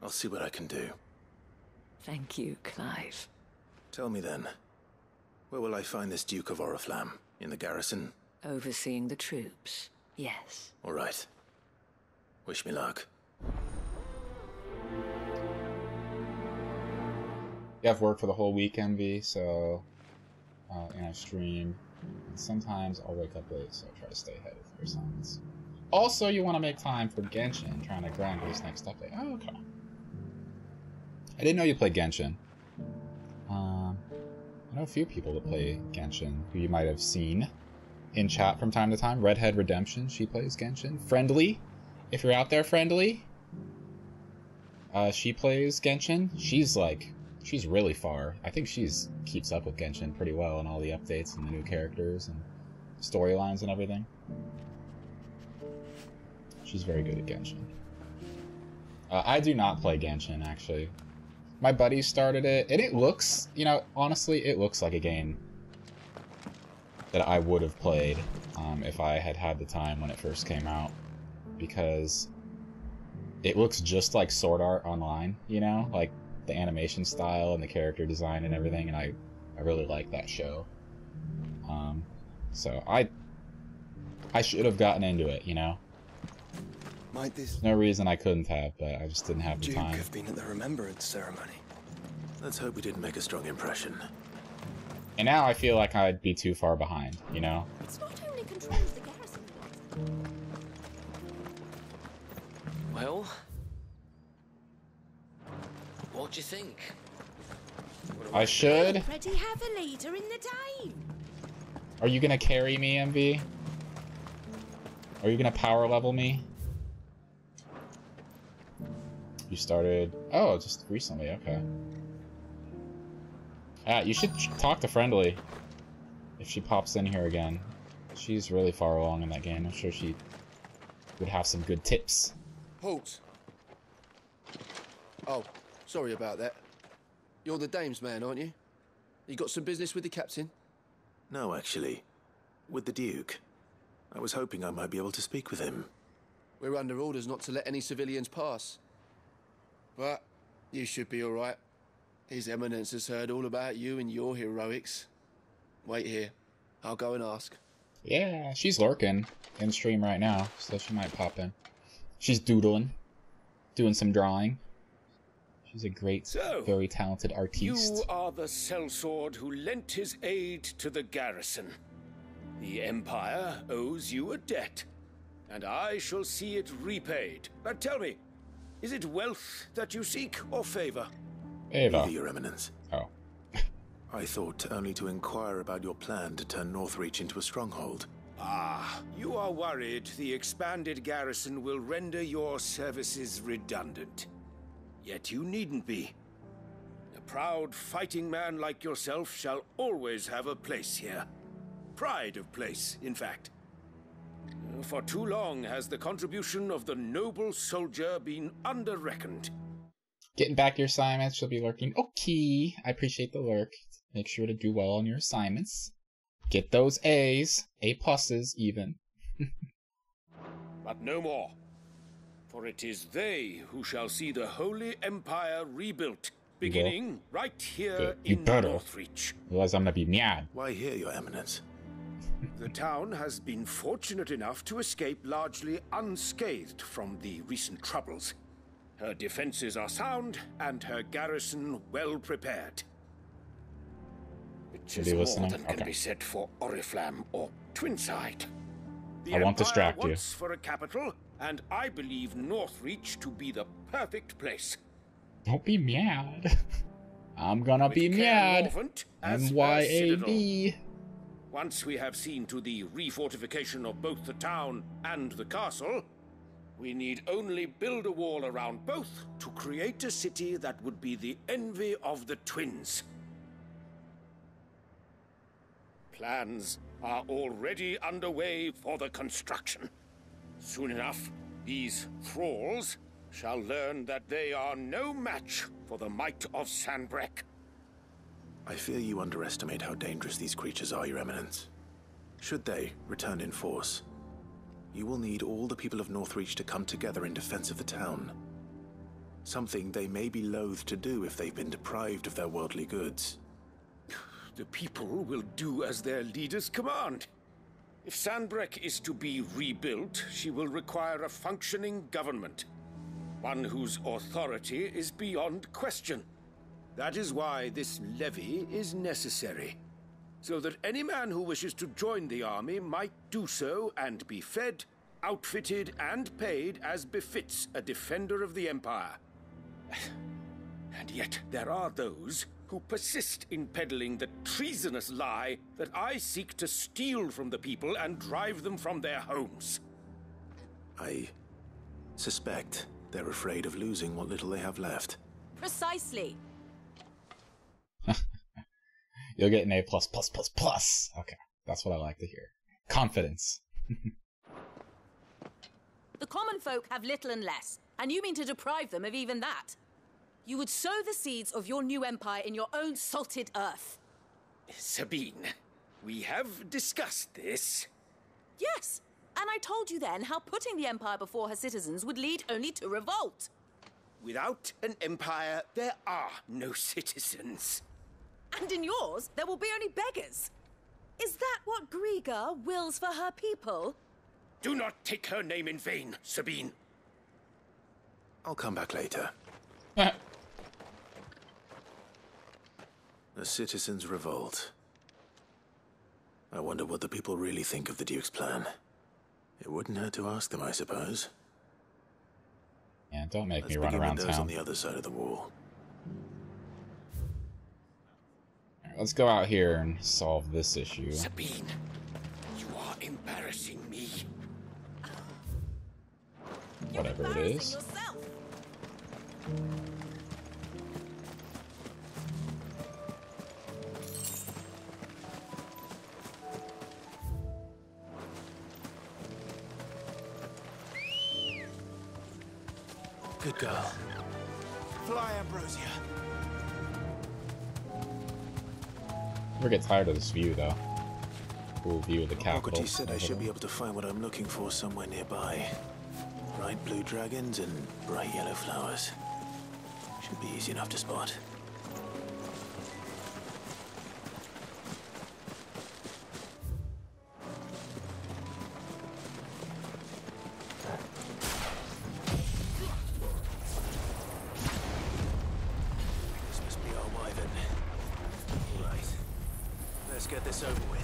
I'll see what I can do. Thank you, Clive. Tell me then, where will I find this Duke of Oriflamme? In the garrison? Overseeing the troops, yes. All right. Wish me luck. You have work for the whole week, MV, so stream. And sometimes I'll wake up late, so I try to stay ahead of your assignments. Also, you want to make time for Genshin, trying to grind for this next update. Oh, okay. I didn't know you played Genshin. I know a few people that play Genshin who you might have seen. in chat from time to time. Redhead Redemption, she plays Genshin. Friendly, if you're out there, Friendly. She plays Genshin. She's really far. I think keeps up with Genshin pretty well and all the updates and the new characters and storylines and everything. She's very good at Genshin. I do not play Genshin, actually. My buddy started it, and it looks, honestly, it looks like a game that I would have played if I had had the time when it first came out, because it looks just like Sword Art Online, like the animation style and the character design and everything, and I really like that show. So I should have gotten into it, Might this no reason I couldn't have, but I just didn't have the Duke time. have been at the remembrance ceremony? Let's hope we didn't make a strong impression. And now I feel like I'd be too far behind, It's not only controls the garrison. Well, what do you think? I should. Already have a leader in the team. Are you gonna carry me, MV? Are you gonna power level me? You started... Oh, just recently, okay. You should talk to Friendly if she pops in here again. She's really far along in that game. I'm sure she would have some good tips. Halt! Oh, sorry about that. You're the dame's man, aren't you? You got some business with the captain? No, actually. With the Duke. I was hoping I might be able to speak with him. We're under orders not to let any civilians pass. But you should be all right. His Eminence has heard all about you and your heroics. Wait here. I'll go and ask. Yeah, she's lurking in stream right now, so she might pop in. She's doodling, doing some drawing. She's a great, very talented artiste. You are the sellsword who lent his aid to the garrison. The Empire owes you a debt, and I shall see it repaid. But tell me, is it wealth that you seek, or favor? Favor. Neither, Your Eminence. Oh. I thought only to inquire about your plan to turn Northreach into a stronghold. Ah, you are worried the expanded garrison will render your services redundant. Yet you needn't be. A proud fighting man like yourself shall always have a place here. Pride of place, in fact. For too long has the contribution of the noble soldier been under-reckoned. Getting back your assignments, she'll be lurking. Okay, I appreciate the lurk. Make sure to do well on your assignments. Get those A's, A pluses even. But no more. For it is they who shall see the Holy Empire rebuilt, beginning right here in Northreach. Otherwise I'm gonna be mad. Why here, Your Eminence? The town has been fortunate enough to escape largely unscathed from the recent troubles. Her defenses are sound, and her garrison well prepared. Which is more than can be said for Oriflamme or Twinside. The I won't Empire distract you. wants for a capital, and I believe Northreach to be the perfect place. Don't be mad. I'm gonna be mad. MYAD. Once we have seen to the refortification of both the town and the castle, we need only build a wall around both to create a city that would be the envy of the twins. Plans are already underway for the construction. Soon enough, these thralls shall learn that they are no match for the might of Sanbreque. I fear you underestimate how dangerous these creatures are, Your Eminence. Should they return in force, you will need all the people of Northreach to come together in defense of the town. Something they may be loath to do if they've been deprived of their worldly goods. The people will do as their leaders command. If Sanbreque is to be rebuilt, she will require a functioning government. One whose authority is beyond question. That is why this levy is necessary. So that any man who wishes to join the army might do so and be fed, outfitted, and paid as befits a defender of the Empire. And yet there are those who persist in peddling the treasonous lie that I seek to steal from the people and drive them from their homes. I suspect they're afraid of losing what little they have left. Precisely. You'll get an A++++. Okay, that's what I like to hear. Confidence. The common folk have little and less, and you mean to deprive them of even that? You would sow the seeds of your new empire in your own salted earth. Sabine, we have discussed this. Yes, and I told you then how putting the empire before her citizens would lead only to revolt. Without an empire, there are no citizens. And in yours, there will be only beggars. Is that what Griga wills for her people? Do not take her name in vain, Sabine. I'll come back later. The citizens revolt. I wonder what the people really think of the Duke's plan. It wouldn't hurt to ask them, I suppose. Yeah, don't make Let's me run begin around with those town. on the other side of the wall. Alright, let's go out here and solve this issue. Sabine, you are embarrassing me. Whatever it is. Good girl. Fly, Ambrosia. Never get tired of this view, though. Cool view of the capital. Socrates said I should be able to find what I'm looking for somewhere nearby. Bright blue dragons and bright yellow flowers. Should be easy enough to spot. This must be our wyvern. Right. Let's get this over with.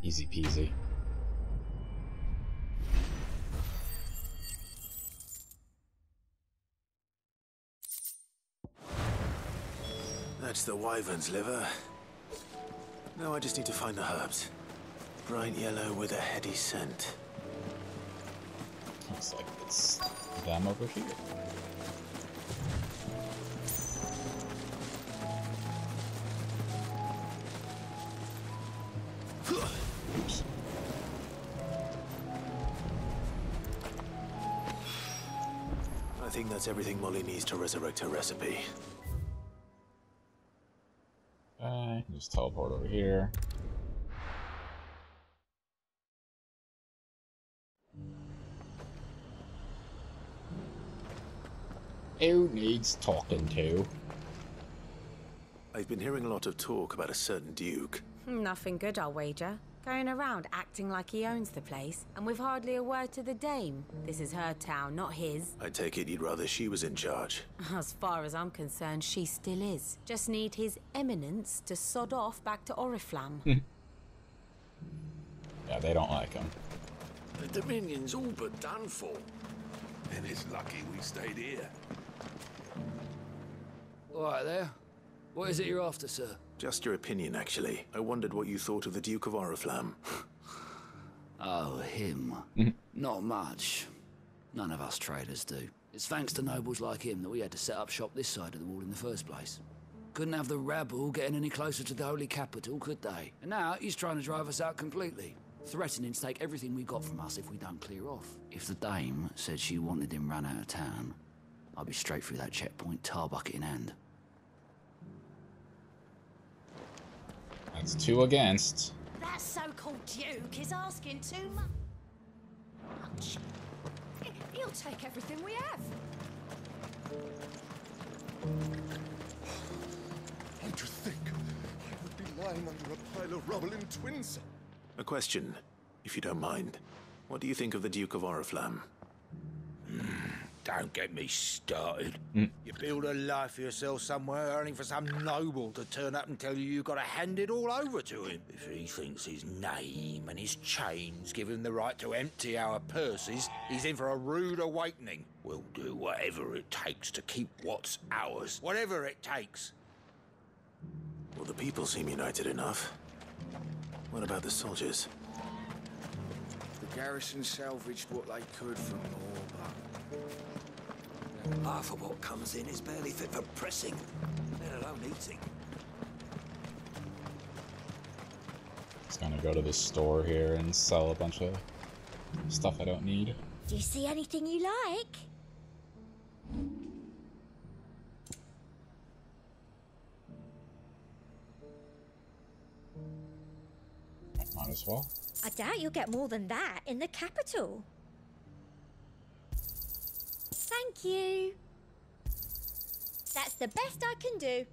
Easy peasy. That's the wyvern's liver. Now I just need to find the herbs. Bright yellow with a heady scent. Looks like it's them over here. Oops. I think that's everything Molly needs to resurrect her recipe. Just teleport over here. Who needs talking to? I've been hearing a lot of talk about a certain duke. Nothing good, I'll wager. Going around acting like he owns the place, and with hardly a word to the dame. This is her town, not his. I take it you'd rather she was in charge. As far as I'm concerned, she still is. Just need his eminence to sod off back to Oriflamme. Yeah, they don't like him. The Dominion's all but done for. And it's lucky we stayed here. All right there. What is it you're after, sir? Just your opinion, actually. I wondered what you thought of the Duke of Oriflamme. Oh, him. Not much. None of us traders do. It's thanks to nobles like him that we had to set up shop this side of the wall in the first place. couldn't have the rabble getting any closer to the holy capital, could they? And now he's trying to drive us out completely, threatening to take everything we got from us if we don't clear off. If the dame said she wanted him run out of town, I'd be straight through that checkpoint, tar bucket in hand. That's 2 against. That so-called Duke is asking too much. He'll take everything we have. And to think I would be lying under a pile of rubble in Twins. A question, if you don't mind. What do you think of the Duke of Oriflamme? Don't get me started. You build a life for yourself somewhere, only for some noble to turn up and tell you you've got to hand it all over to him. If he thinks his name and his chains give him the right to empty our purses, he's in for a rude awakening. We'll do whatever it takes to keep what's ours. Whatever it takes. Well, the people seem united enough. What about the soldiers? The garrison salvaged what they could from Orba. Half of what comes in is barely fit for pressing, let alone eating. Just gonna go to the store here and sell a bunch of stuff I don't need. Do you see anything you like? Might as well. I doubt you'll get more than that in the capital. Thank you. That's the best I can do.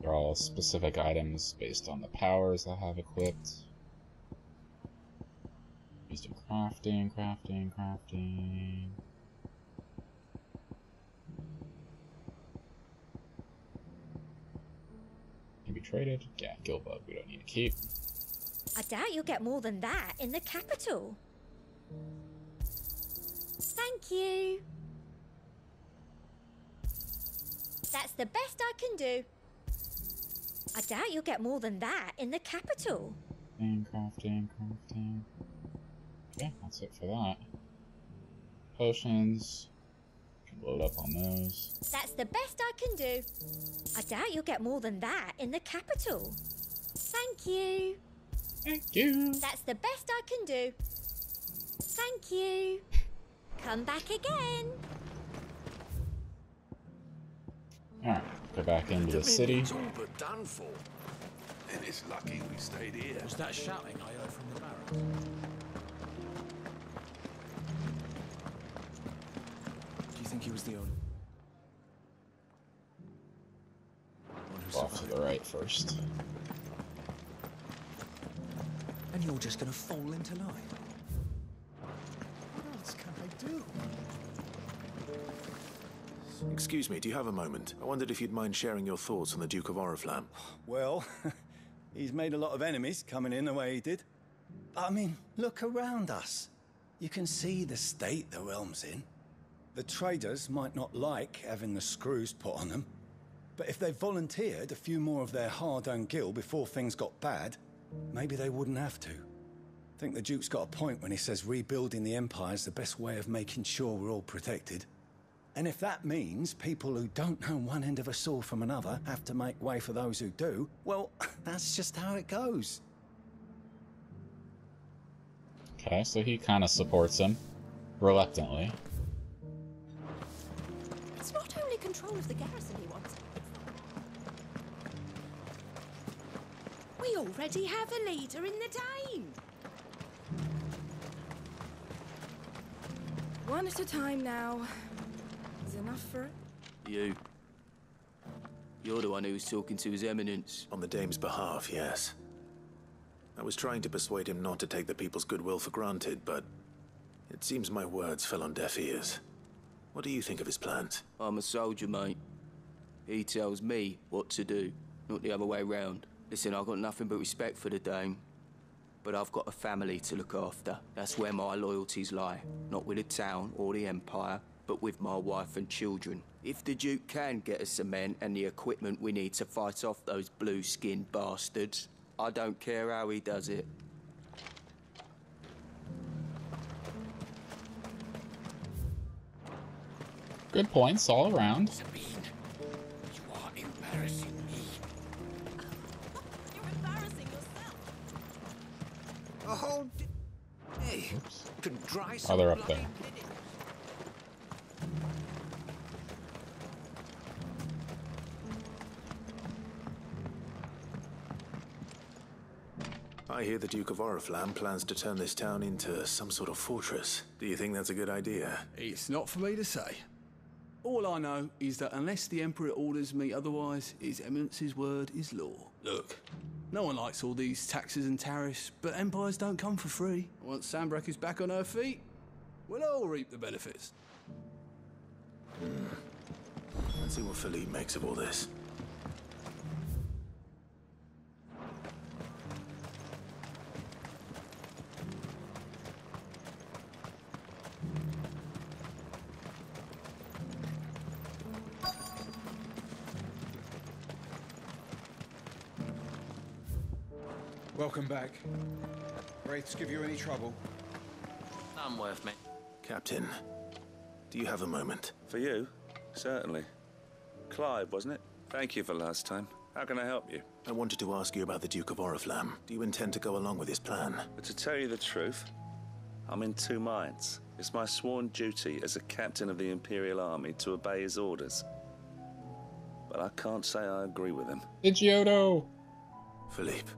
They're all specific items based on the powers I have equipped. Used in crafting. Can be traded. Yeah, Gilbug we don't need to keep. I doubt you'll get more than that in the capital. Thank you. That's the best I can do. I doubt you'll get more than that in the capital. Crafting. Okay, that's it for that. Potions. Can load up on those. That's the best I can do. I doubt you'll get more than that in the capital. Thank you. Thank you. That's the best I can do. Thank you. Come back again. Alright, go back into the city. It's all but done for. And it's lucky we stayed here. Was that shouting I heard from the barracks? Do you think he was the owner? Off to the right first. And you're just gonna fall into line. What else can I do? Excuse me, do you have a moment? I wondered if you'd mind sharing your thoughts on the Duke of Oriflamme. Well, he's made a lot of enemies coming in the way he did. I mean, look around us. You can see the state the realm's in. The traders might not like having the screws put on them, but if they volunteered a few more of their hard-earned gil before things got bad, maybe they wouldn't have to. I think the Duke's got a point when he says rebuilding the Empire's the best way of making sure we're all protected. And if that means people who don't know one end of a sword from another have to make way for those who do, well, that's just how it goes. Okay, so he kind of supports him. Reluctantly. It's not only control of the garrison he wants. We already have a leader in the Dame. One at a time now. Is enough for it? You're the one who was talking to His Eminence. On the Dame's behalf, yes. I was trying to persuade him not to take the people's goodwill for granted, but it seems my words fell on deaf ears. What do you think of his plans? I'm a soldier, mate. He tells me what to do, not the other way round. Listen, I've got nothing but respect for the Dame, but I've got a family to look after. That's where my loyalties lie. Not with the town or the Empire, but with my wife and children. If the Duke can get us some men and the equipment we need to fight off those blue-skinned bastards, I don't care how he does it. Good points all around. Sabine, you are embarrassing me. You're embarrassing yourself. Oh, hey, could dry Oh, some they're up bloody there. bidding. I hear the Duke of Oriflamme plans to turn this town into some sort of fortress. Do you think that's a good idea? It's not for me to say. All I know is that unless the Emperor orders me otherwise, His Eminence's word is law. Look, no one likes all these taxes and tariffs, but empires don't come for free. Once Sanbreque is back on her feet, we'll all reap the benefits. Let's see what Philippe makes of all this. Welcome back. Wraiths give you any trouble? None worth me. Captain, do you have a moment? For you? Certainly. Clive, wasn't it? Thank you for last time. How can I help you? I wanted to ask you about the Duke of Oriflamme. Do you intend to go along with his plan? But to tell you the truth, I'm in two minds. It's my sworn duty as a captain of the Imperial Army to obey his orders. But I can't say I agree with him. Idioto! Philippe,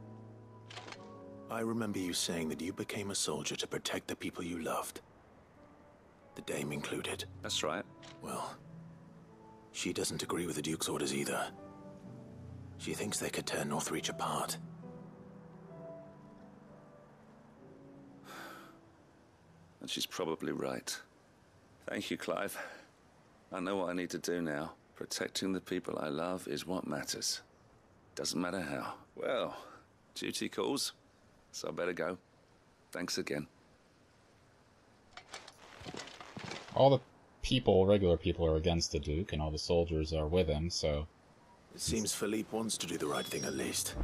I remember you saying that you became a soldier to protect the people you loved. The Dame included. That's right. Well, she doesn't agree with the Duke's orders either. She thinks they could tear Northreach apart. And she's probably right. Thank you, Clive. I know what I need to do now. Protecting the people I love is what matters. Doesn't matter how. Well, duty calls, so I better go. Thanks again. All the people, regular people, are against the Duke, and all the soldiers are with him, so... It seems Philippe wants to do the right thing at least.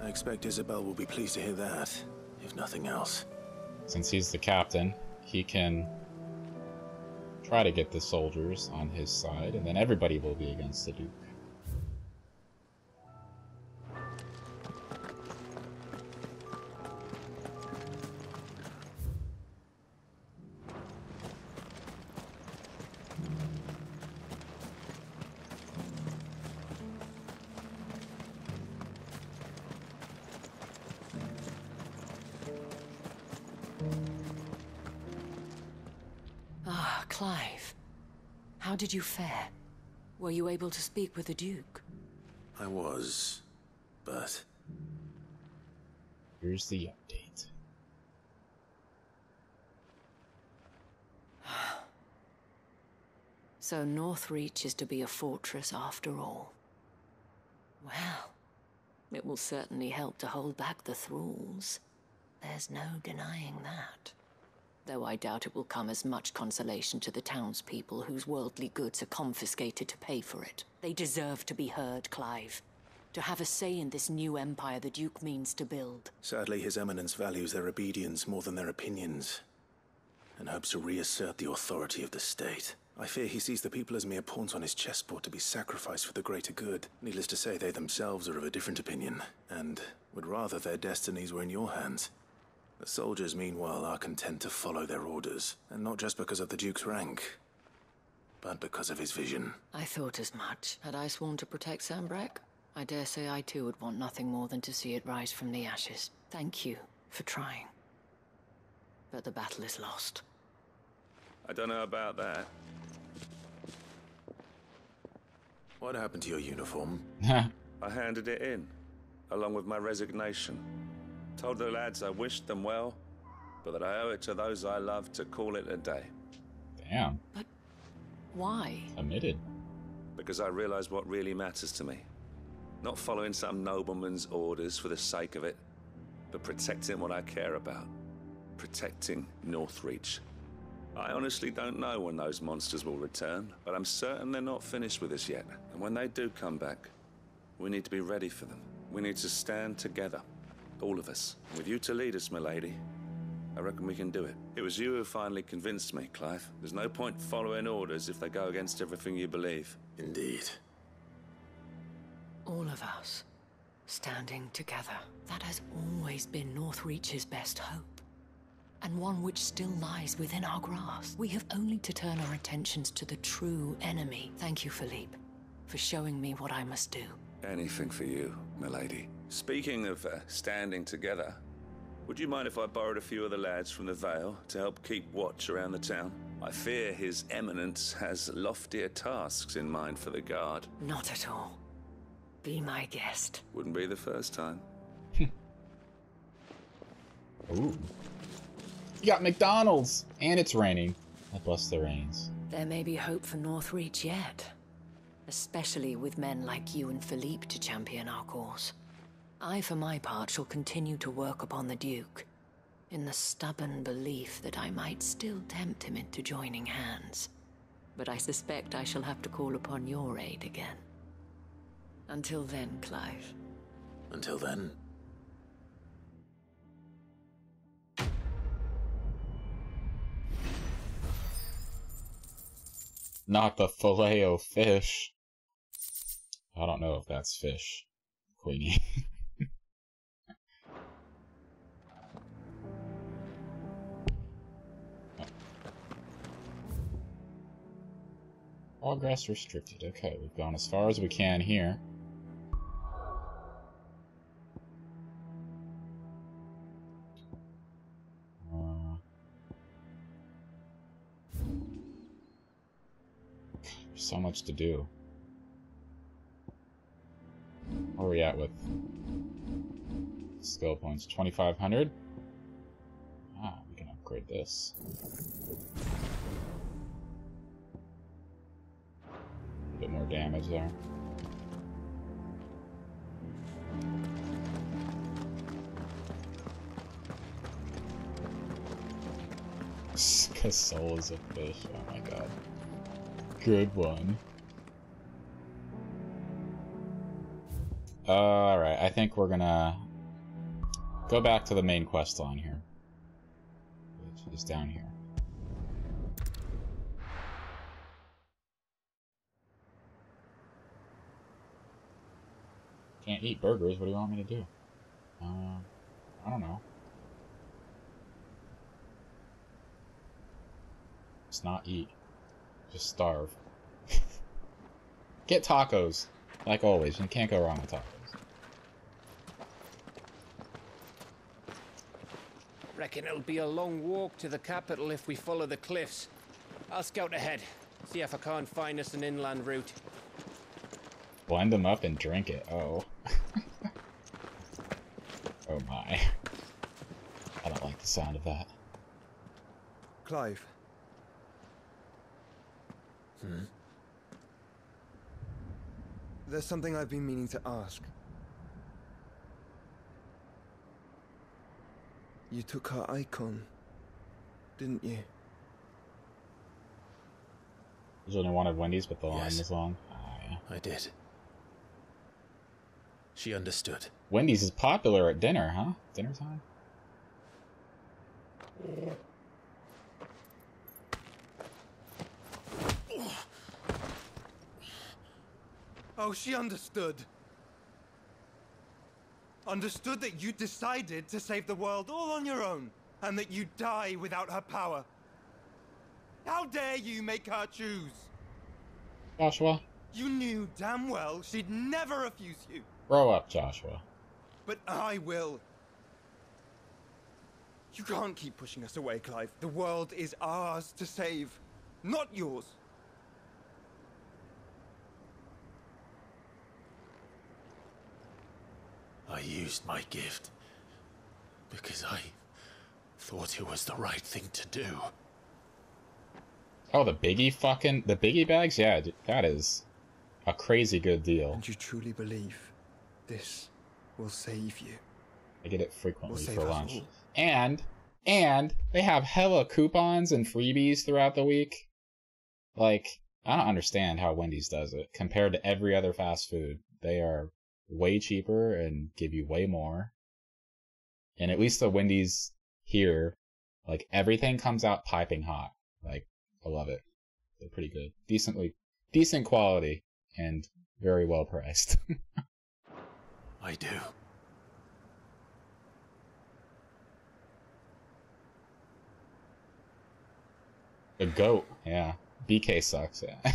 I expect Isabel will be pleased to hear that, if nothing else. Since he's the captain, he can try to get the soldiers on his side, and then everybody will be against the Duke. Ah, Clive. How did you fare? Were you able to speak with the Duke? I was, but... Here's the update. So Northreach is to be a fortress after all. Well, it will certainly help to hold back the thralls. There's no denying that. Though I doubt it will come as much consolation to the townspeople whose worldly goods are confiscated to pay for it. They deserve to be heard, Clive. To have a say in this new empire the Duke means to build. Sadly, His Eminence values their obedience more than their opinions, and hopes to reassert the authority of the state. I fear he sees the people as mere pawns on his chessboard to be sacrificed for the greater good. Needless to say, they themselves are of a different opinion, and would rather their destinies were in your hands. The soldiers, meanwhile, are content to follow their orders, and not just because of the Duke's rank, but because of his vision. I thought as much. Had I sworn to protect Sanbreque, I dare say I too would want nothing more than to see it rise from the ashes. Thank you for trying. But the battle is lost. I don't know about that. What happened to your uniform? I handed it in, along with my resignation. Told the lads I wished them well, but that I owe it to those I love to call it a day. Damn. But why? Committed. Because I realize what really matters to me. Not following some nobleman's orders for the sake of it, but protecting what I care about. Protecting Northreach. I honestly don't know when those monsters will return, but I'm certain they're not finished with us yet. And when they do come back, we need to be ready for them. We need to stand together. All of us. With you to lead us, milady, I reckon we can do it. It was you who finally convinced me, Clive. There's no point following orders if they go against everything you believe. Indeed. All of us, standing together. That has always been Northreach's best hope. And one which still lies within our grasp. We have only to turn our attentions to the true enemy. Thank you, Philippe, for showing me what I must do. Anything for you, milady. Speaking of standing together, would you mind if I borrowed a few of the lads from the Vale to help keep watch around the town? I fear His Eminence has loftier tasks in mind for the guard. Not at all. Be my guest. Wouldn't be the first time. Ooh. You got McDonald's! And it's raining. God bless the rains. There may be hope for Northreach yet. Especially with men like you and Philippe to champion our cause. I, for my part, shall continue to work upon the Duke, in the stubborn belief that I might still tempt him into joining hands. But I suspect I shall have to call upon your aid again. Until then, Clive. Until then. Not the filet-o-fish. I don't know if that's fish, Queenie. Progress restricted. Okay, we've gone as far as we can here. There's so much to do. Where are we at with skill points? 2,500? Ah, we can upgrade this. A bit more damage there. Because Soul is a fish. Oh my god. Good one. Alright, I think we're gonna go back to the main quest line here. Which is down here. Can't eat burgers, what do you want me to do? I don't know. Just not eat. Just starve. Get tacos. Like always, you can't go wrong with tacos. Reckon it'll be a long walk to the capital if we follow the cliffs. I'll scout ahead, see if I can't find us an inland route. Blend them up and drink it. Oh. Oh my. I don't like the sound of that. Clive. There's something I've been meaning to ask. You took her icon, didn't you? There's only one of Wendy's, but the line was long. Oh, yeah. I did. She understood. Wendy's is popular at dinner, huh? Dinner time? Oh, she understood. Understood that you decided to save the world all on your own, and that you'd die without her power. How dare you make her choose? Joshua? You knew damn well she'd never refuse you. Grow up, Joshua. But I will. You can't keep pushing us away, Clive. The world is ours to save, not yours. I used my gift because I thought it was the right thing to do. Oh, the biggie bags? Yeah, that is a crazy good deal. And you truly believe this will save you? I get it frequently We'll for save us lunch. all. And they have hella coupons and freebies throughout the week. Like, I don't understand how Wendy's does it compared to every other fast food. They are way cheaper and give you way more. And at least the Wendy's here Like, everything comes out piping hot. Like, I love it. They're pretty good. Decent quality, and very well priced. I do. The goat, yeah. BK sucks, yeah.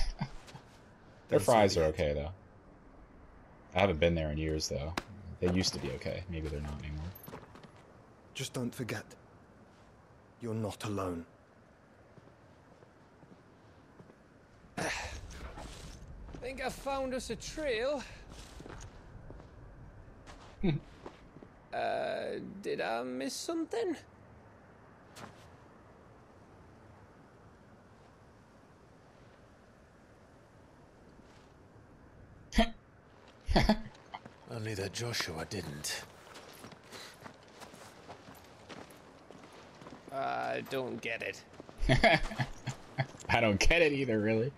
Their fries are okay, though. I haven't been there in years, though. They used to be okay. Maybe they're not anymore. Just don't forget, you're not alone. Think I found us a trail. Did I miss something? Only that Joshua didn't. I don't get it. I don't get it either, really.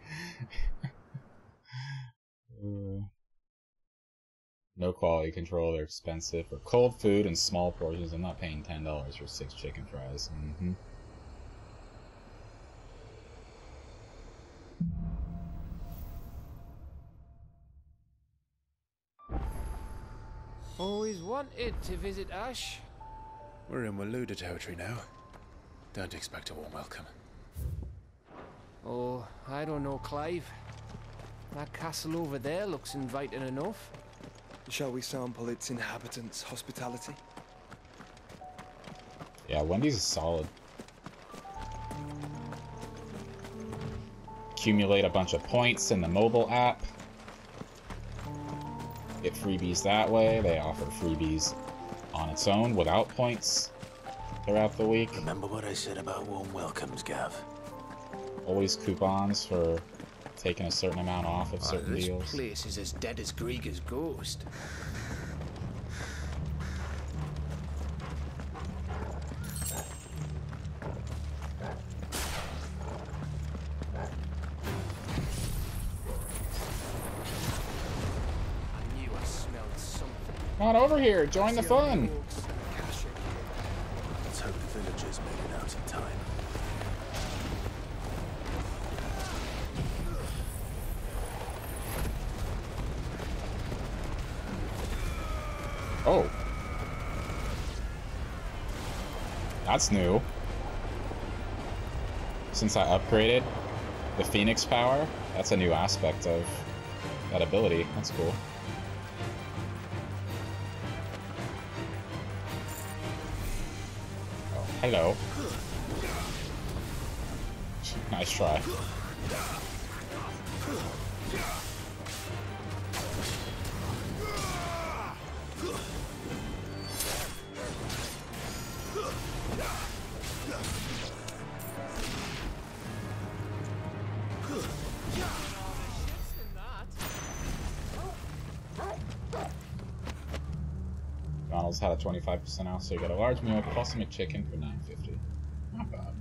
No quality control, they're expensive. For cold food and small portions, I'm not paying $10 for 6 chicken fries. Always wanted to visit Ash. We're in Waluda territory now. Don't expect a warm welcome. Oh, I don't know, Clive. That castle over there looks inviting enough. Shall we sample its inhabitants' hospitality? Yeah, Wendy's is solid. Accumulate a bunch of points in the mobile app. Get freebies that way. They offer freebies on its own without points throughout the week. Remember what I said about warm welcomes, Gav? Always coupons for taking a certain amount off of certain deals. This place is as dead as Grieger's ghost. I knew I smelled something. Come on over here, join the fun. Let's hope the villagers made it out in time. Oh. That's new. Since I upgraded the Phoenix power, that's a new aspect of that ability. That's cool. Oh, hello. Nice try. McDonald's had a 25% off, so you get a large meal plus a McChicken for $9.50. Not bad.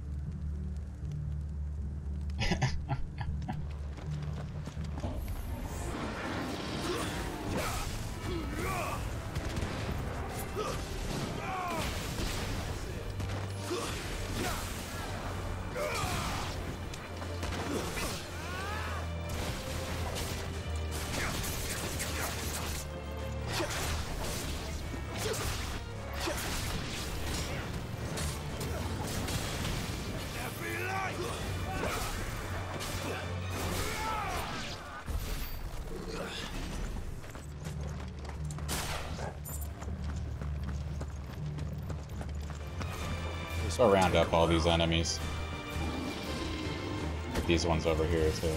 Let's go round up all these enemies. These ones over here too.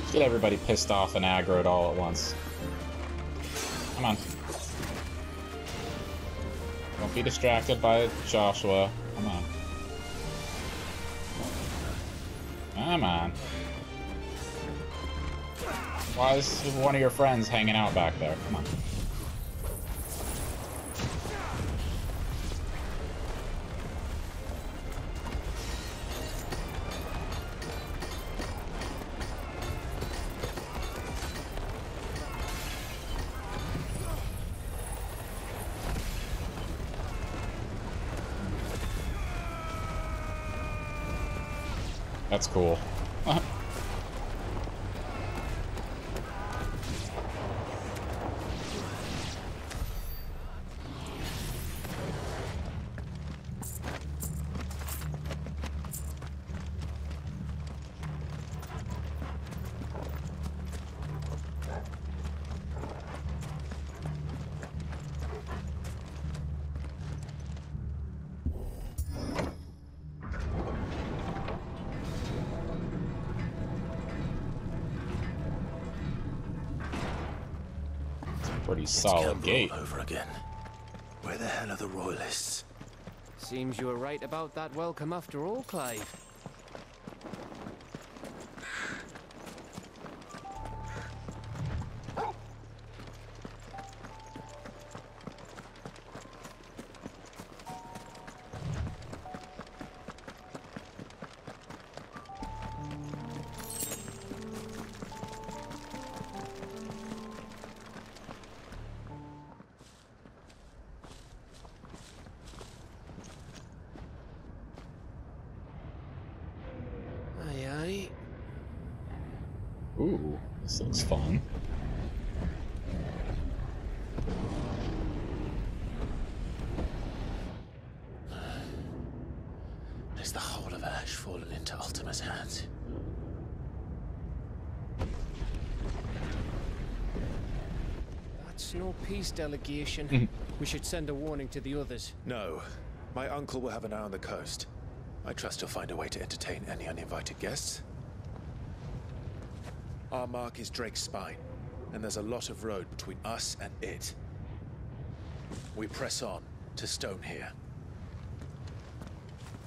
Let's get everybody pissed off and aggroed all at once. Come on. Don't be distracted by Joshua. Come on. Come on. Why is one of your friends hanging out back there? Come on. That's cool. Pretty solid gate. All over again. Where the hell are the royalists? Seems you were right about that welcome after all, Clive. Ooh, this looks fun. Is the whole of Ash fallen into Ultima's hands? That's no peace delegation. We should send a warning to the others. No. My uncle will have an eye on the coast. I trust he'll find a way to entertain any uninvited guests. Our mark is Drake's Spine, and there's a lot of road between us and it. We press on to Stone here.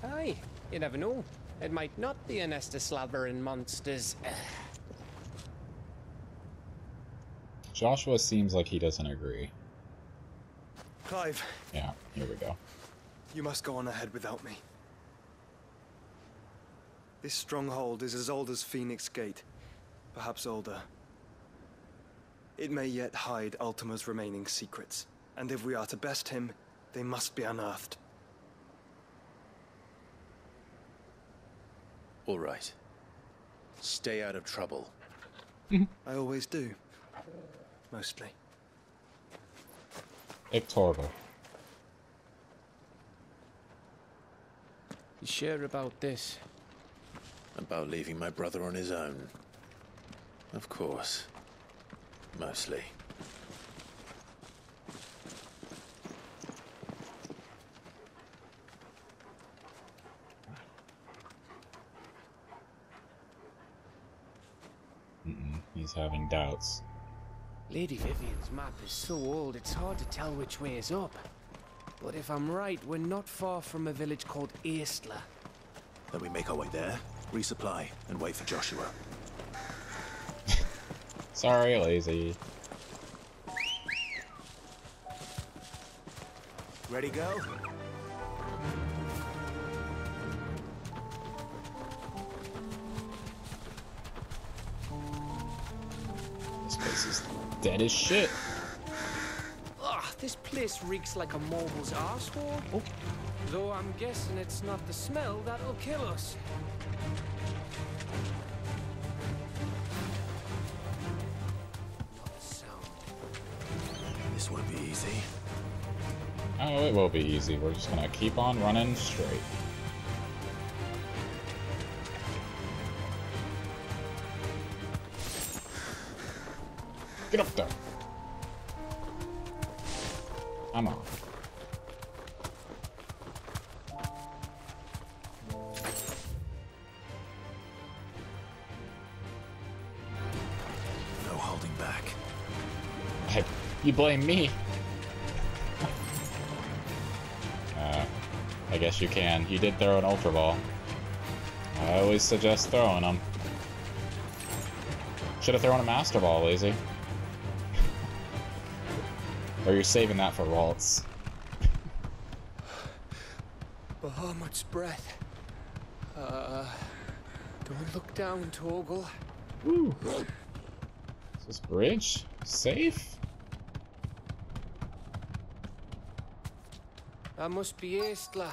Aye, you never know. It might not be a nest of slavering monsters. Joshua seems like he doesn't agree. Clive. Yeah, here we go. You must go on ahead without me. This stronghold is as old as Phoenix Gate, perhaps older. It may yet hide Ultima's remaining secrets, and if we are to best him, they must be unearthed. All right. Stay out of trouble. I always do. Mostly. Ictorgal. You sure about this? About leaving my brother on his own. Of course. Mostly. He's having doubts. Lady Vivian's map is so old it's hard to tell which way is up. But if I'm right, we're not far from a village called Aistla. Then we make our way there, resupply, and wait for Joshua. Sorry, lazy. Ready, go? This place is dead as shit. Ugh, this place reeks like a mobile's arsehole. Oh. Though I'm guessing it's not the smell that'll kill us. Not a sound. This won't be easy. Oh, it will be easy. We're just gonna keep on running straight. Get up there. I'm off. No holding back. You blame me. I guess you can. You did throw an Ultra Ball. I always suggest throwing them. Should have thrown a Master Ball, lazy. Or you're saving that for Waltz. Bahamut's breath. Don't look down, Torgal. Woo. Is this bridge safe? That must be Aistla.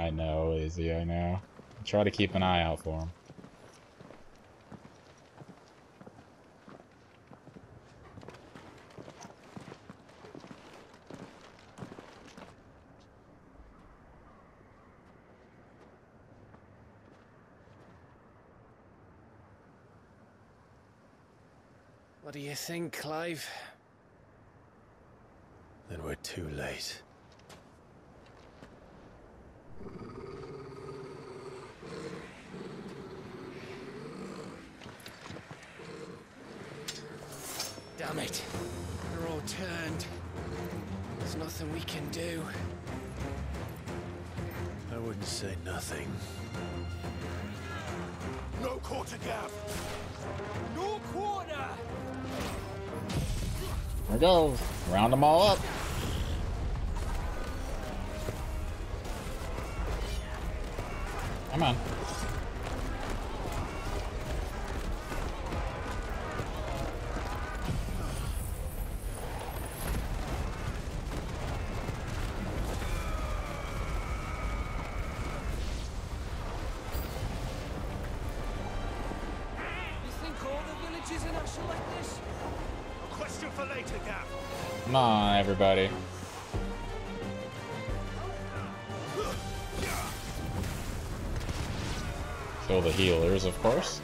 I know, Izzy, I know. Try to keep an eye out for him. What do you think, Clive? Then we're too late. Damn it. They're all turned. There's nothing we can do. I wouldn't say nothing. No quarter gap! No quarter! There it goes. Round them all up. Come on. Come on, everybody. Kill the healers, of course.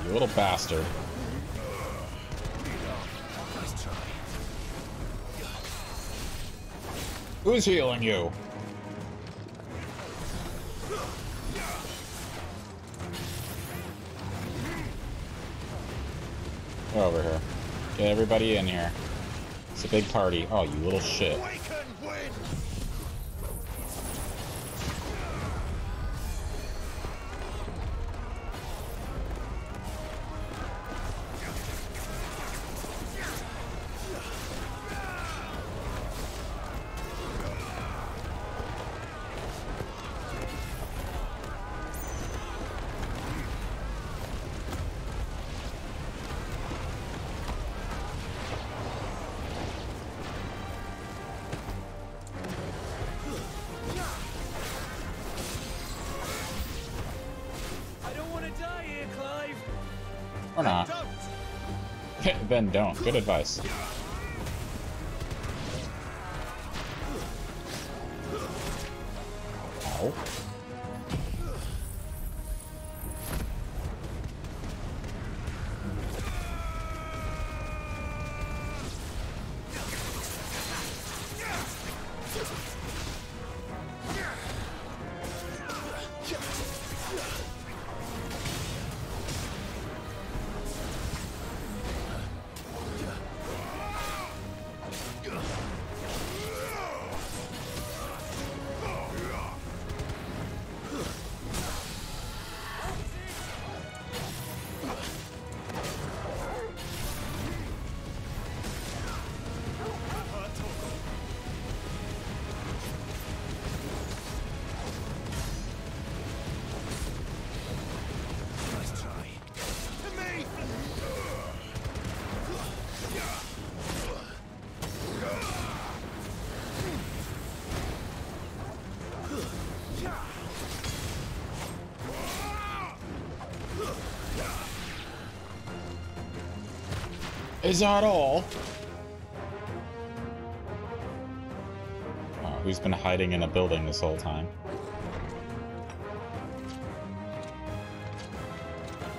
You little bastard. Who's healing you? Get over here. Get everybody in here. It's a big party. Oh, you little shit. Or not. Then don't. Good advice. Ow. Is that all? Oh, who's been hiding in a building this whole time?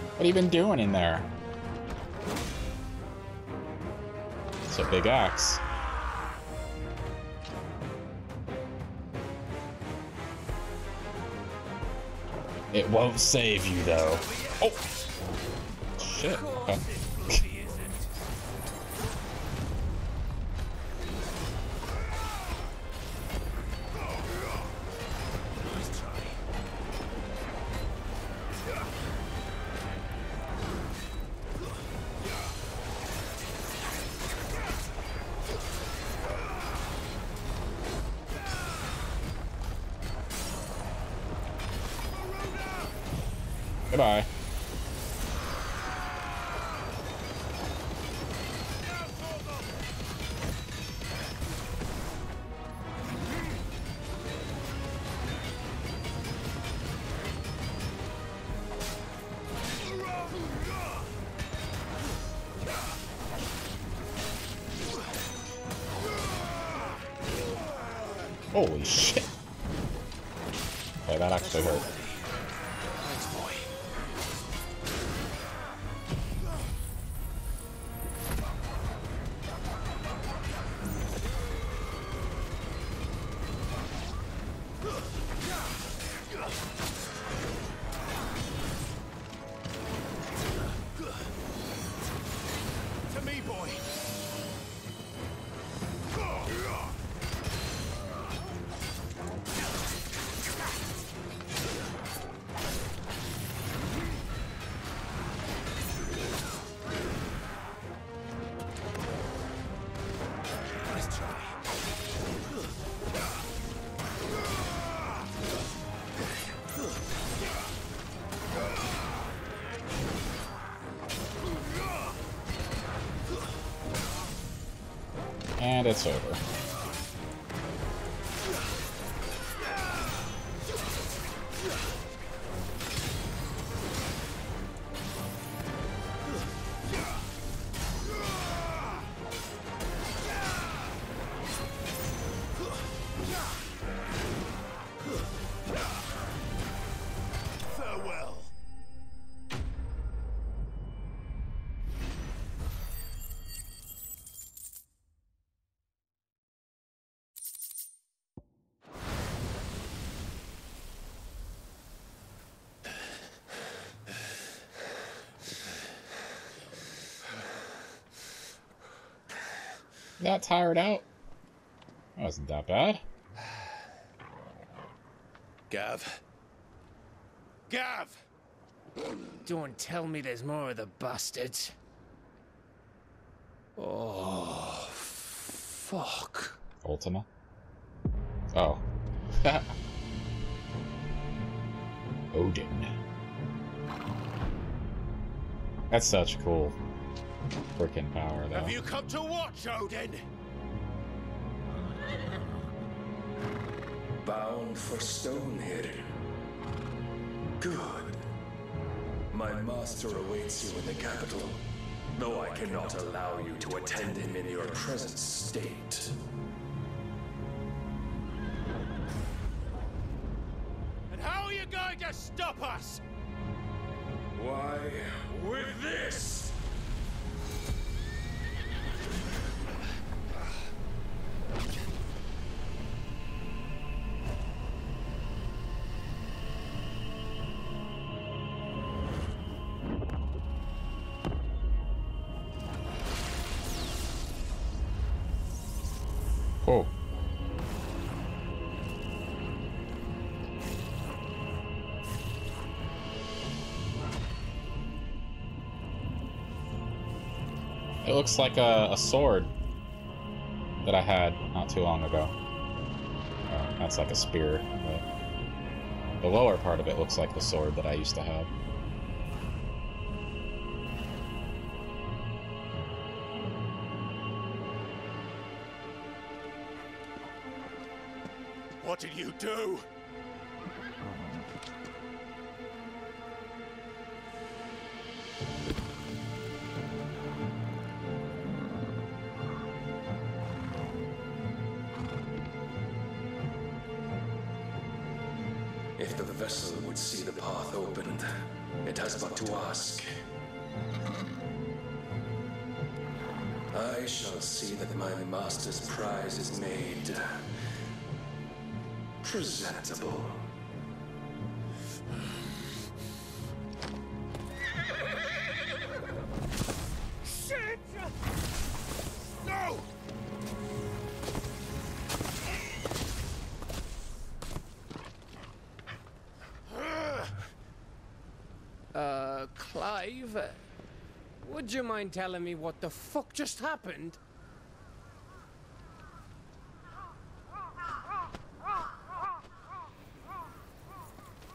What have you been doing in there? It's It's a big axe. It won't save you, though. Oh! Shit. Okay. Goodbye. Holy shit. Okay, that actually hurt. To me, boy. And it's over. Farewell. That tired out? That wasn't that bad. Gav. Gav! Don't tell me there's more of the bastards. Oh, fuck. Ultima? Oh. Odin. That's such cool freaking power, though. Have you come to watch, Odin? Bound for Stonehill. Good. My master awaits you in the capital, though I cannot allow you to attend him in your present state. And how are you going to stop us? Why, with this! Oh. It looks like a sword that I had not too long ago. That's like a spear, but the lower part of it looks like the sword that I used to have. What did you do? If the vessel would see the path opened, it has but to ask. I shall see that my master's prize is made presentable. Shit! No! Clive, would you mind telling me what the fuck just happened?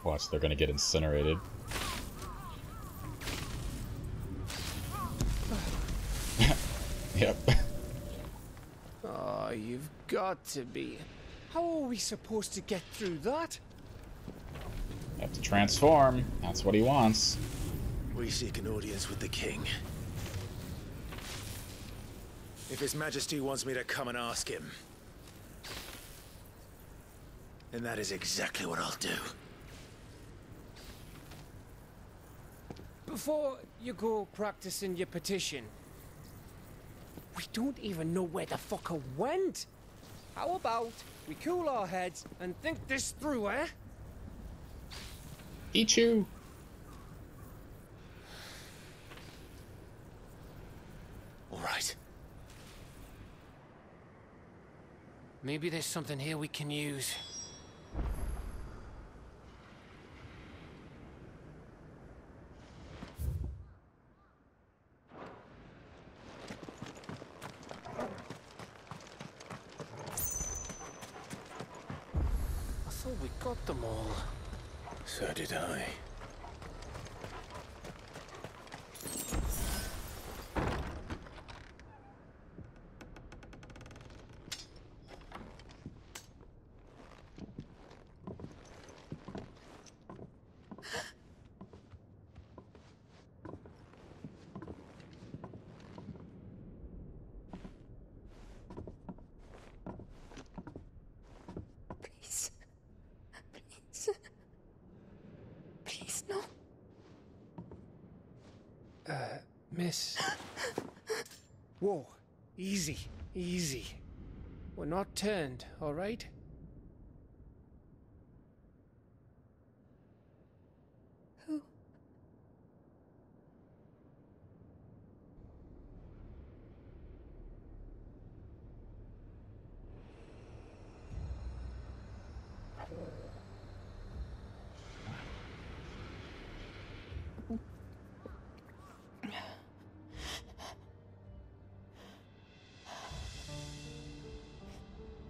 Watch, they're gonna get incinerated. Yep. Oh, you've got to be. How are we supposed to get through that? Have to transform. That's what he wants. We seek an audience with the king. If His Majesty wants me to come and ask him, then that is exactly what I'll do. Before you go practicing your petition, we don't even know where the fucker went. How about we cool our heads and think this through, eh? Eat you. All right. Maybe there's something here we can use. I thought we got them all. So did I. Miss. Whoa. Easy. Easy. We're not turned, all right? Who?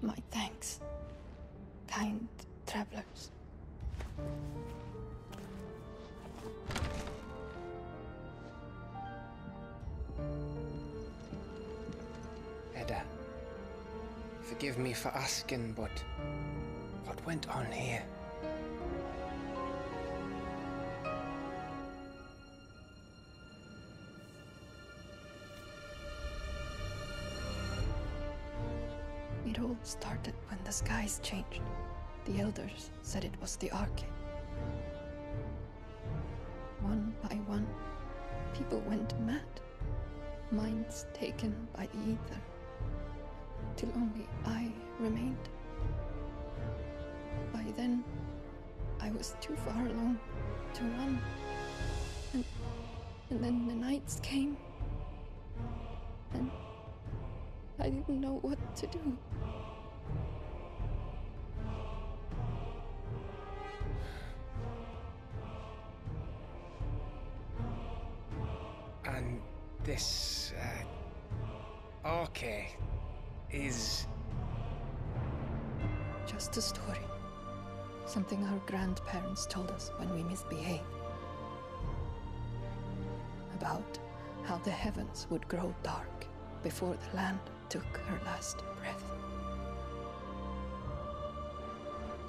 My thanks, kind travelers. Edda, forgive me for asking, but what went on here? It all started when the skies changed. The elders said it was the Arche. One by one, people went mad. Minds taken by the ether. Till only I remained. By then, I was too far along to run. And then the nights came. And I didn't know what to do. And this, Arche is... Just a story. Something our grandparents told us when we misbehaved. About how the heavens would grow dark before the land took her last breath.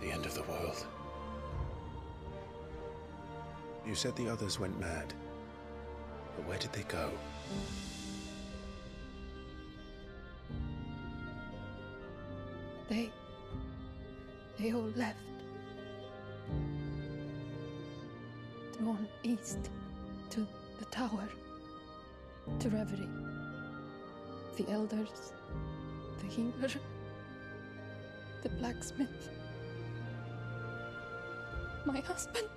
The end of the world. You said the others went mad. But where did they go? They all left. Gone east to the tower, to Reverie. The elders, the healer, the blacksmith, my husband.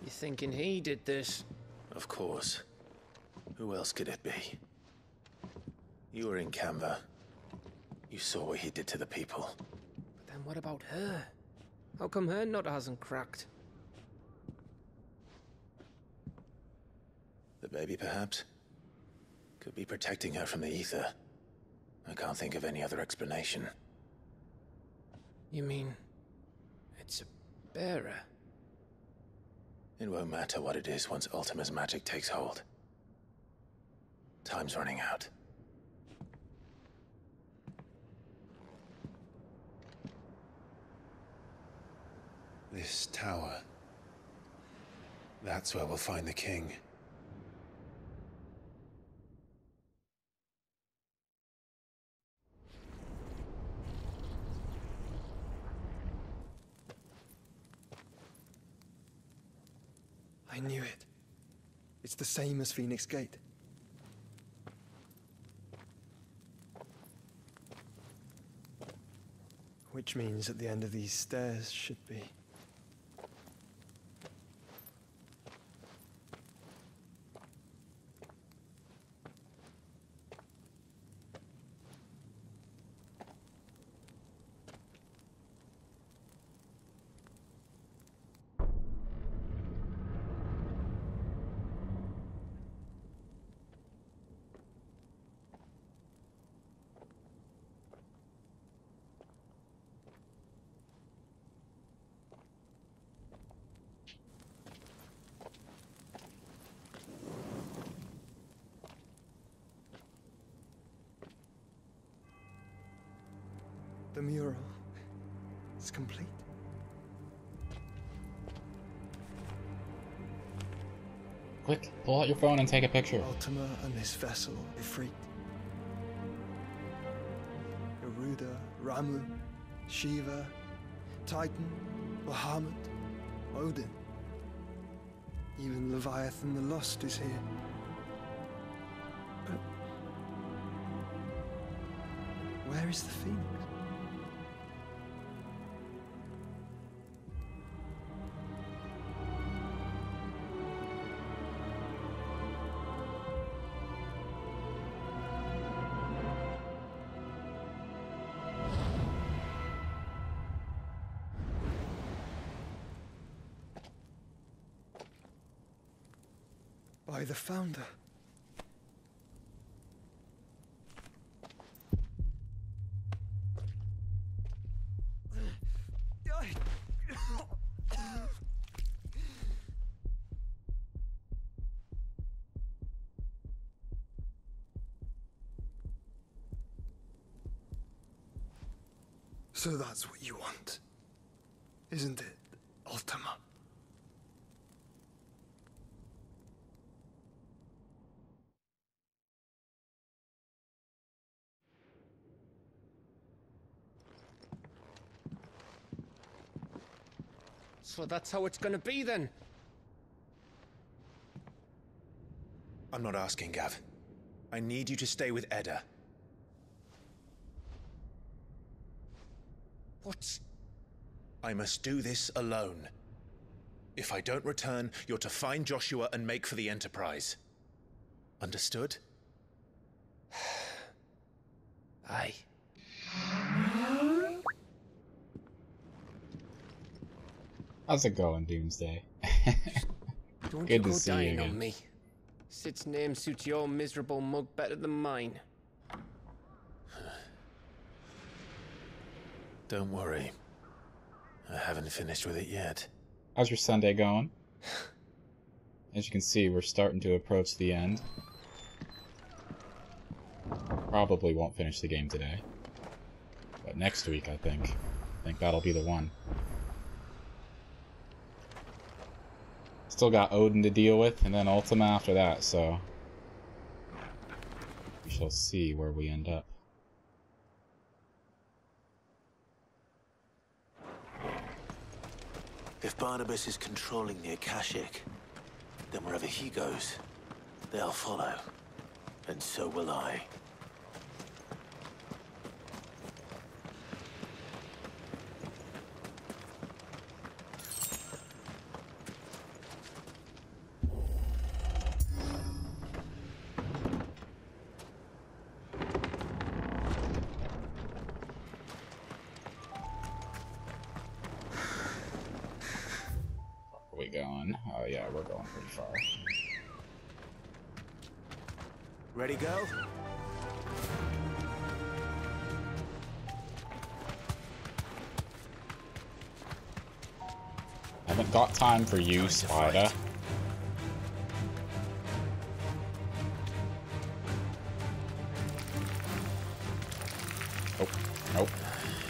You thinking he did this? Of course. Who else could it be? You were in Canva. You saw what he did to the people. But then what about her? How come her nut hasn't cracked? The baby, perhaps? Could be protecting her from the ether. I can't think of any other explanation. You mean... it's a bearer? It won't matter what it is once Ultima's magic takes hold. Time's running out. This tower. That's where we'll find the king. I knew it. It's the same as Phoenix Gate. Which means at the end of these stairs should be... The mural is complete. Quick, pull out your phone and take a picture. Ultima and this vessel, Ifrit. Garuda, Ramu, Shiva, Titan, Bahamut, Odin. Even Leviathan the Lost is here. But where is the Phoenix? By the Founder. So that's what you want, isn't it, Ultima? So that's how it's gonna be then? I'm not asking, Gav. I need you to stay with Edda. What? I must do this alone. If I don't return, you're to find Joshua and make for the Enterprise. Understood? Aye. How's it going, Doomsday? Don't Good you to go see you dying again. on me. Sid's name suits your miserable mug better than mine. Don't worry. I haven't finished with it yet. How's your Sunday going? As you can see, we're starting to approach the end. Probably won't finish the game today. But next week, I think. I think that'll be the one. Still got Odin to deal with, and then Ultima after that, so... we shall see where we end up. If Barnabas is controlling the Akashic, then wherever he goes, they'll follow. And so will I. Oh yeah, we're going pretty far. Ready, go? Haven't got time for you, Spider. Nope. Nope.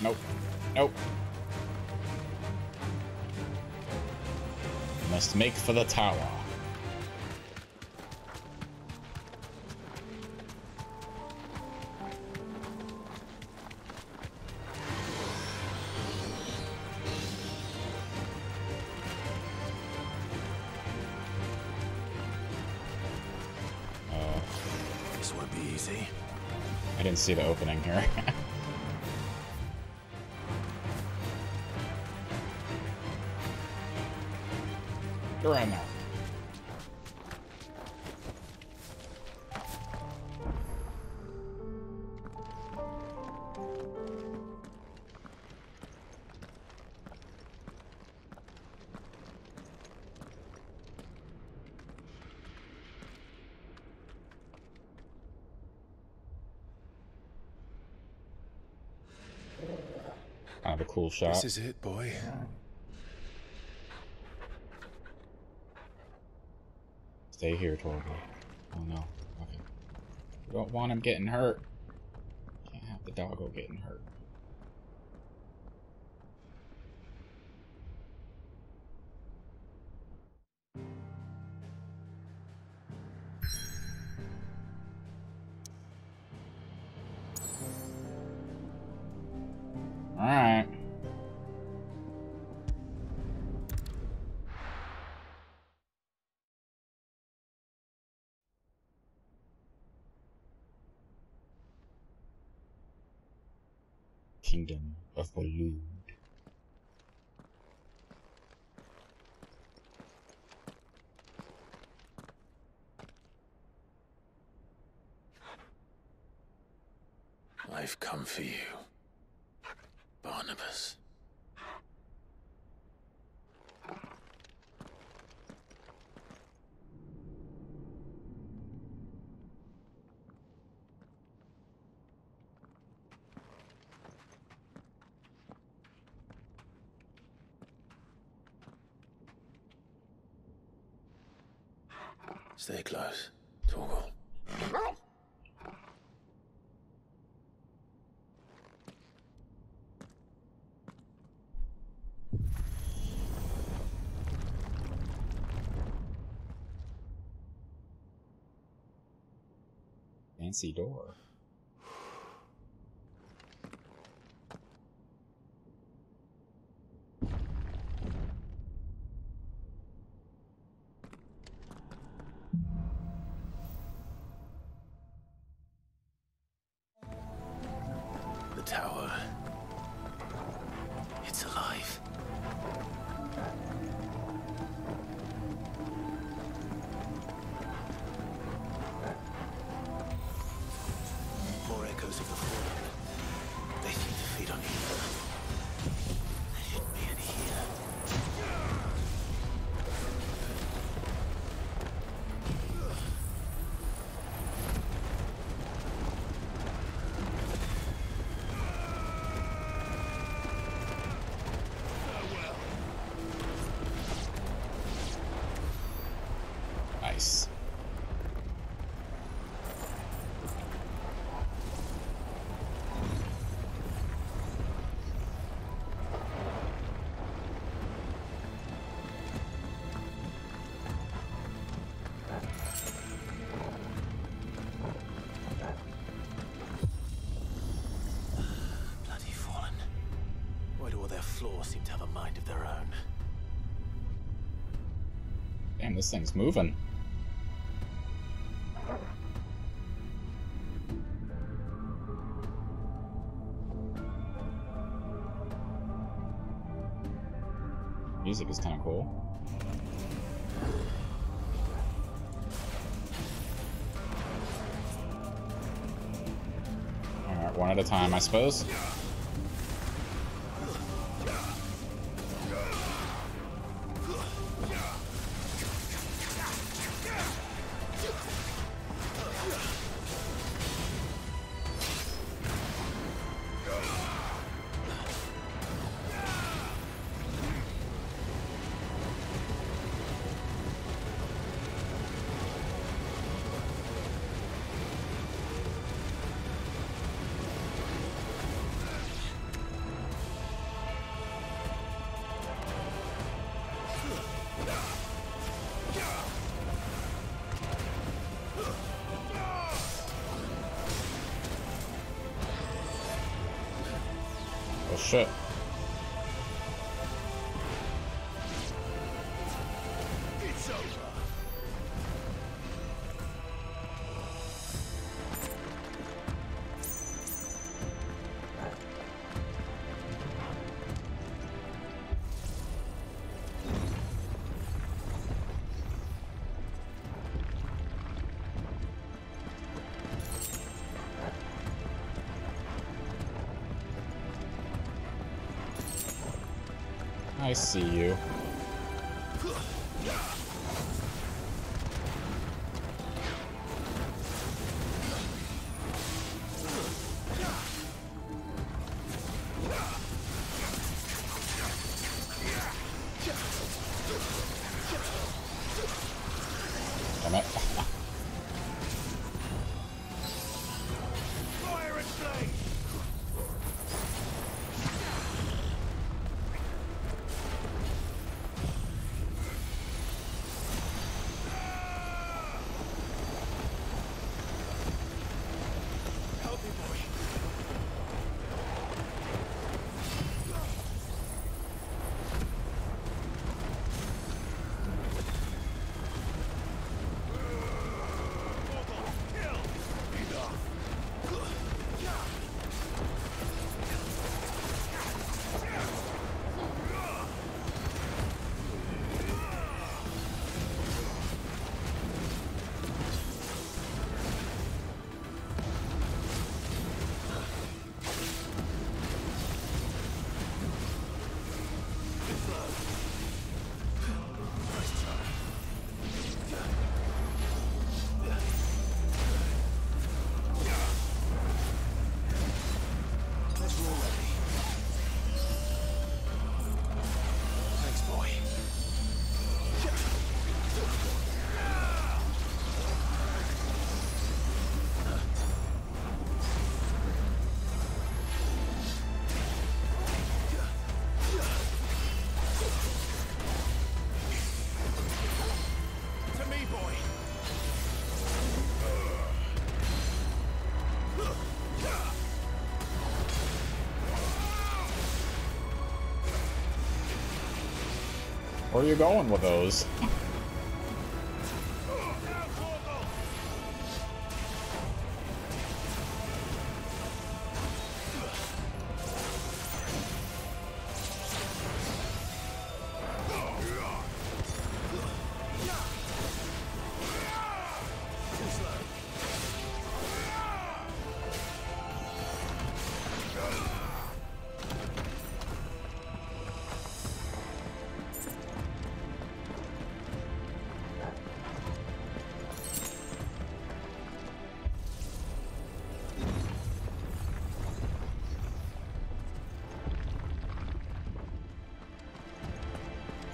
Nope. Nope. Must make for the tower. This won't be easy. I didn't see the opening here. You're in there. Kind of a cool shot. This is it, boy. Stay here, Torgal. Oh no. Okay. We don't want him getting hurt. Can't have the doggo getting hurt. Alright. Kingdom of Balloon. I've come for you, Barnabas. Stay close, Torgal. Fancy door. The tower. It's alive. More echoes of the fallen. They seem to feed on ether. There shouldn't be any here. Nice. Bloody fallen. Why do all their flaws seem to have a mind of their own? Damn, this thing's moving. Music is kind of cool. Alright, one at a time, I suppose. Oh shit. It's over. I see you. Damn it. Fire and flame. Help me, boy. Thanks, boy. To me, boy. Where are you going with those?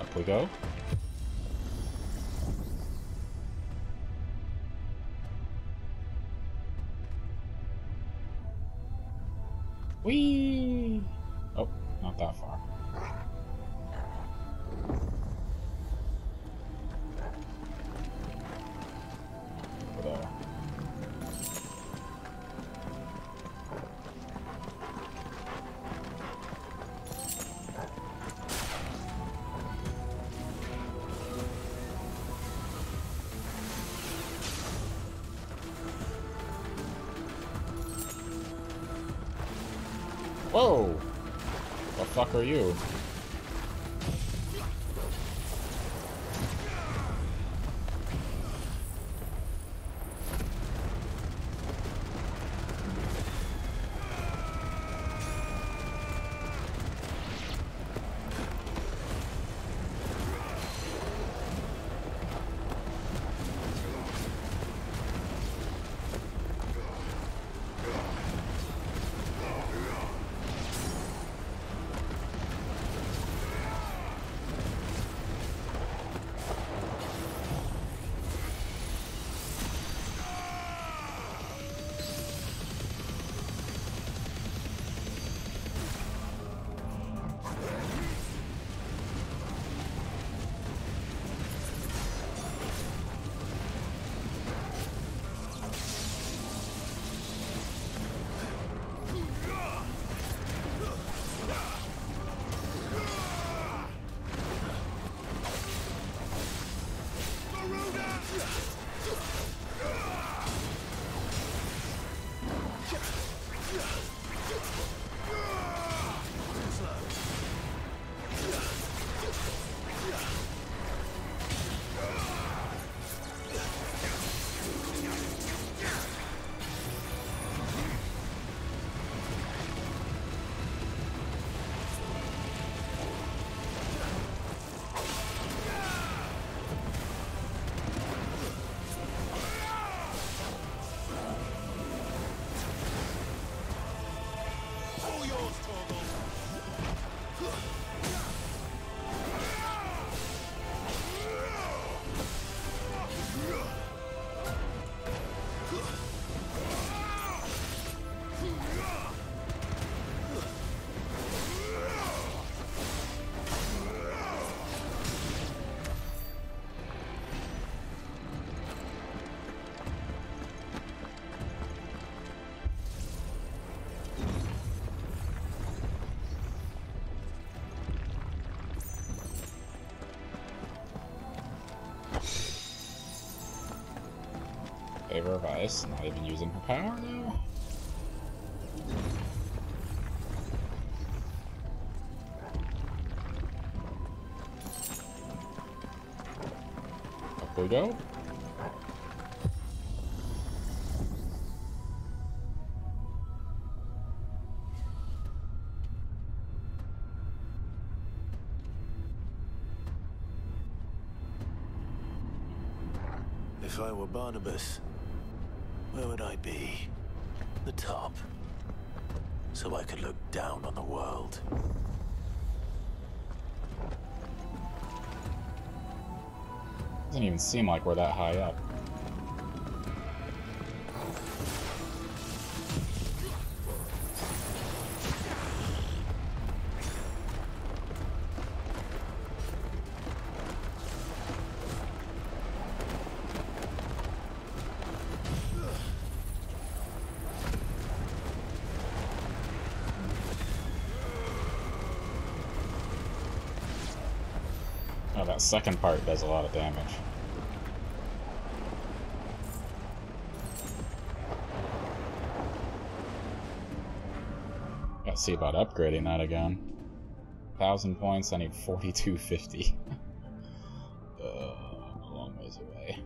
Up we go. Whee! Oh, not that far. Over there. Whoa! The fuck are you? Favor of Ice, not even using her power now. Up we go. If I were Barnabas, where would I be? The top. So I could look down on the world. Doesn't even seem like we're that high up. Oh, that second part does a lot of damage. Gotta see about upgrading that again. 1,000 points, I need 4250. I'm a long ways away.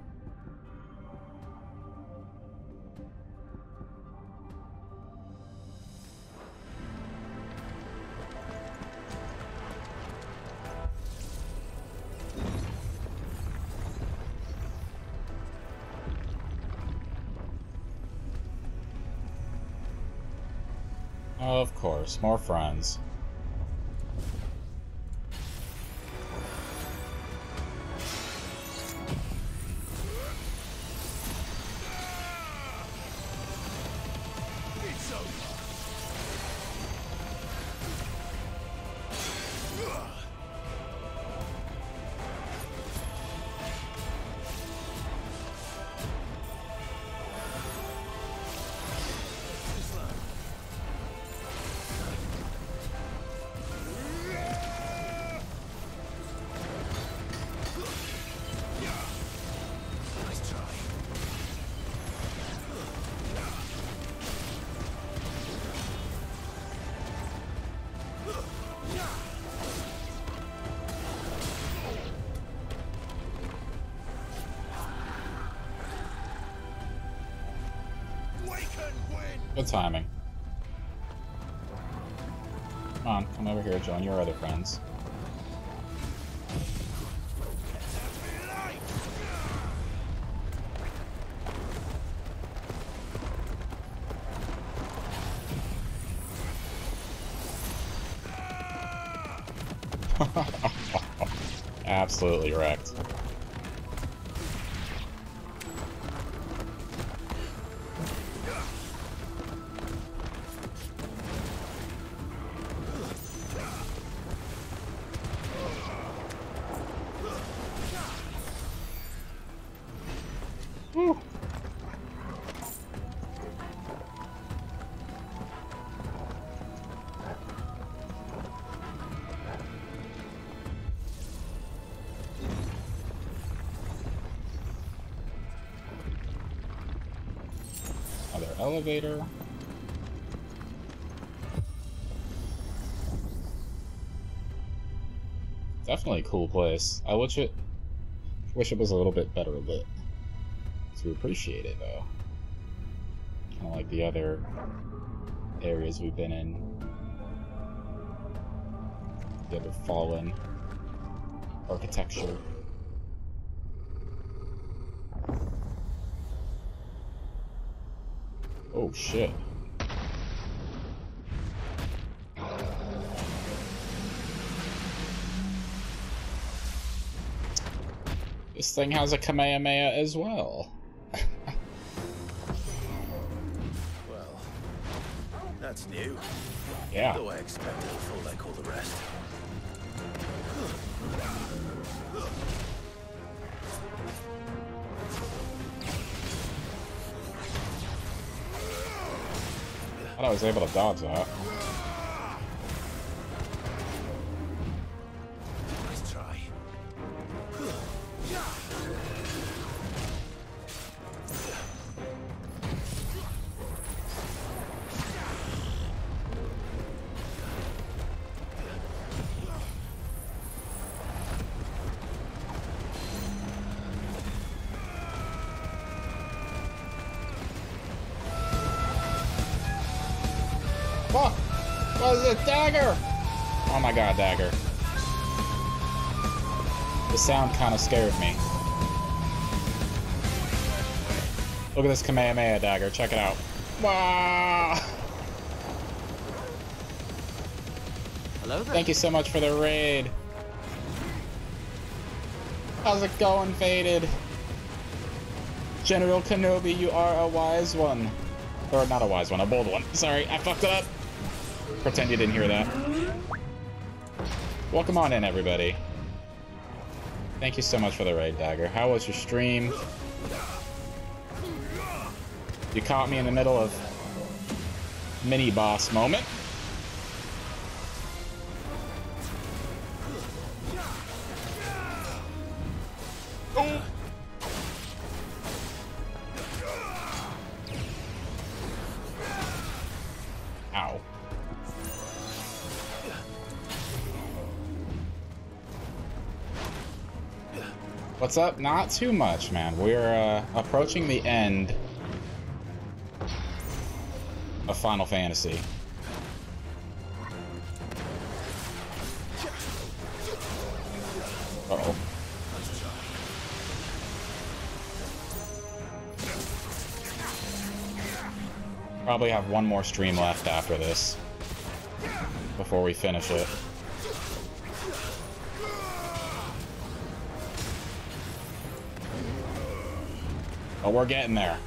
Of course, more friends. Good timing. Come on, come over here, join your other friends. Absolutely wrecked. Woo. Another elevator. Definitely a cool place. I wish it was a little bit better lit. To appreciate it though. Kind of like the other areas we've been in. The other fallen architecture. Oh shit. This thing has a Kamehameha as well. Well, that's new. Yeah. Though I expected a fool like all the rest. I thought I was able to dodge that. Nice try. Fuck! What is it? Dagger! Oh my god, dagger. The sound kind of scared me. Look at this Kamehameha dagger, check it out. Wow! Hello there. Thank you so much for the raid. How's it going, Faded? General Kenobi, you are a wise one. Or not a wise one, a bold one. Sorry, I fucked it up. Pretend you didn't hear that. Welcome on in, everybody. Thank you so much for the raid, Dagger. How was your stream? You caught me in the middle of mini boss moment. Oh. Ow. What's up? Not too much, man. We're approaching the end of Final Fantasy. Uh-oh. Probably have one more stream left after this before we finish it. But we're getting there.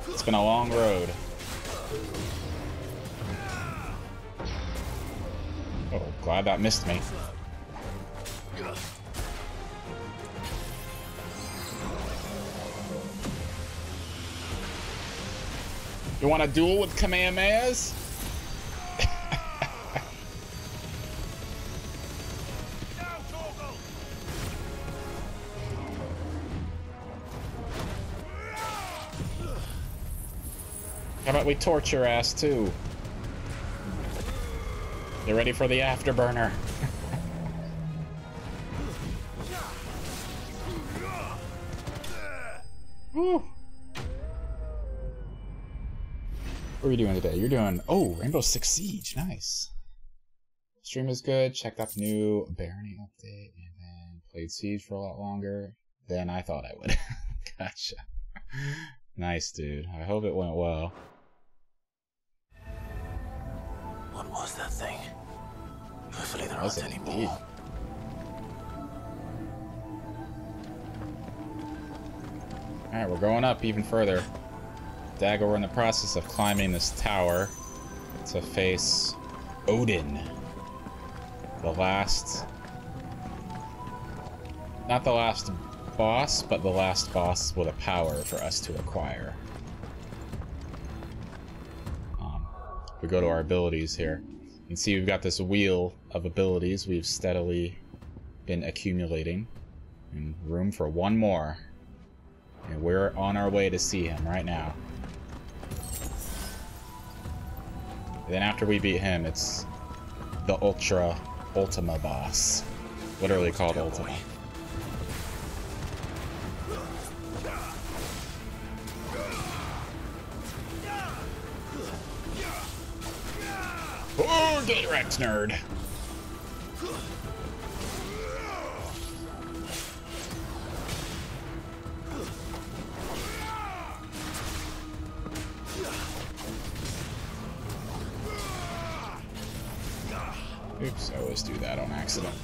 It's been a long road. Oh, glad that missed me. You want to duel with Kamehamehas? How about we torch your ass too? Get ready for the afterburner. Woo. What are you doing today? You're doing... Oh, Rainbow Six Siege. Nice. Stream is good. Checked out the new Barony update. And then played Siege for a lot longer than I thought I would. Gotcha. Nice, dude. I hope it went well. What was that thing? Hopefully there aren't any more. Alright, we're going up even further. Dagger, we're in the process of climbing this tower to face Odin. The last... Not the last boss, but the last boss with a power for us to acquire. We go to our abilities here. You can see we've got this wheel of abilities we've steadily been accumulating. And room for one more. And we're on our way to see him right now. And then after we beat him, it's the Ultima boss. Literally called Ultima. Oh, get wrecked, nerd. Oops, I always do that on accident.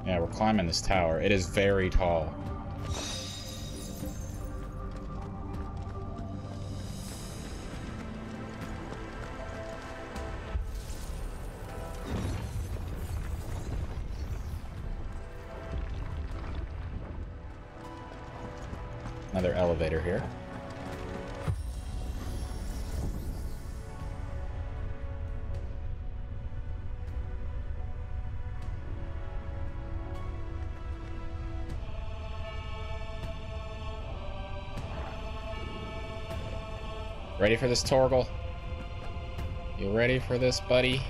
Yeah, we're climbing this tower. It is very tall. Another elevator here. Ready for this, Torgal? You ready for this, buddy?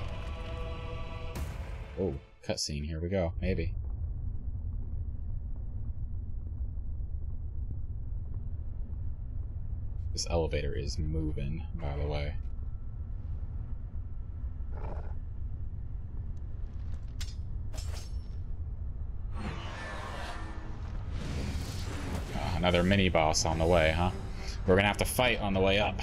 Oh, cutscene. Here we go. Maybe. This elevator is moving, by the way. Another mini boss on the way, huh? We're gonna have to fight on the way up.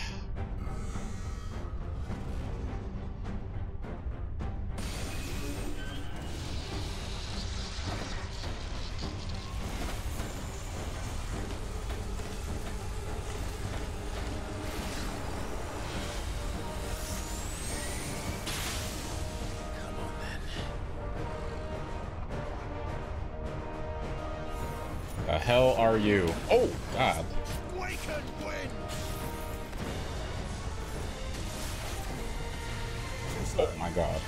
The hell are you? Oh, God. Oh my God.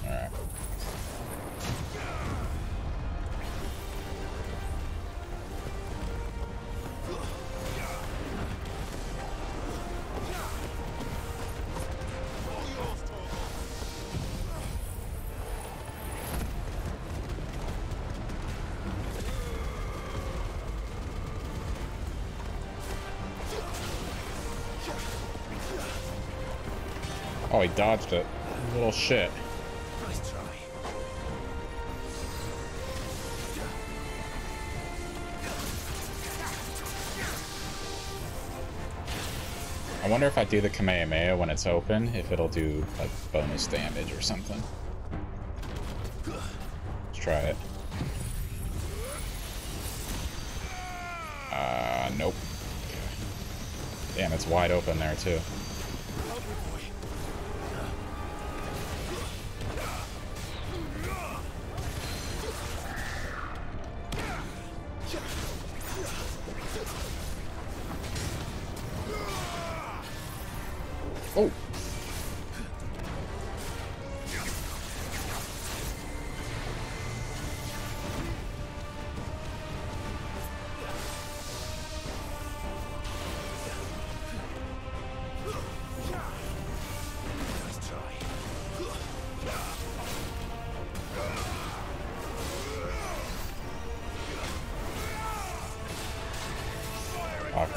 Alright. Oh, he dodged it. Little shit. Nice try. I wonder if I do the Kamehameha when it's open, if it'll do, like, bonus damage or something. Let's try it. Nope. Damn, it's wide open there, too. Oh! Fuck.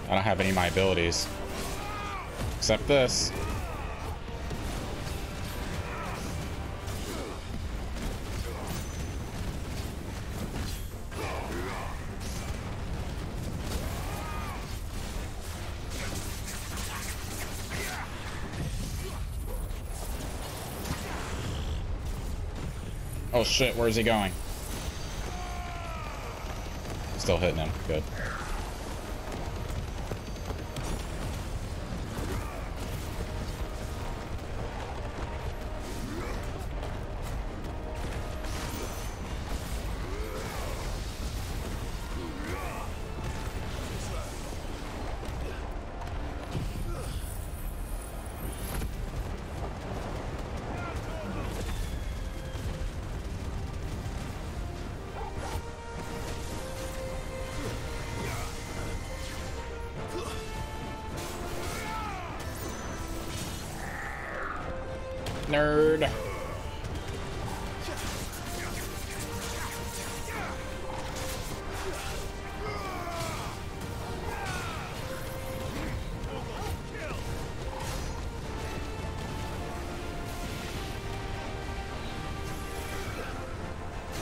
I don't have any of my abilities. Except this. Oh shit, where's he going? Still hitting him. Good. Nerd.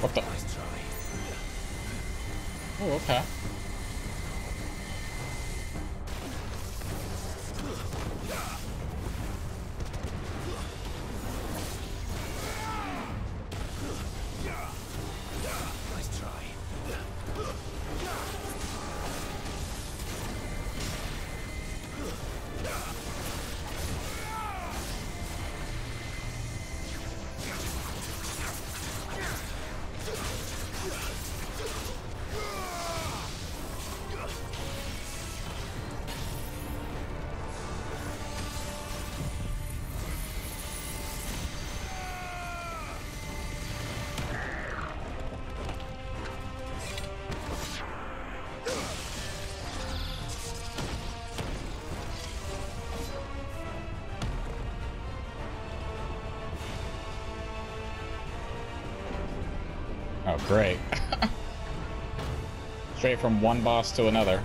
What the? Oh, okay. Oh, great. Straight from one boss to another.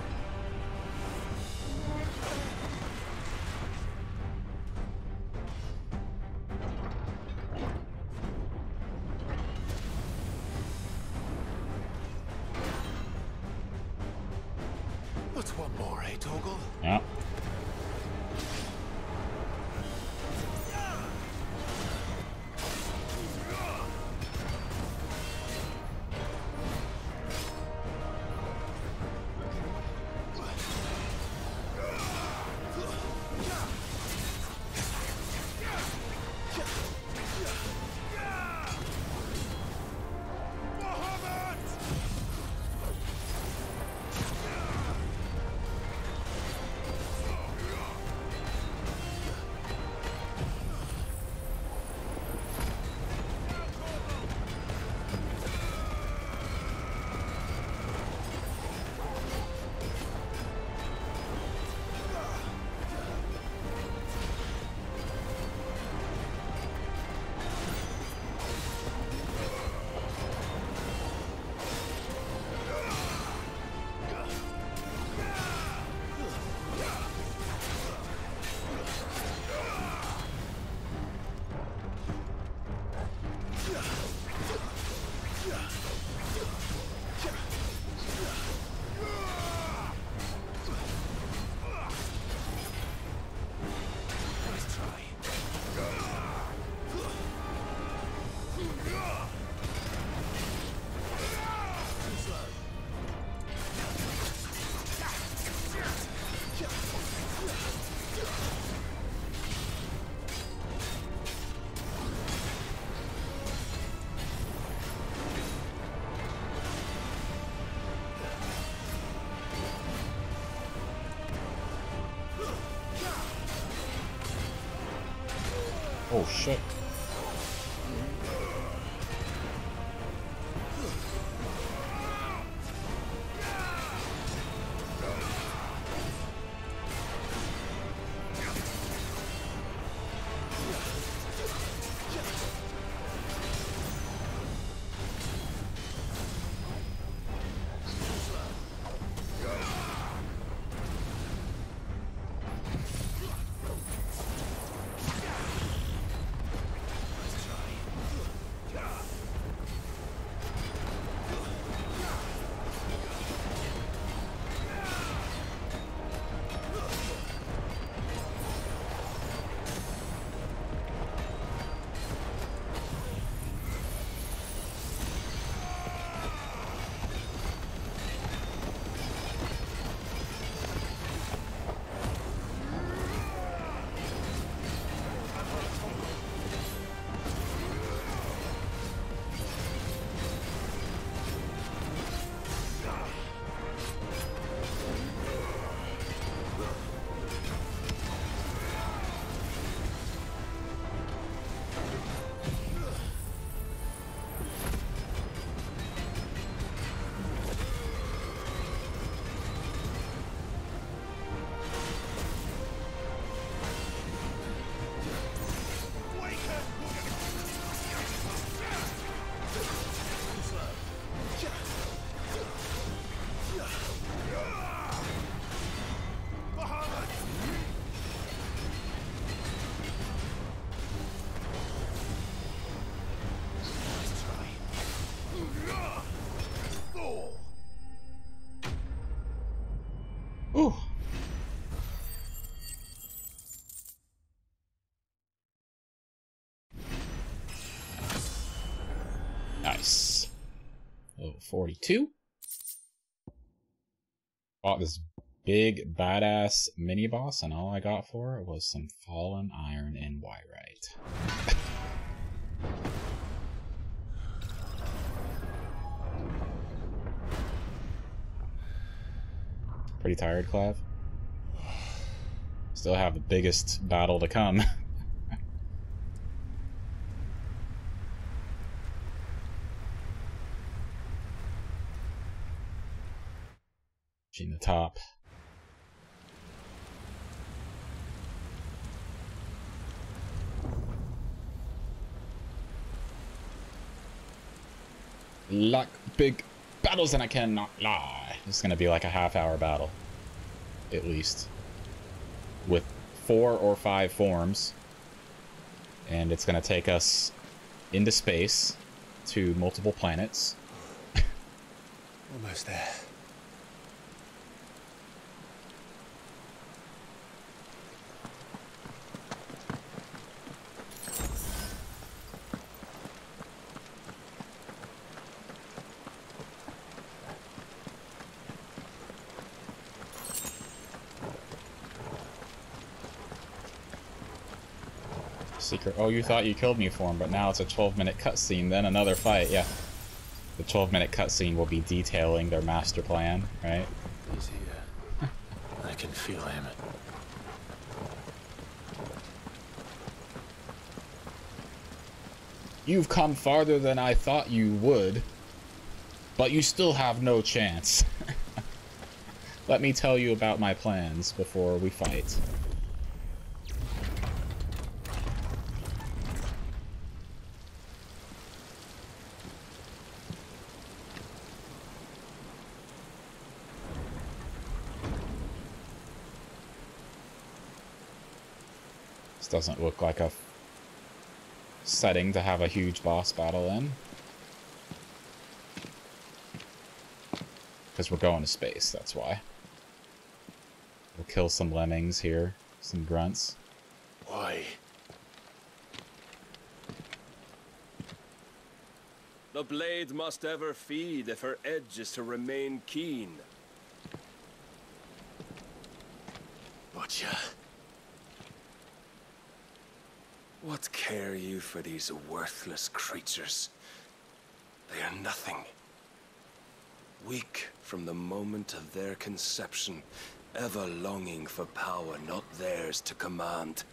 What's one more, eh, Torgal? Yeah. Oh shit. Ooh. Nice. Oh, 42. Fought this big badass mini boss, and all I got for it was some fallen iron and wyrite. Pretty tired, Clav? Still have the biggest battle to come. Reaching the top. Like big battles, and I cannot lie. It's gonna be like a half-hour battle, at least, with 4 or 5 forms, and it's gonna take us into space to multiple planets. Almost there. Secret. Oh, you thought you killed me for him, but now it's a 12-minute cutscene, then another fight. Yeah. The 12-minute cutscene will be detailing their master plan, right? He's here. I can feel him. You've come farther than I thought you would, but you still have no chance. Let me tell you about my plans before we fight. Doesn't look like a setting to have a huge boss battle in, because we're going to space, that's why. We'll kill some lemmings here, some grunts. Why? The blade must ever feed if her edge is to remain keen. Butcher. What care you for these worthless creatures? They are nothing. Weak from the moment of their conception, ever longing for power not theirs to command,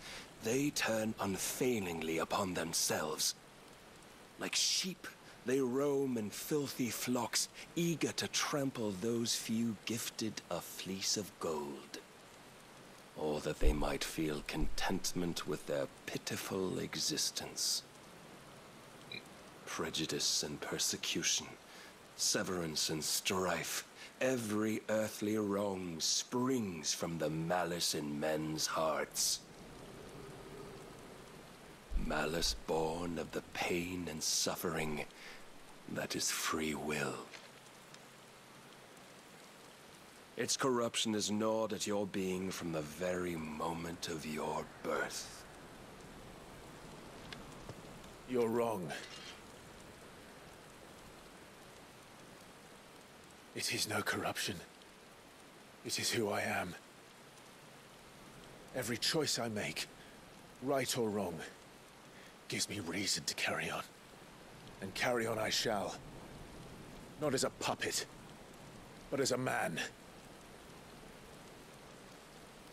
they turn unfailingly upon themselves. Like sheep, they roam in filthy flocks, eager to trample those few gifted a fleece of gold. Or that they might feel contentment with their pitiful existence. Prejudice and persecution, severance and strife, every earthly wrong springs from the malice in men's hearts. Malice born of the pain and suffering that is free will. Its corruption is gnawed at your being from the very moment of your birth. You're wrong. It is no corruption. It is who I am. Every choice I make, right or wrong, gives me reason to carry on. And carry on I shall. Not as a puppet, but as a man.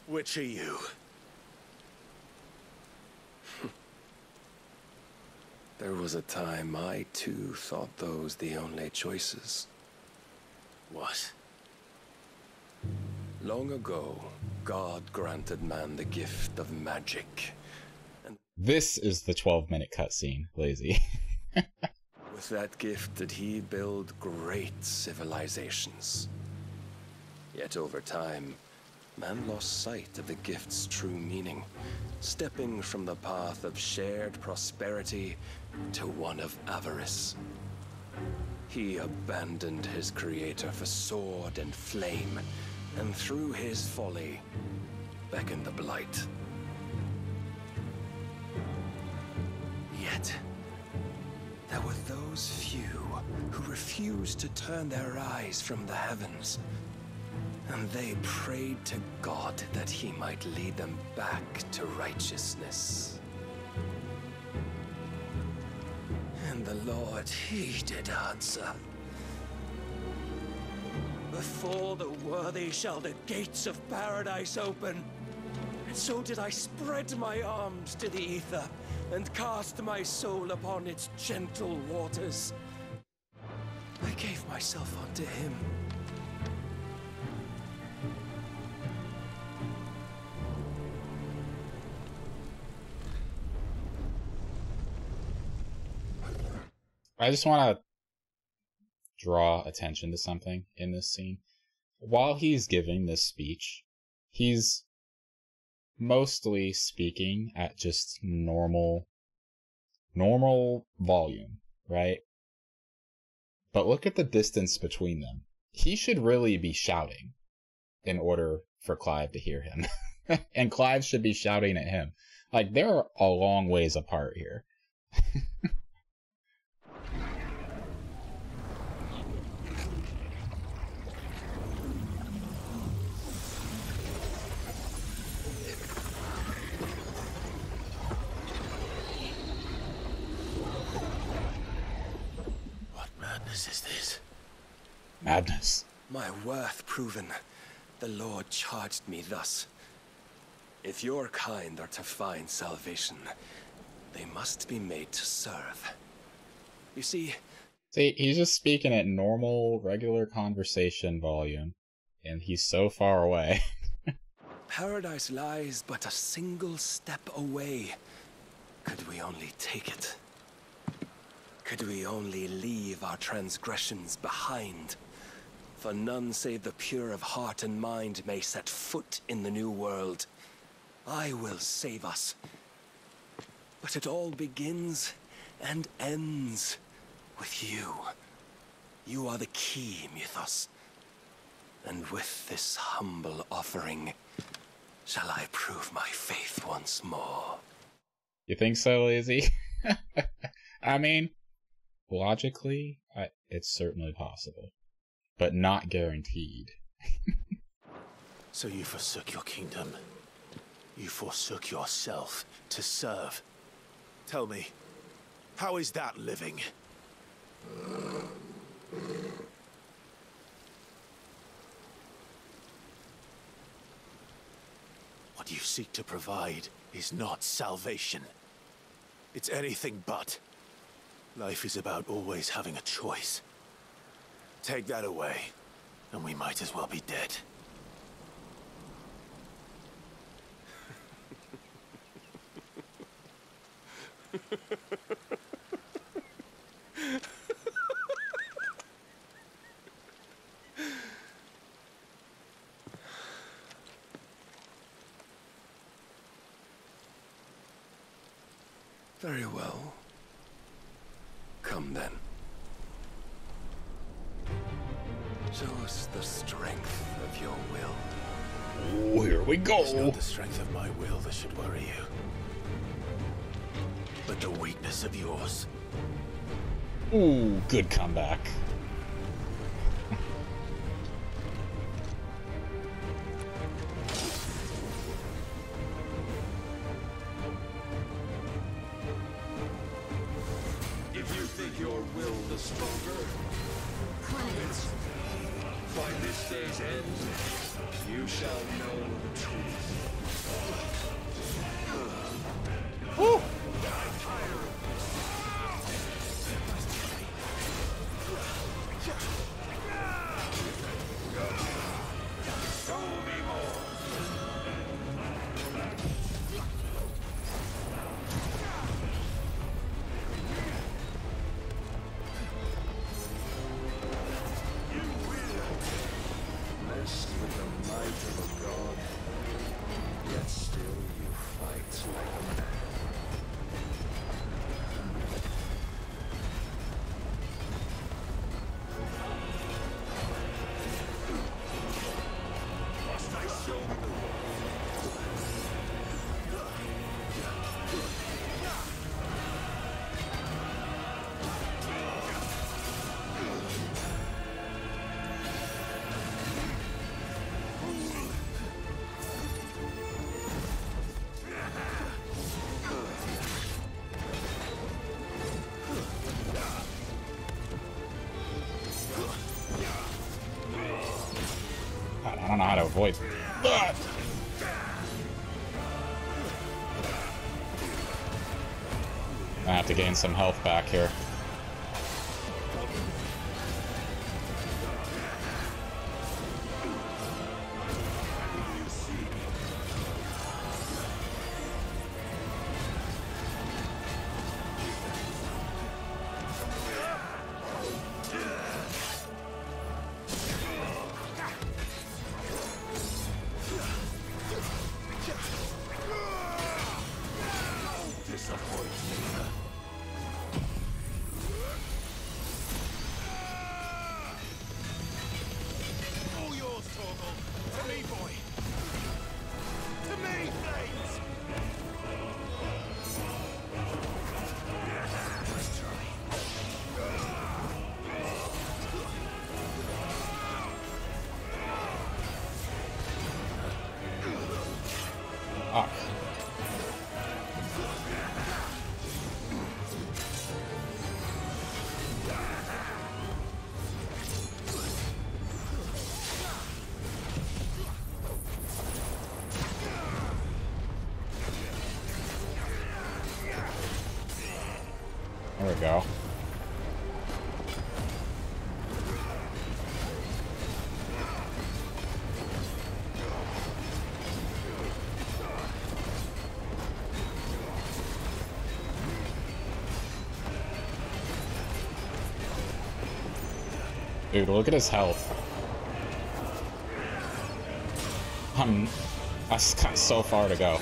Which are you? There was a time I too thought those the only choices. What? Long ago, God granted man the gift of magic. And this is the 12-minute cutscene, Lazy. with that gift did he build great civilizations. Yet over time, man lost sight of the gift's true meaning, stepping from the path of shared prosperity to one of avarice. He abandoned his creator for sword and flame, and through his folly, beckoned the blight. Yet, there were those few who refused to turn their eyes from the heavens, and they prayed to God that he might lead them back to righteousness. And the Lord, he did answer. Before the worthy shall the gates of paradise open. And so did I spread my arms to the ether and cast my soul upon its gentle waters. I gave myself unto him. I just want to draw attention to something in this scene. While he's giving this speech, he's mostly speaking at just normal volume, right? But look at the distance between them. He should really be shouting in order for Clive to hear him. And Clive should be shouting at him. Like, they're a long ways apart here. Madness is this? Madness. My worth proven, the Lord charged me thus. If your kind are to find salvation, they must be made to serve. You see, he's just speaking at normal, regular conversation volume, and he's so far away. paradise lies but a single step away. Could we only take it? Could we only leave our transgressions behind? For none save the pure of heart and mind may set foot in the new world. I will save us. But it all begins and ends with you. You are the key, Mythos. And with this humble offering, shall I prove my faith once more. You think so, Lizzie? I mean, logically, it's certainly possible, but not guaranteed. So you forsook your kingdom. You forsook yourself to serve. Tell me, how is that living? What you seek to provide is not salvation. It's anything but. Life is about always having a choice. Take that away, and we might as well be dead. Very well. Come then. Show us the strength of your will. Oh, here we go. It's not the strength of my will that should worry you, but the weakness of yours. Ooh, good comeback. If you think your will the stronger, prove it. By this day's end, you shall know the truth. Woo! don't know how to avoid. Ugh. I have to gain some health back here. There we go. Dude, look at his health. That's got so far to go.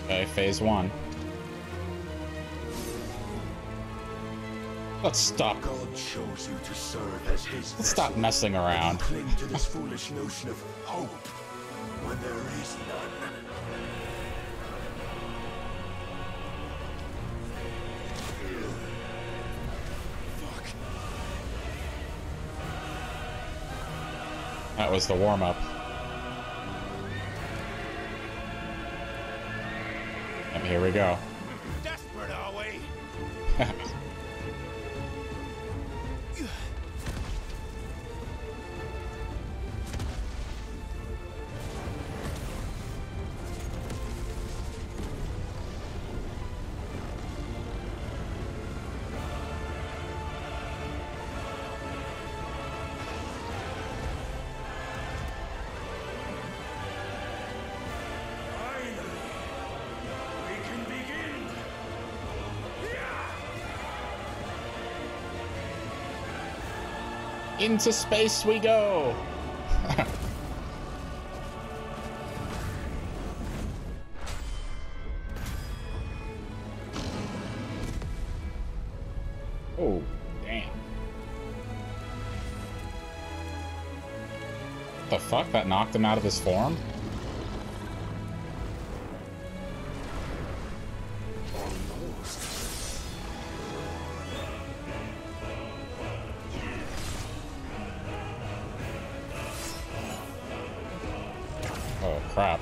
Okay, phase 1. Let's stop. God chose you to serve as his Let's stop messing around. Cling to this foolish notion of hope when there is none. That was the warm-up. And here we go. Desperate, are we? Into space we go! Oh, damn. The fuck? That knocked him out of his form? Oh, crap.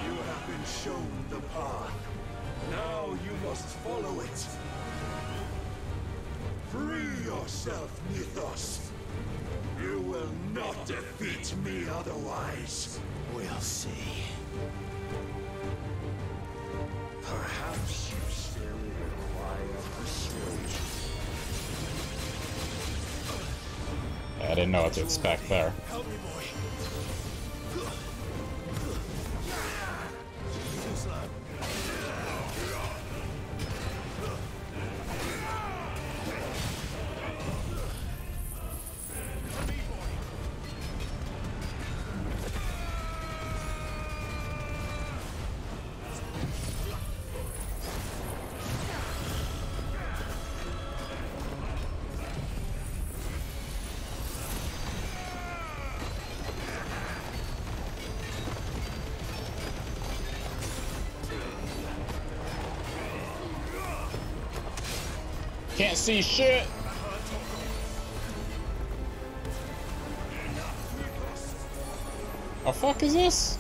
You have been shown the path. Now you must follow it. Free yourself, Mythos. You will not defeat me otherwise. We'll see. Perhaps you still require persuasion. I didn't know what to expect there. Help me, boy. Too slow. Can't see shit. The fuck is this?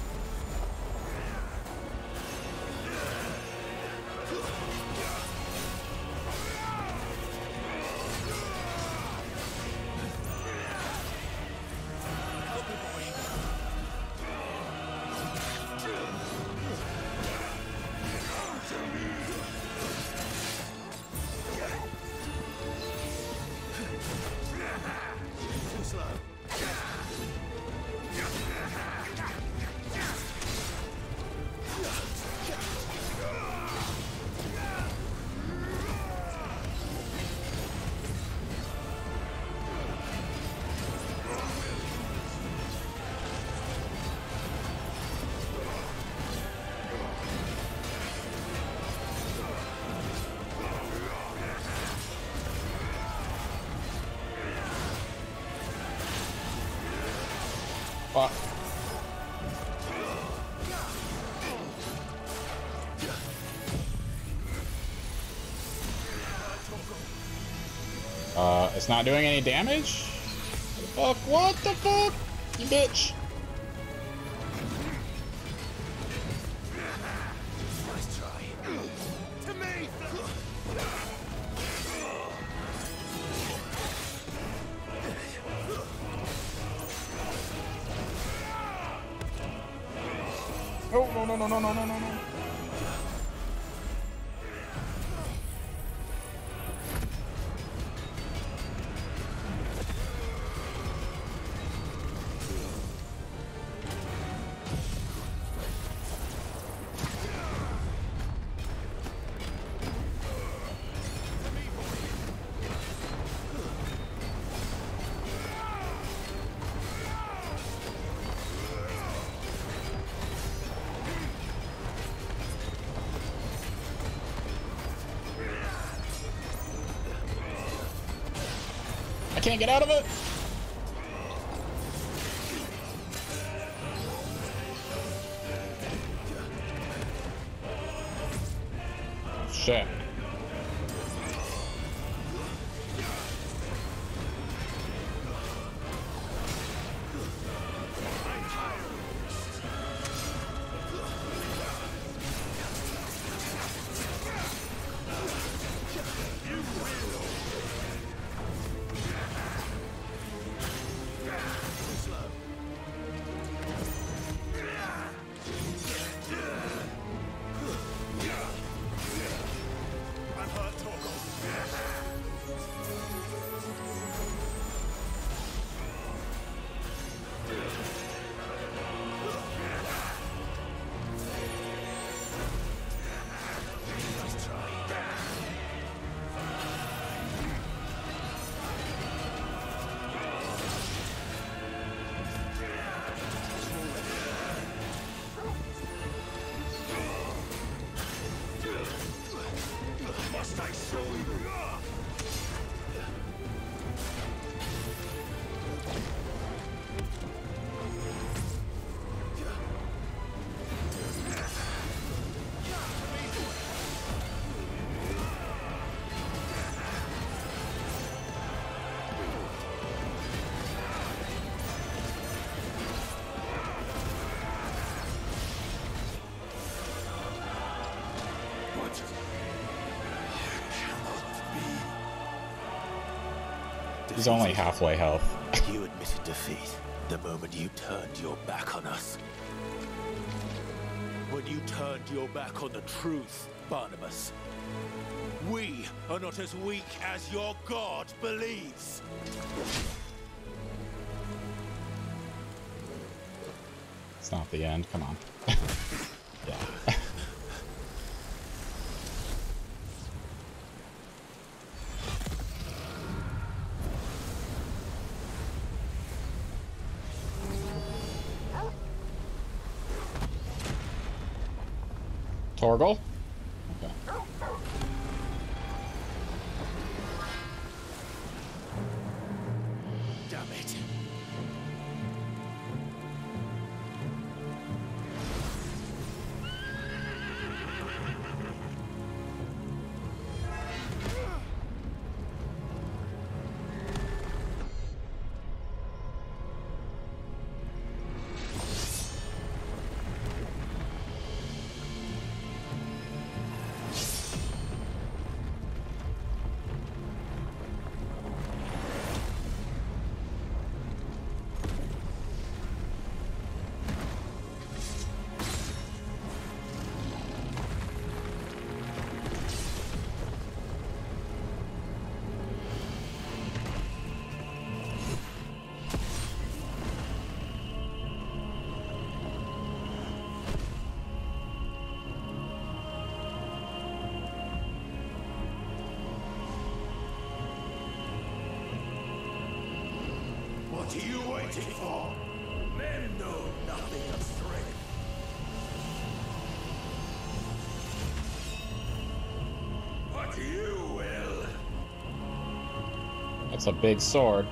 Fuck. It's not doing any damage? Fuck, what the fuck? You bitch. Nice try. To me! No, no, no, no, no, no, no, no, no. I can't get out of it. Shit. He's only halfway health. You admitted defeat the moment you turned your back on us. When you turned your back on the truth, Barnabas. We are not as weak as your god believes. It's not the end. Come on. Yeah. Torgal? Okay. Damn it. fighting for? Men know nothing of strength. But you will. That's a big sword.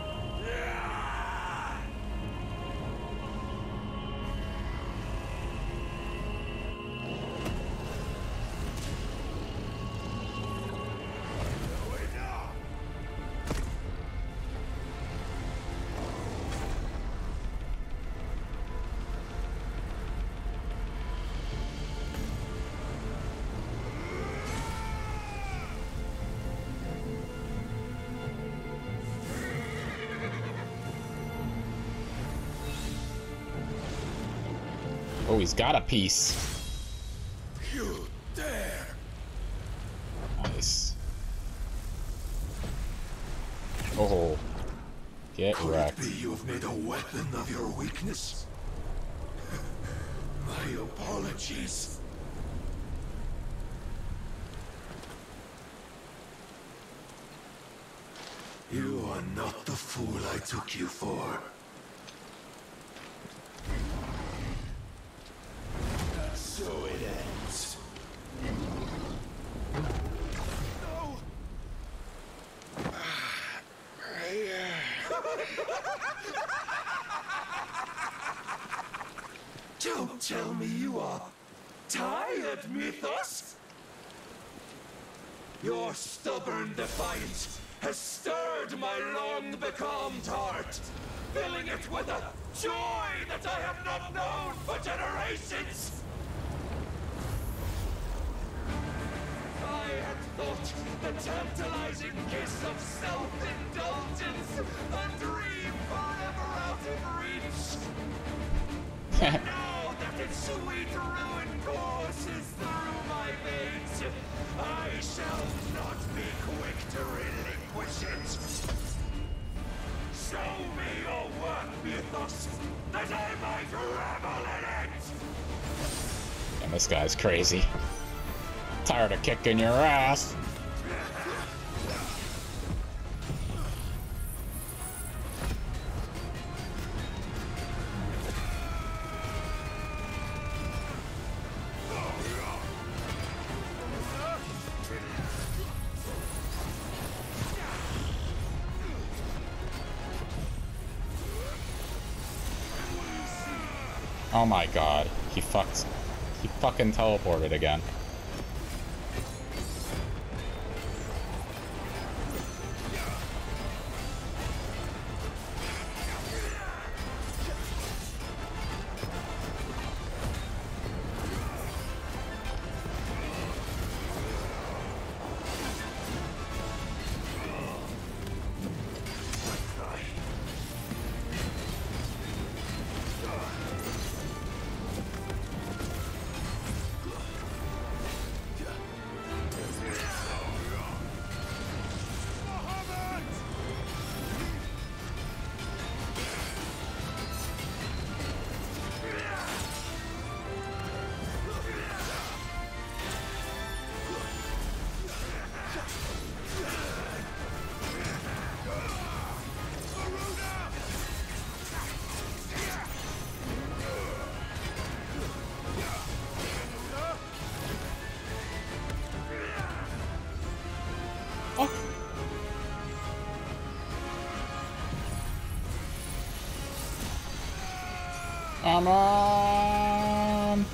Oh, he's got a piece. You dare! Nice. Oh, get wrecked. Could it be you've made a weapon of your weakness? My apologies. You are not the fool I took you for. So it ends. No! Don't tell me you are tired, Mythos! Your stubborn defiance has stirred my long-becalmed heart, filling it with a joy that I have not known for generations! I had thought the tantalizing kiss of self-indulgence a dream forever out of reach. Now that its sweet ruin courses through my veins, I shall not be quick to relinquish it. Show me your work, Mythos, that I might revel in it! And this guy's crazy. Tired of kicking your ass. Oh my god, he fucking teleported again. Come on!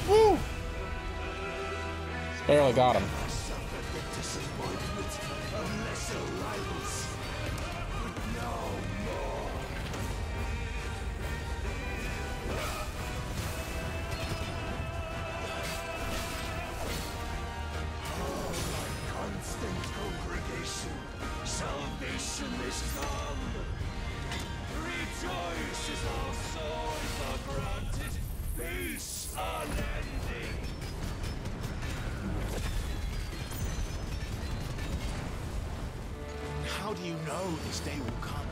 Woo! Barely got him. Salvation is come! Rejoice as our souls are granted peace unending! How do you know this day will come?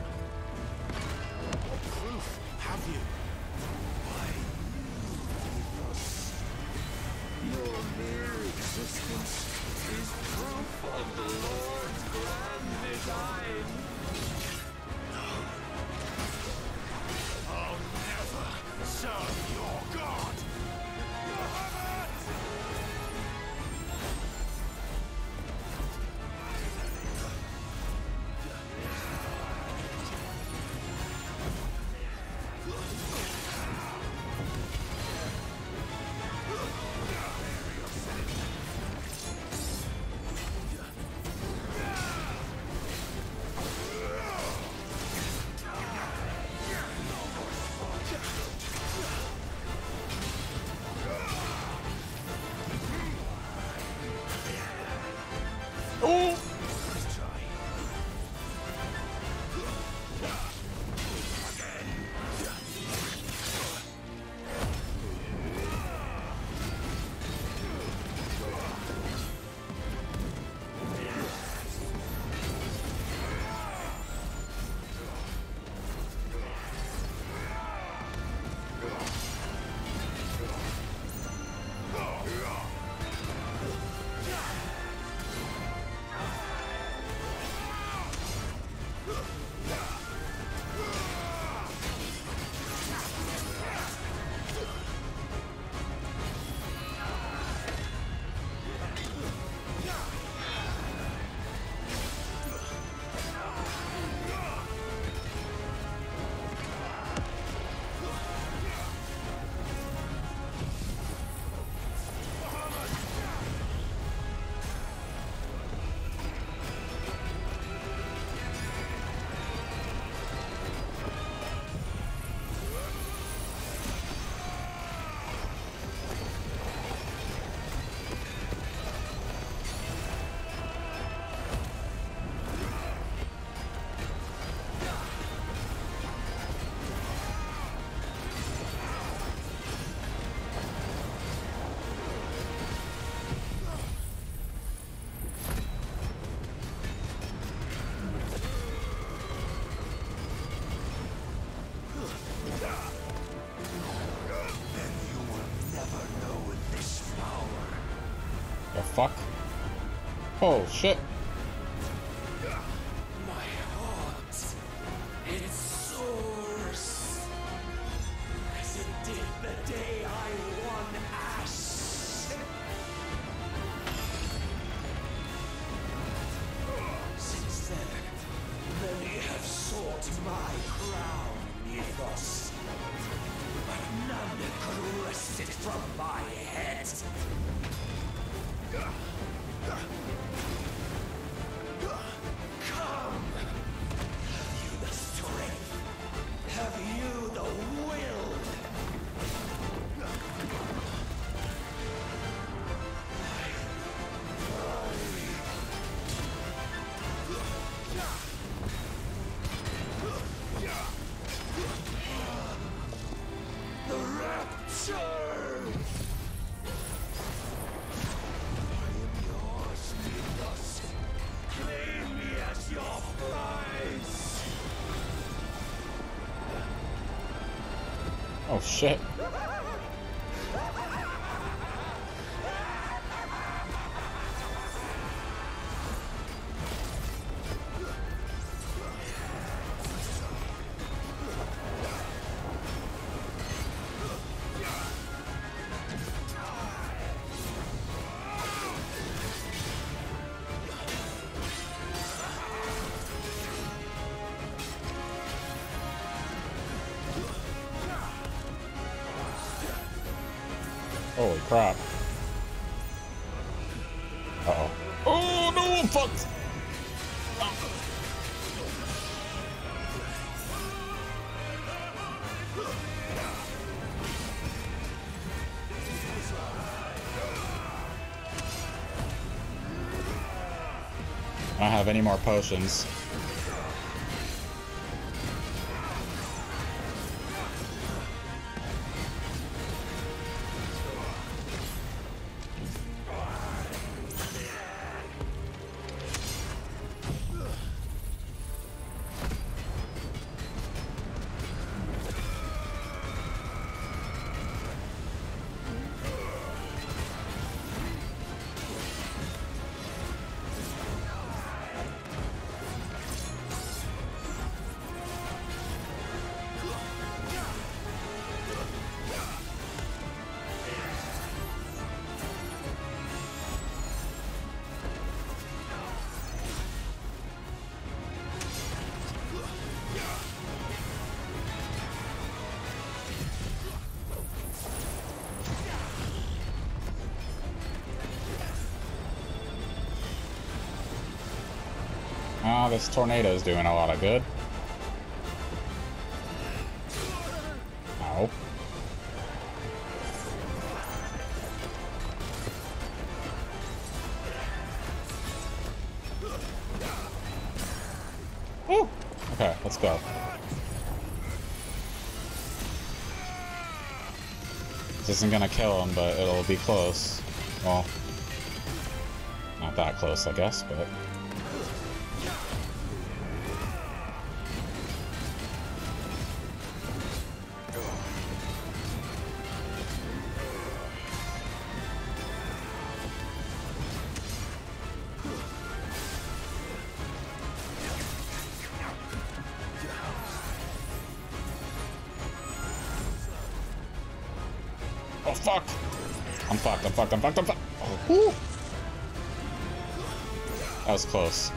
What proof have you? Your mere existence is proof of the Lord's grand design. fuck? Oh, shit. My heart, it soars as it did the day I won Ash. Since then, many have sought my crown, Ethos, but none could wrest it from my head. Come! Have you the strength? Have you the will? The rapture! I am yours, Ethos. Claim me as your prize! Oh, shit. Holy crap. Uh-oh. Oh, no, I'm fucked! I don't have any more potions. Ah, this tornado's doing a lot of good. Ow. Woo! Okay, let's go. This isn't gonna kill him, but it'll be close. Well, not that close, I guess, but... Oh, fuck! I'm fucked, I'm fucked, I'm fucked, I'm fucked! Oh, whew. That was close.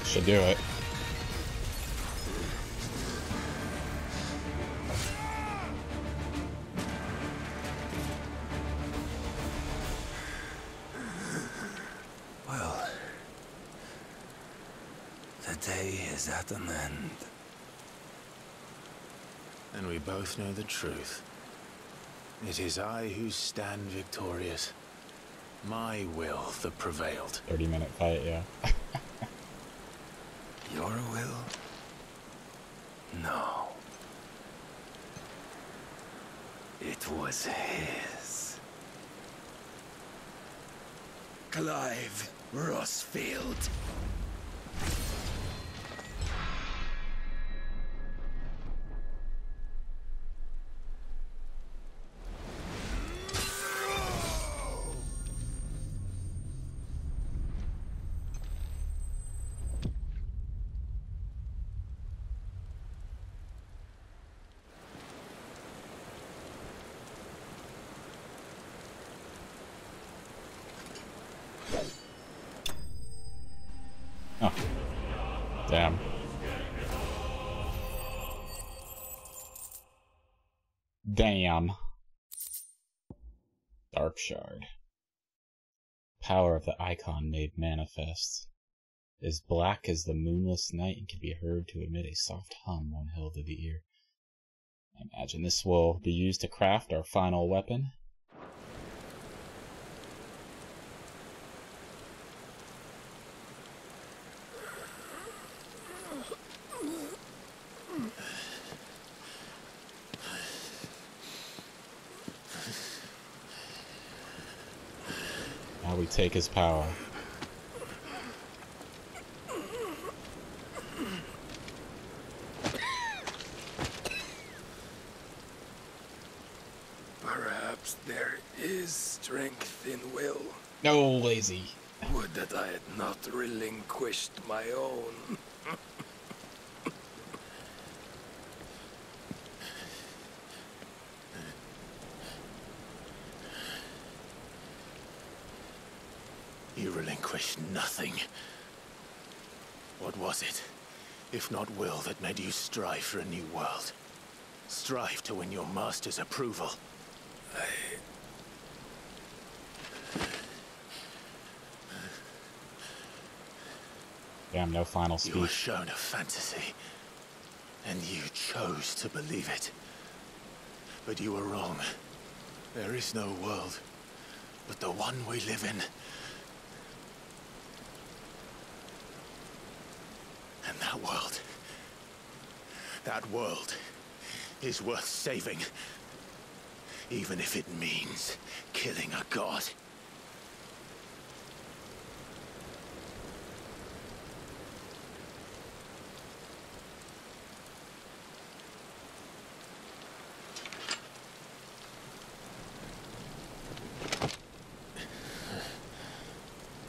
Should do it. Well, the day is at an end. And we both know the truth. It is I who stand victorious. My will that prevailed. 30-minute fight, yeah. Your will? No. It was his. Clive Rossfield. Oh. Damn. Damn. Dark Shard. Power of the icon made manifest. Is black as the moonless night and can be heard to emit a soft hum when held to the ear. I imagine this will be used to craft our final weapon. Now we take his power. Perhaps there is strength in will. No, lazy. Would that I had not relinquished my own. You relinquished nothing. What was it, if not will, that made you strive for a new world? Strive to win your master's approval? Damn, no final speech. You were shown a fantasy, and you chose to believe it. But you were wrong. There is no world, but the one we live in. And that world is worth saving, even if it means killing a god.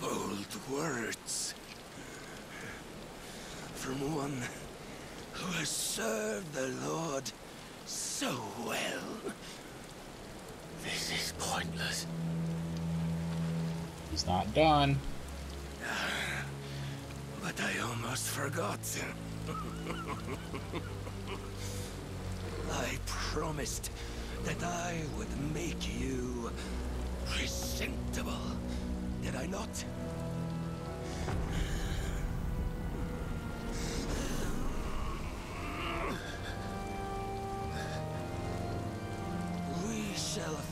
Bold words. From one who has served the Lord so well. This is pointless. He's not done. But I almost forgot. I promised that I would make you presentable. Did I not?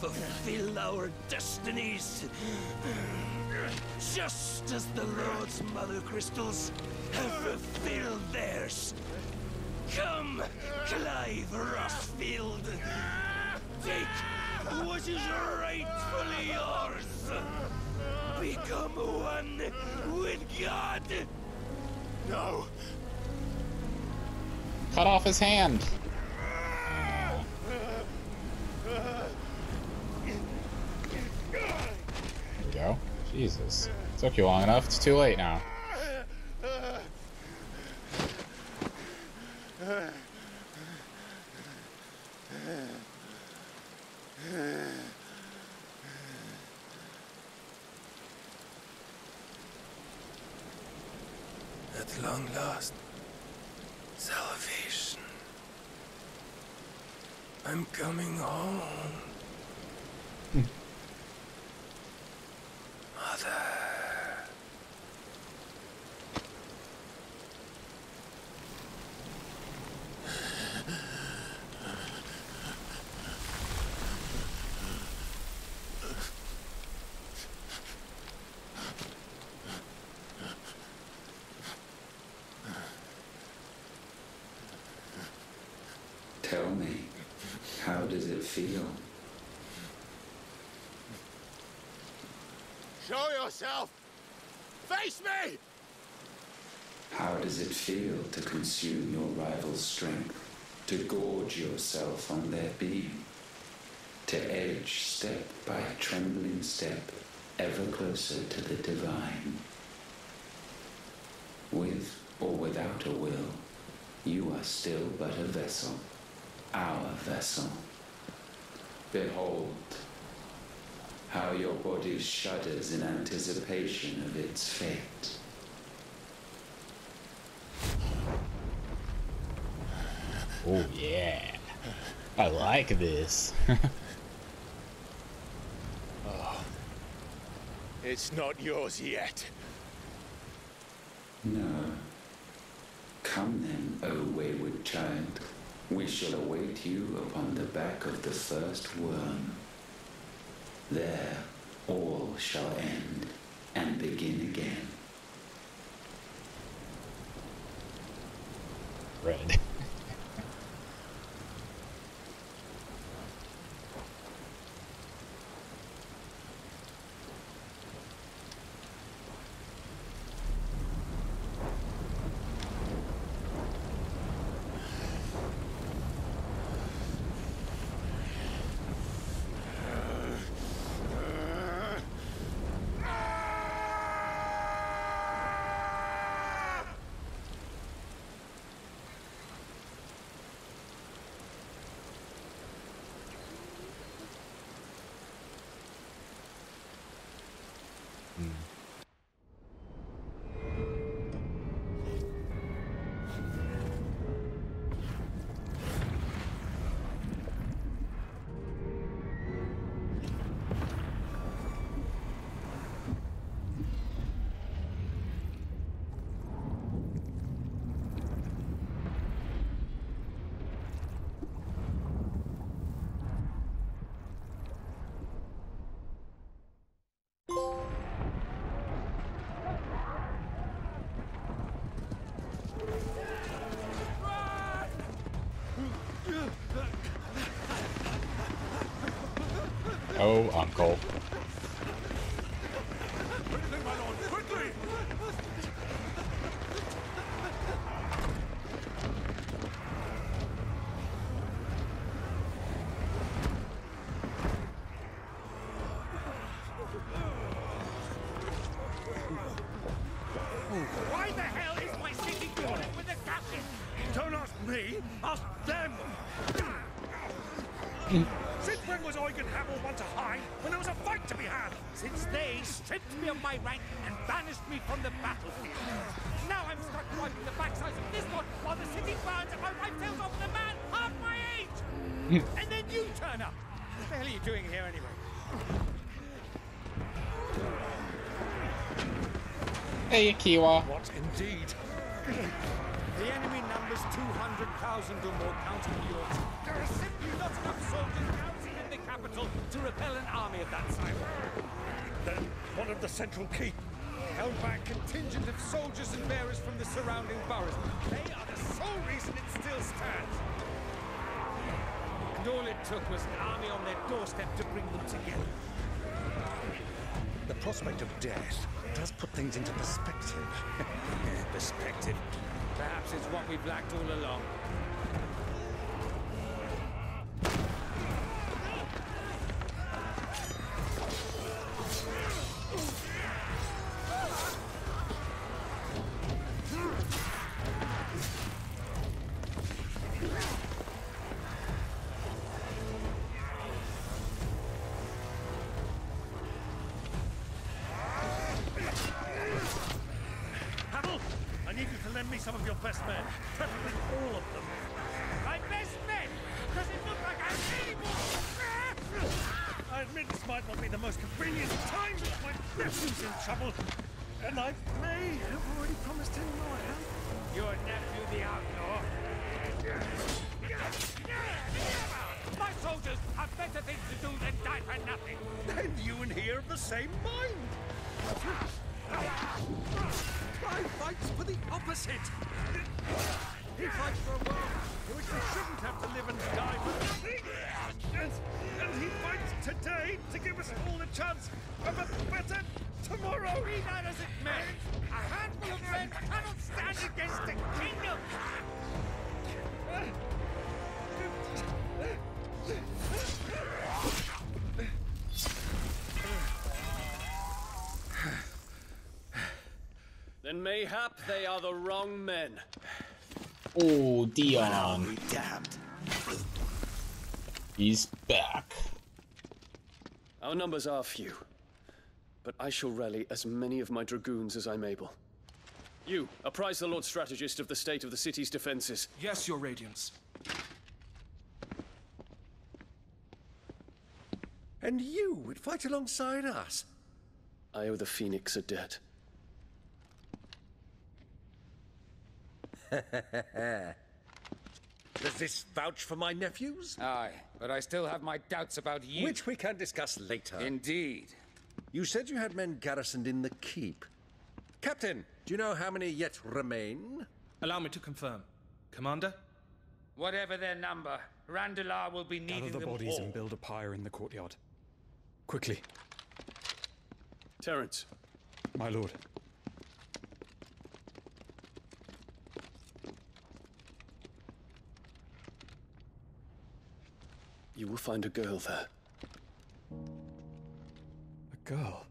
Fulfill our destinies, just as the Lord's Mother Crystals have fulfilled theirs. Come, Clive Rossfield, take what is rightfully yours. Become one with God. No. Cut off his hand. Go. Jesus. Took you long enough. It's too late now. At long last, salvation. I'm coming home. Tell me, how does it feel? Show yourself! Face me! How does it feel to consume your rival's strength? To gorge yourself on their beam? To edge step by trembling step ever closer to the divine? With or without a will, you are still but a vessel, our vessel. Behold, how your body shudders in anticipation of its fate. Oh yeah, I like this. Oh, it's not yours yet. No. Come then, O wayward child. We shall await you upon the back of the first worm. There, all shall end and begin again. Red. Oh, uncle. Why the hell is my city doing it with the captain? Don't ask me, ask them! Since when was Eugen Hamel one to hide when there was a fight to be had? Since they stripped me of my rank and banished me from the battlefield. Now I'm stuck wiping the backsides of this one while the city burns and my wife tells off the man half my age! And then you turn up! What the hell are you doing here anyway? Hey, Kiwa. What indeed? The enemy numbers 200,000 or more counting yours. There are simply not enough soldiers garrisoned in the capital to repel an army of that size. Then what of the central keep? Held by a contingent of soldiers and bearers from the surrounding boroughs. They are the sole reason it still stands. And all it took was an army on their doorstep to bring them together. The prospect of death does put things into perspective. Perspective. Perhaps it's what we've lacked all along. Some of your best men, preferably all of them. My best men? Does it look like I'm able? I admit this might not be the most convenient time, but my nephew's in trouble, and I may have already promised him more help. Your nephew, the outlaw? My soldiers have better things to do than die for nothing. Then you and he are of the same mind. I fight for the opposite. He fights for a world in which we shouldn't have to live and die for nothing. And he fights today to give us all a chance of a better tomorrow. Be that as it may, a handful of men cannot stand against a kingdom. Then mayhap they are the wrong men. Oh, Dion. Damned. He's back. Our numbers are few, but I shall rally as many of my dragoons as I'm able. You, apprise the Lord Strategist of the state of the city's defenses. Yes, Your Radiance. And you would fight alongside us? I owe the Phoenix a debt. Does this vouch for my nephews? Aye, but I still have my doubts about you. Which we can discuss later. Indeed. You said you had men garrisoned in the keep. Captain, do you know how many yet remain? Allow me to confirm. Commander? Whatever their number, Randalar will be needing Gather the them bodies all. and build a pyre in the courtyard. Quickly. Terence. My lord. You will find a girl there. A girl?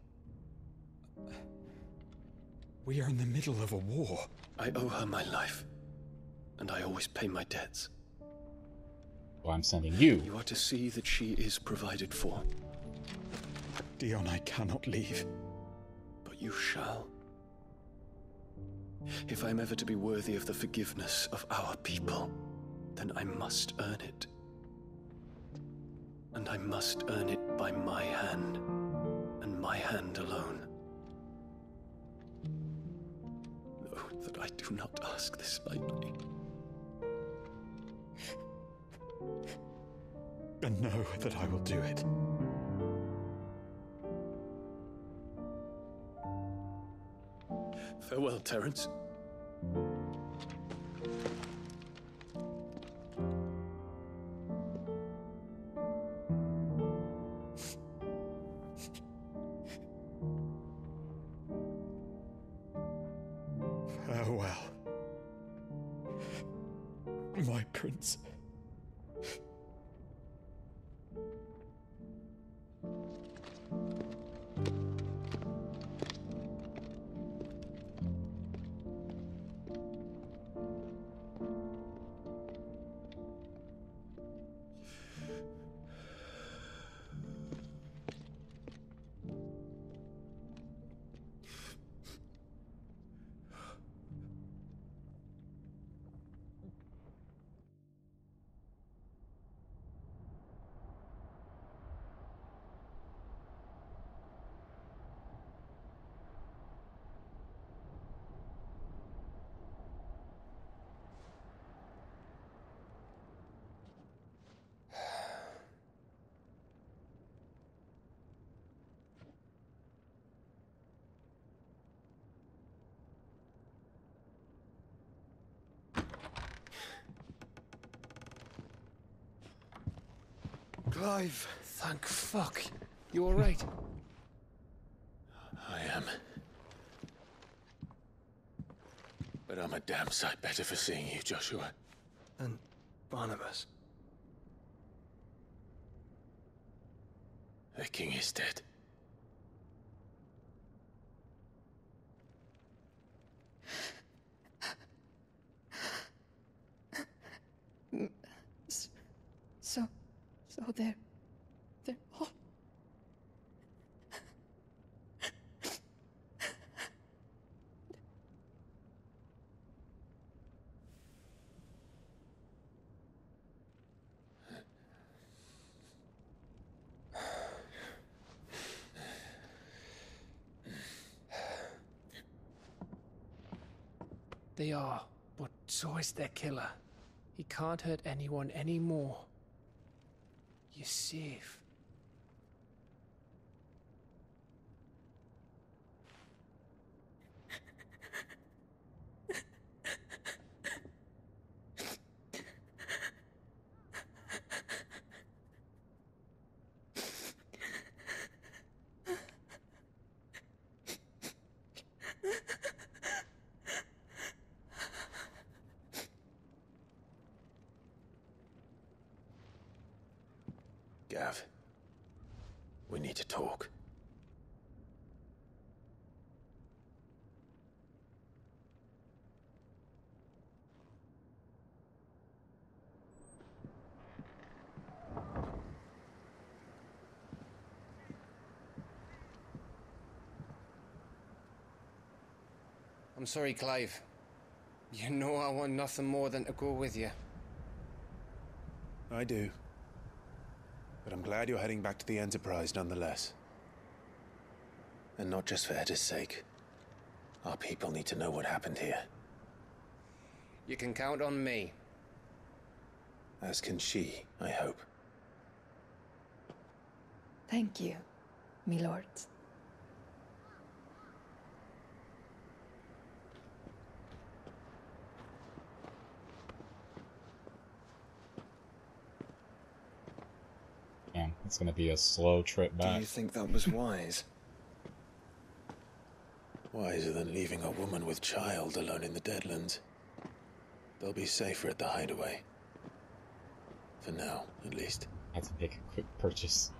We are in the middle of a war. I owe her my life, and I always pay my debts. Well, I'm sending you. You are to see that she is provided for. Dion, I cannot leave. But you shall. If I'm ever to be worthy of the forgiveness of our people, then I must earn it. And I must earn it by my hand, and my hand alone. Know that I do not ask this lightly. And know that I will do it. Farewell, Terence. Farewell, my prince. Clive, thank fuck. You alright? I am. But I'm a damn sight better for seeing you, Joshua. And Barnabas. The king is dead. So they're all... They are, but so is their killer. He can't hurt anyone anymore. You're safe. Gav. We need to talk. I'm sorry, Clive. You know I want nothing more than to go with you. I do. But I'm glad you're heading back to the Enterprise nonetheless. And not just for Edda's sake. Our people need to know what happened here. You can count on me. As can she, I hope. Thank you, my lords. Damn, it's gonna be a slow trip back. Do you think that was wise? Wiser than leaving a woman with child alone in the Deadlands. They'll be safer at the hideaway. For now, at least. I have to make a quick purchase.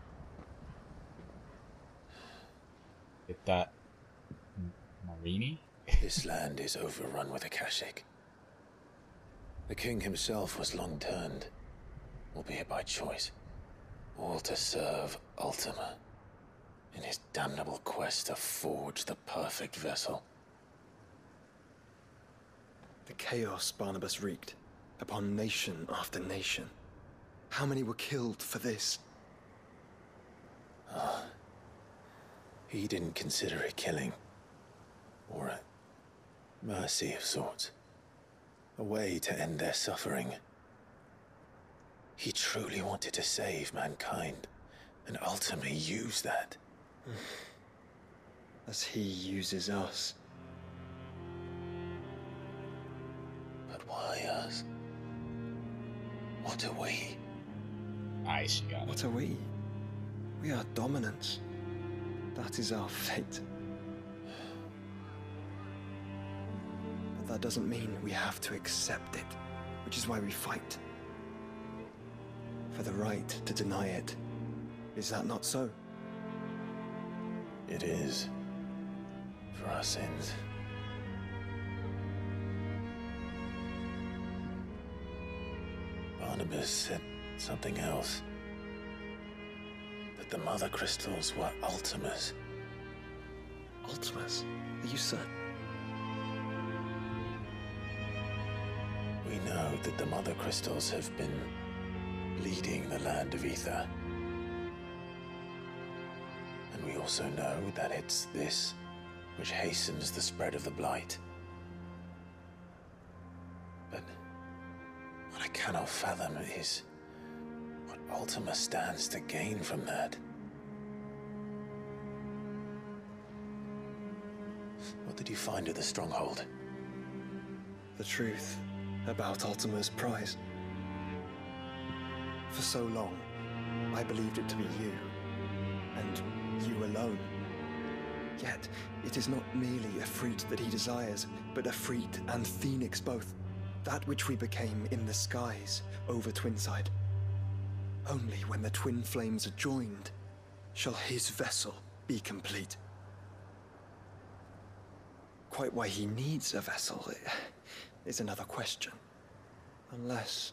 Get that Marini? This land is overrun with Akashic. The king himself was long turned, albeit by choice. All to serve Ultima, in his damnable quest to forge the perfect vessel. The chaos Barnabas wreaked upon nation after nation. How many were killed for this? He didn't consider it killing. Or a mercy of sorts. A way to end their suffering. He truly wanted to save mankind, and ultimately use that. As he uses us. But why us? What are we? Aye, she got it. What are we? We are dominance. That is our fate. But that doesn't mean we have to accept it, which is why we fight. For the right to deny it. Is that not so? It is. For our sins. Barnabas said something else. That the Mother Crystals were Ultimas. Ultimas? Are you certain? We know that the Mother Crystals have been leading the land of Ether. And we also know that it's this which hastens the spread of the Blight. But what I cannot fathom is what Ultima stands to gain from that. What did you find at the Stronghold? The truth about Ultima's prize. For so long, I believed it to be you, and you alone. Yet, it is not merely a freat that he desires, but a freat and phoenix both. That which we became in the skies over Twinside. Only when the twin flames are joined shall his vessel be complete. Quite why he needs a vessel is another question. Unless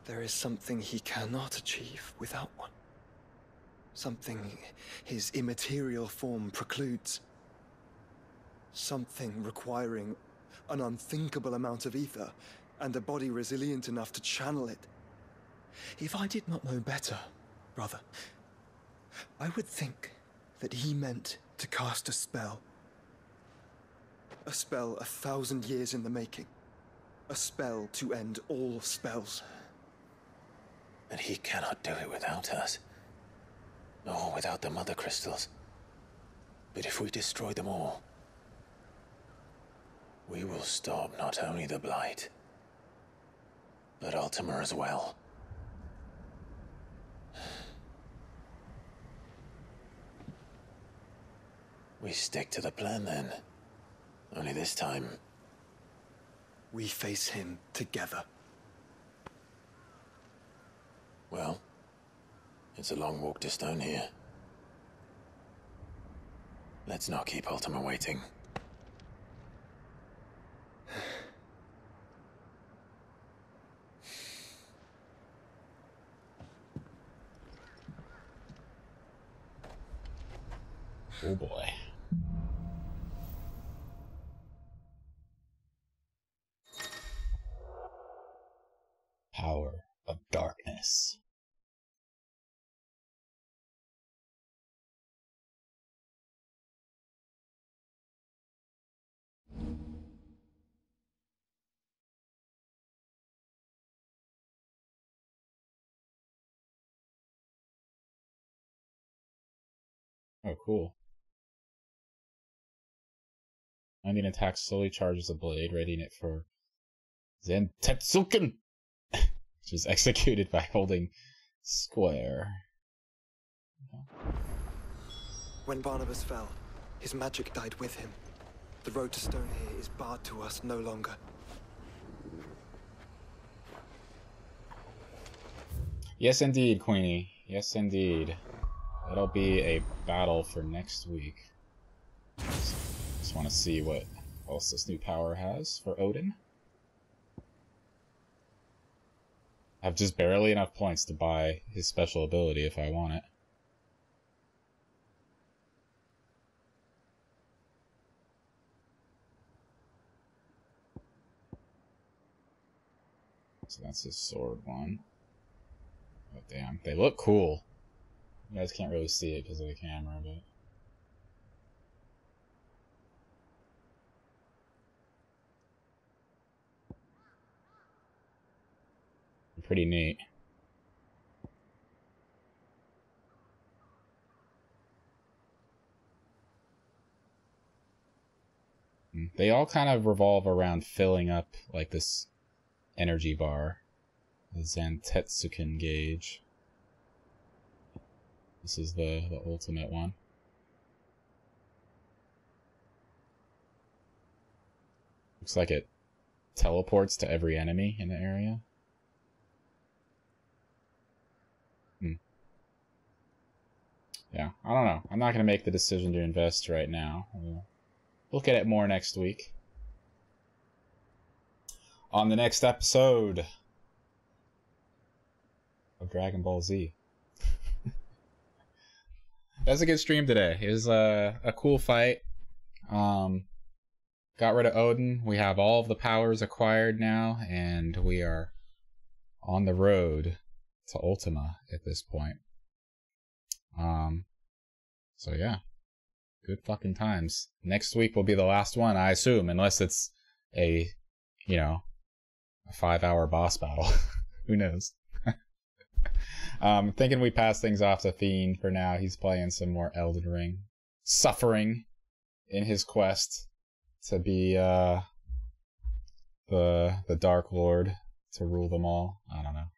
there is something he cannot achieve without one. Something his immaterial form precludes. Something requiring an unthinkable amount of ether and a body resilient enough to channel it. If I did not know better, brother, I would think that he meant to cast a spell. A spell 1,000 years in the making. A spell to end all spells. And he cannot do it without us. Nor without the Mother Crystals. But if we destroy them all, we will stop not only the Blight, but Ultima as well. We stick to the plan then. Only this time, we face him together. Well, It's a long walk to Stone here. Let's not keep Ultima waiting. Oh boy. Power of darkness. Oh, cool. 19 attacks slowly charges a blade, readying it for Zentetsuken, which is executed by holding square. When Barnabas fell, his magic died with him. The road to Stone here is barred to us no longer. Yes, indeed, Queenie. Yes, indeed. That'll be a battle for next week. Just want to see what else this new power has for Odin. I have just barely enough points to buy his special ability if I want it. So that's his sword one. Oh, damn. They look cool. You guys can't really see it because of the camera, but... pretty neat. They all kind of revolve around filling up, like, this energy bar. The Zantetsuken gauge. This is the ultimate one. Looks like it teleports to every enemy in the area. Yeah, I don't know. I'm not going to make the decision to invest right now. We'll look at it more next week. On the next episode of Dragon Ball Z. That's a good stream today. It was a cool fight. Got rid of Odin. We have all of the powers acquired now, and we are on the road to Ultima at this point. So yeah, good fucking times. Next week will be the last one, I assume, unless it's a, you know, a 5-hour boss battle. Who knows? Thinking we pass things off to Fiend for now. He's playing some more Elden Ring, suffering in his quest to be the Dark Lord, to rule them all. I don't know.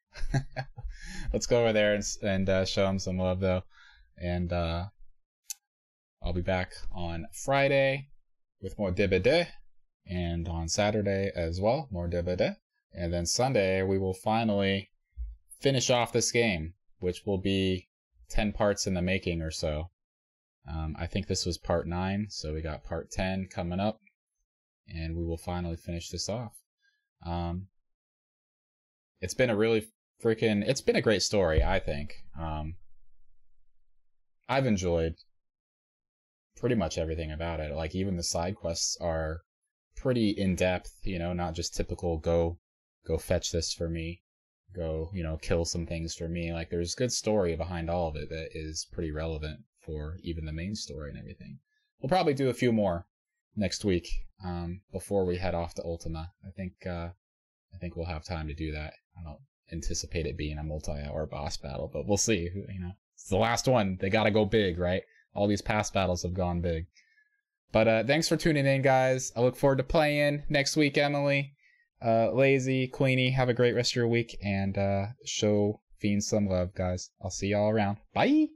Let's go over there and show him some love though, and I'll be back on Friday with more DBD, and on Saturday as well, more DBD, and then Sunday we will finally finish off this game, which will be 10 parts in the making or so. I think this was part 9, so we got part 10 coming up, and we will finally finish this off. It's been a really it's been a great story, I think. I've enjoyed pretty much everything about it. Like, even the side quests are pretty in-depth, you know, not just typical go fetch this for me, go, you know, kill some things for me. Like, there's good story behind all of it that is pretty relevant for even the main story and everything. We'll probably do a few more next week before we head off to Ultima. I think we'll have time to do that. I don't anticipate it being a multi-hour boss battle, but we'll see. You know, it's the last one. They gotta go big, right? All these past battles have gone big. But thanks for tuning in, guys. I look forward to playing next week, Emily. Lazy, Queenie, have a great rest of your week, and show Fiend some love, guys. I'll see y'all around. Bye!